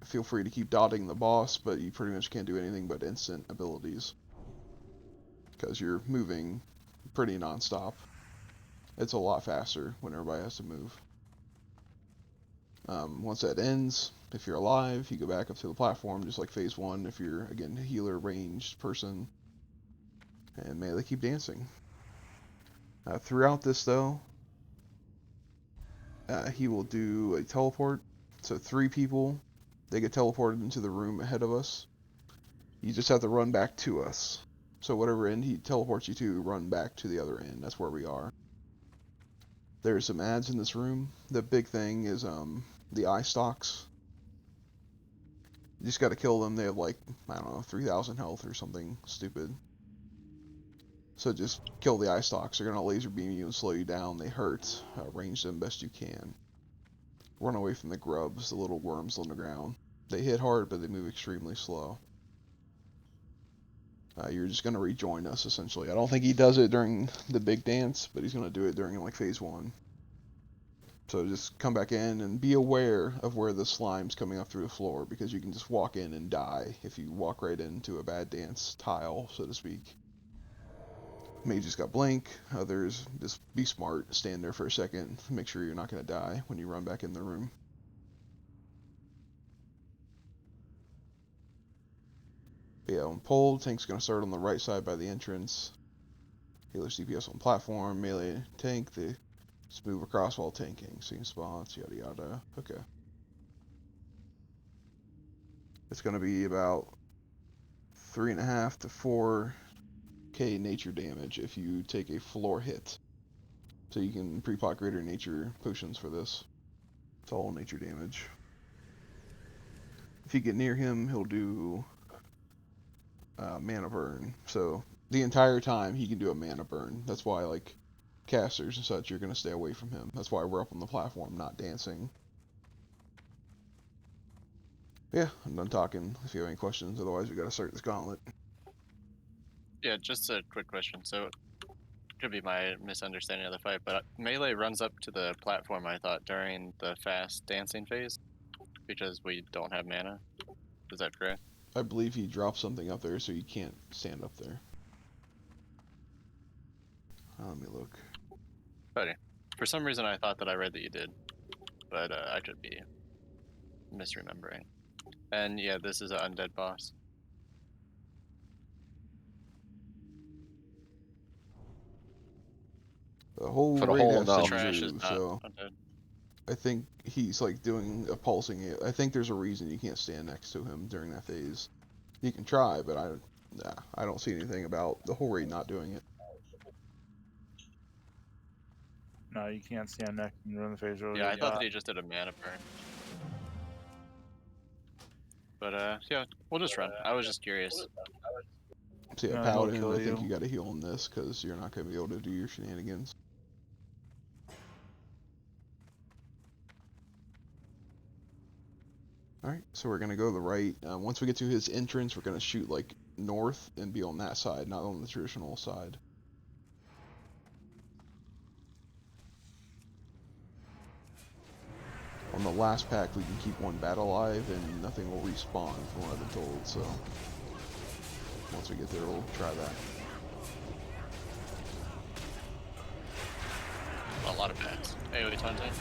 Feel free to keep dotting the boss, but you pretty much can't do anything but instant abilities. Because you're moving pretty non-stop. It's a lot faster when everybody has to move. Once that ends, if you're alive, you go back up to the platform, just like phase 1, if you're, again, a healer, ranged person. And may they keep dancing. Throughout this, though, he will do a teleport. So 3 people, they get teleported into the room ahead of us. You just have to run back to us. So whatever end he teleports you to, run back to the other end. That's where we are. There's some ads in this room. The big thing is the eye stalks. You just got to kill them. They have like, I don't know, 3,000 health or something stupid. So just kill the eye stalks. They're going to laser beam you and slow you down. They hurt. Range them best you can. Run away from the grubs, the little worms on the ground. They hit hard, but they move extremely slow. You're just going to rejoin us, essentially. I don't think he does it during the big dance, but he's going to do it during like phase 1. So just come back in and be aware of where the slime's coming up through the floor, because you can just walk in and die if you walk right into a bad dance tile, so to speak. Mage just got blink. Others, just be smart. Stand there for a second. Make sure you're not going to die when you run back in the room. But yeah, on pole, tank's going to start on the right side by the entrance. Healer CPS on platform. Melee tank, they just move across while tanking. Seeing spots, yada yada. Okay. It's going to be about 3.5 to 4k nature damage if you take a floor hit. So you can pre-pot greater nature potions for this. It's all nature damage. If you get near him, he'll do mana burn. So the entire time he can do a mana burn. That's why, like, casters and such, you're going to stay away from him. That's why we're up on the platform, not dancing. Yeah, I'm done talking. If you have any questions, otherwise we got to start this gauntlet. Yeah, just a quick question. So, could be my misunderstanding of the fight, but melee runs up to the platform, I thought, during the fast dancing phase, because we don't have mana. Is that correct? I believe he dropped something up there, so you can't stand up there. Let me look. Okay. For some reason, I thought that I read that you did, but I could be misremembering. And yeah, this is an undead boss. The whole For the raid whole has no. to Trash is move, not so undead. I think he's like doing a pulsing. I think there's a reason you can't stand next to him during that phase. You can try, but I don't see anything about the whole raid not doing it. No, you can't stand next and run the phase roll. Yeah, I thought that he just did a mana burn. But yeah, we'll just run. I was just curious. So yeah, No, he'll Paladin, kill I think you. you got to heal on this because you're not going to be able to do your shenanigans. Alright, so we're going to go to the right. Once we get to his entrance, we're going to shoot like north and be on that side, not on the traditional side. On the last pack, we can keep one bat alive and nothing will respawn, from what I've been told, so once we get there, we'll try that. A lot of bats. AoE taunting.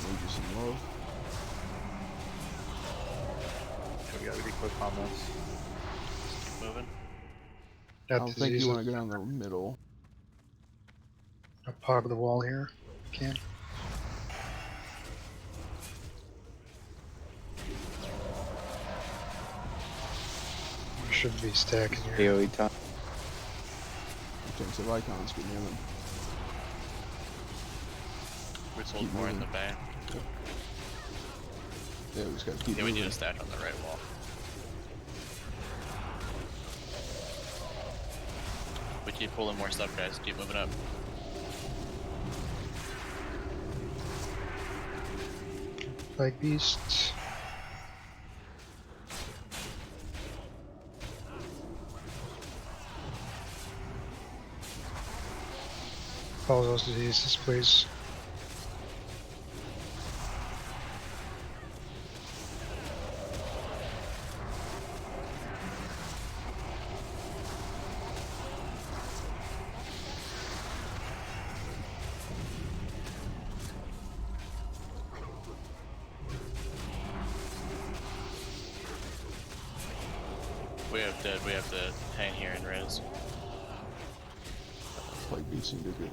Mage is love. We gotta be quick on this. Keep moving. I don't think you want to go down the middle. I'll pog the wall here. Can. We should be stacking here. AoE top. Defensive icons, get near them. Whistle's Keep more in moving. the back. Yeah, we just gotta keep Yeah, we moving. need a stack on the right wall. We keep pulling more stuff, guys. Keep moving up. Like beasts. Follow those diseases, please. We have dead. We have to hang here and res. Plague beasts need to be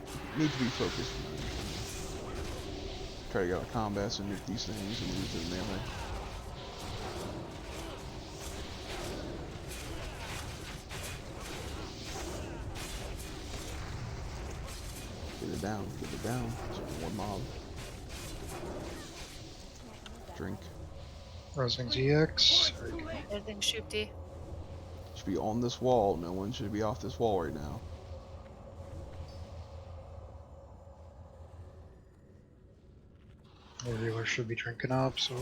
focused. Try to get out of combats and nuke these things and move to the melee. Get it down, get it down. So one mob. Drink. Rising GX. Everything shoopty. Should be on this wall. No one should be off this wall right now. The healer should be drinking up, so.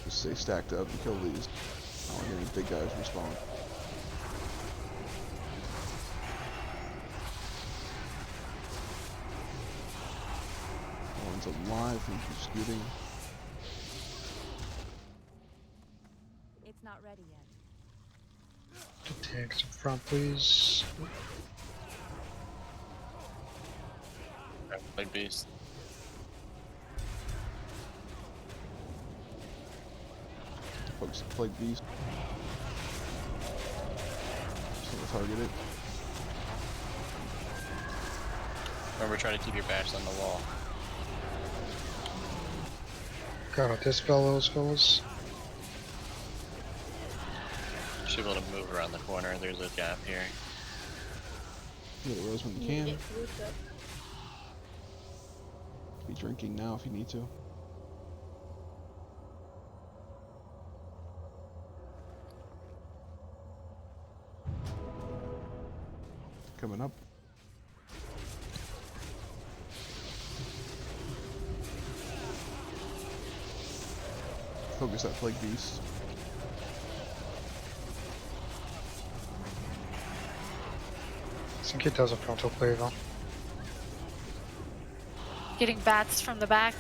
Just stay stacked up and kill these. I don't want any big guys respawn. One's alive and keep scooting. It's not ready yet. The tanks in front, please. Big beast. Focus the plague beast. Just gonna target it. Remember, try to keep your backs on the wall. Gotta dispel those fellas. Should be able to move around the corner. There's a gap here. Get a rose when you can. Be drinking now if you need to. Coming up. Focus that plague beast. I think it does a frontal play though. Getting bats from the back.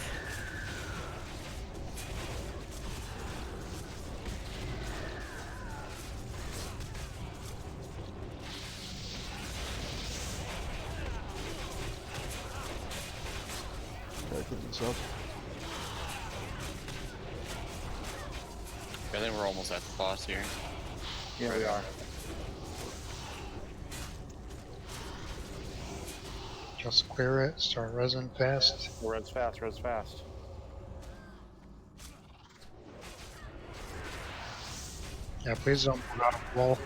Gotta clean this up. I think we're almost at the boss here. Yeah, we are. Just clear it, start resin fast. Res fast, res fast. Yeah, please don't move out of the wall.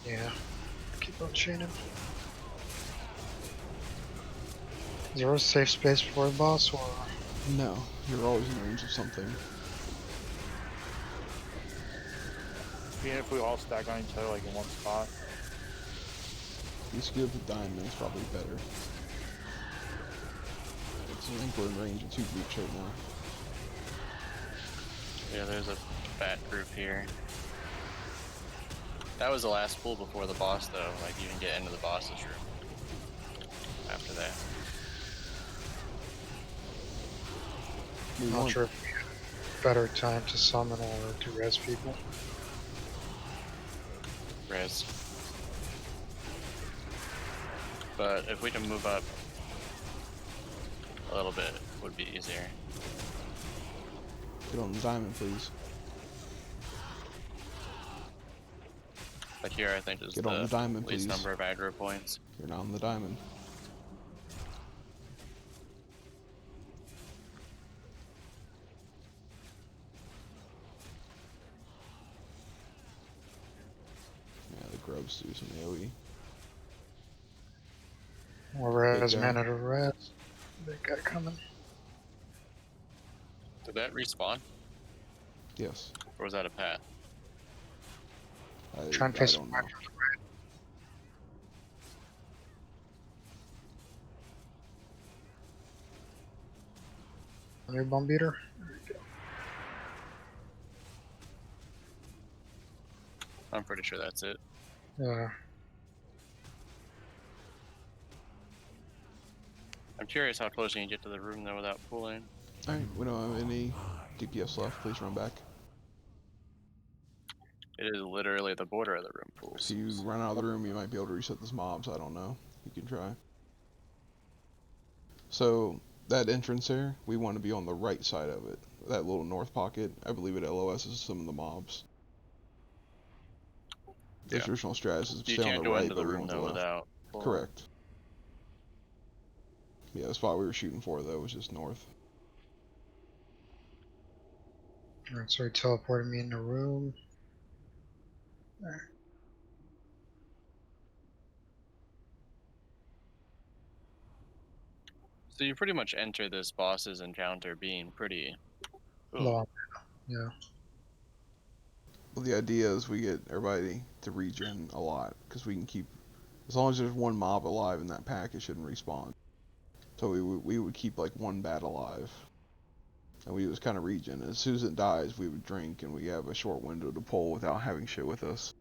Yeah, keep on chaining. Is there a safe space for the boss, or? No, you're always in range of something. Even if we all stack on each other like in one spot. You skip the diamond's probably better. I think we're in range of 2 groups right now. Yeah, there's a bat group here. That was the last pool before the boss, though. Like, you didn't get into the boss's room after that. We Not want sure if we have better time to summon or to res people. Res. But if we can move up a little bit, it would be easier. get on the diamond, please. But here, I think is Get on the diamond, least please. number of aggro points. You're not on the diamond. Yeah, the grubs do some AoE. More res, Big guy. mana to res. Big guy coming. Did that respawn? Yes. Or was that a pat? I Try and face don't know. New bomb beater. I'm pretty sure that's it. Yeah. I'm curious how close you can get to the room, though, without pulling. Alright, we don't have any DPS left. Please run back. It is literally the border of the room pools. If you run out of the room, you might be able to reset those mobs. I don't know. You can try. So, that entrance there, we want to be on the right side of it. That little north pocket, I believe it LOSs some of the mobs. The Yeah. traditional strat is You stay on can't the go right, into but the we room, want the though, left. without pulling. Correct. Yeah, the spot we were shooting for, though, was just north. Alright, so he teleported me in the room. There. So you pretty much enter this boss's encounter being pretty... Ooh. Long. Yeah. Well, the idea is we get everybody to regen a lot, because we can keep... As long as there's one mob alive in that pack, it shouldn't respawn. So we would keep, like, one bat alive. And we was kind of regen. As soon as it dies, we would drink, and we have a short window to pull without having shit with us.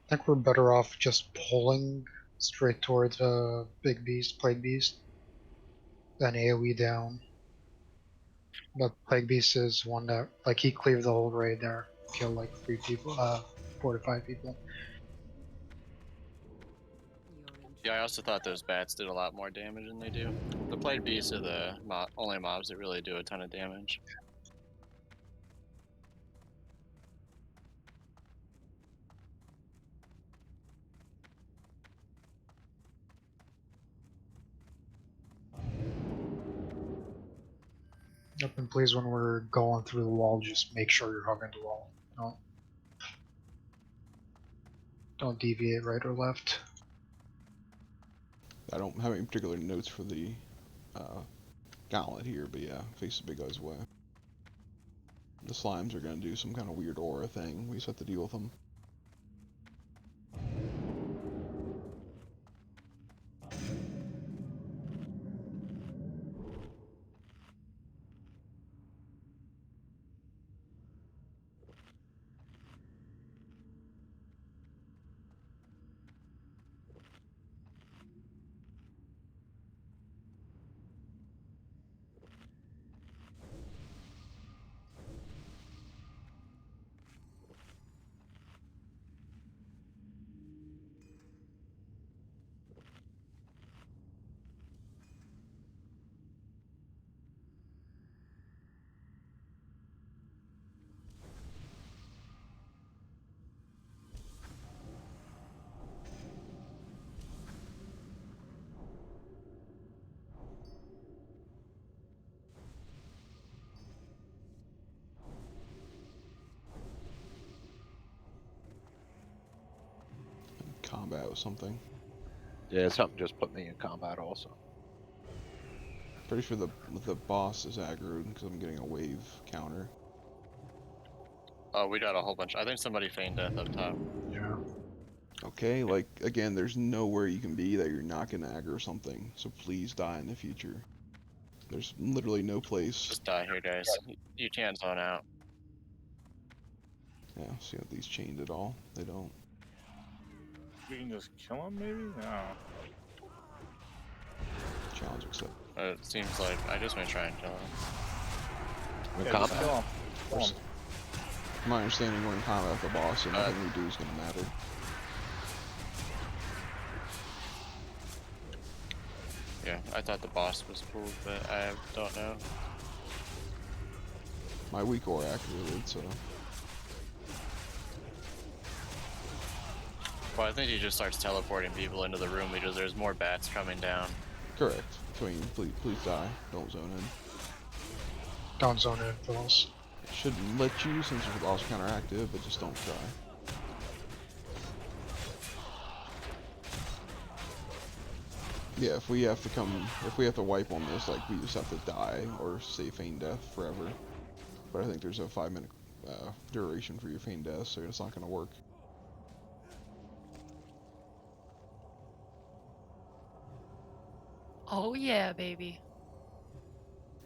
I think we're better off just pulling straight towards Big Beast, Plague Beast, than AoE down. But Plague Beast is one that, like, he cleared the whole raid there. Killed like 4 to 5 people. Yeah, I also thought those bats did a lot more damage than they do. The plague beasts are the only mobs that really do a ton of damage. Yep, and please, when we're going through the wall, just make sure you're hugging the wall. Don't deviate right or left. I don't have any particular notes for the gauntlet here, but yeah, face the big guy's way. The slimes are going to do some kind of weird aura thing. We just have to deal with them. Combat with something. Yeah, something just put me in combat also. Pretty sure the boss is aggroed because I'm getting a wave counter. Oh, we got a whole bunch. I think somebody feigned death up top. Yeah. Okay, like, again, there's nowhere you can be that you're not going to aggro something, so please die in the future. There's literally no place. Just die here, guys. You can't zone out. Yeah, see if these chained at all. They don't. We can just kill him, maybe? No. Challenge accepted. It seems like I just want to try and kill him. Yeah, just kill him. Kill him. From my understanding, we're in combat with the boss, and nothing we do is going to matter. Yeah, I thought the boss was cool, but I don't know. My weak ore activated, so. Well, I think he just starts teleporting people into the room because there's more bats coming down. Correct. So, please die. Don't zone in. Don't zone in, fellas. It shouldn't let you since you're also counteractive, but just don't try. Yeah, if we have to wipe on this, like, we just have to die or say feign death forever. But I think there's a 5-minute duration for your feign death, so it's not going to work. Oh yeah, baby.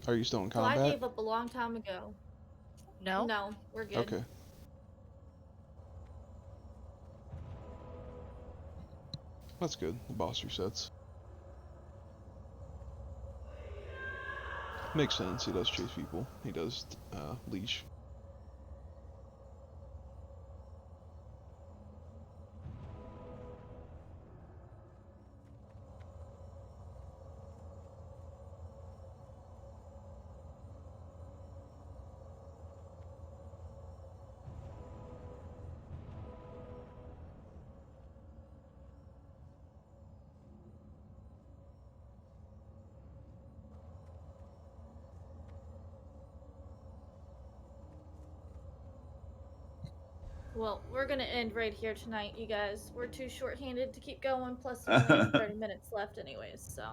Are you still in So I combat? gave up a long time ago. No? No, we're good. Okay. That's good. The boss resets. Makes sense. He does chase people. He does leash. Well, we're gonna end right here tonight, you guys. We're too short-handed to keep going. Plus, we only have 30 minutes left, anyways. So.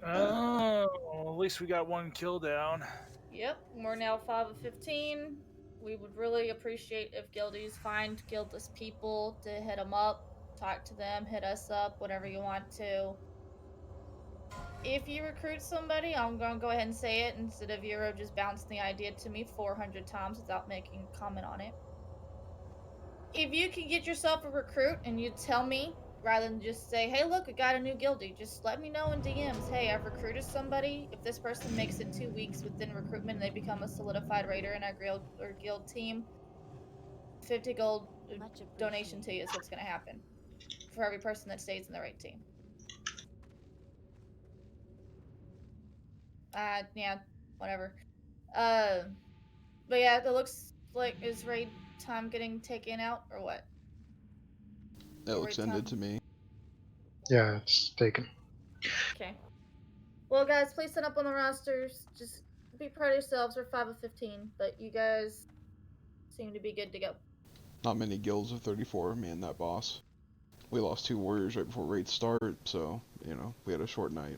Oh, at least we got one kill down. Yep, we're now 5 of 15. We would really appreciate if guildies find guildless people to hit them up, talk to them, hit us up, whatever you want to. If you recruit somebody, I'm gonna go ahead and say it instead of Euro just bouncing the idea to me 400 times without making a comment on it. If you can get yourself a recruit and you tell me rather than just say, hey, look, I got a new guildie, just let me know in DMs, hey, I've recruited somebody. If this person makes it 2 weeks within recruitment and they become a solidified raider in our guild team, 50 gold donation to you is what's going to happen for every person that stays in the raid team. Yeah, whatever. But yeah, it looks like, is raid time getting taken out or what? That looks ended to me. Yeah, it's taken. Okay. Well, guys, please sign up on the rosters. Just be proud of yourselves. We're 5 of 15, but you guys seem to be good to go. Not many guilds of 34 man that boss. We lost 2 warriors right before raid start, so, you know, we had a short night.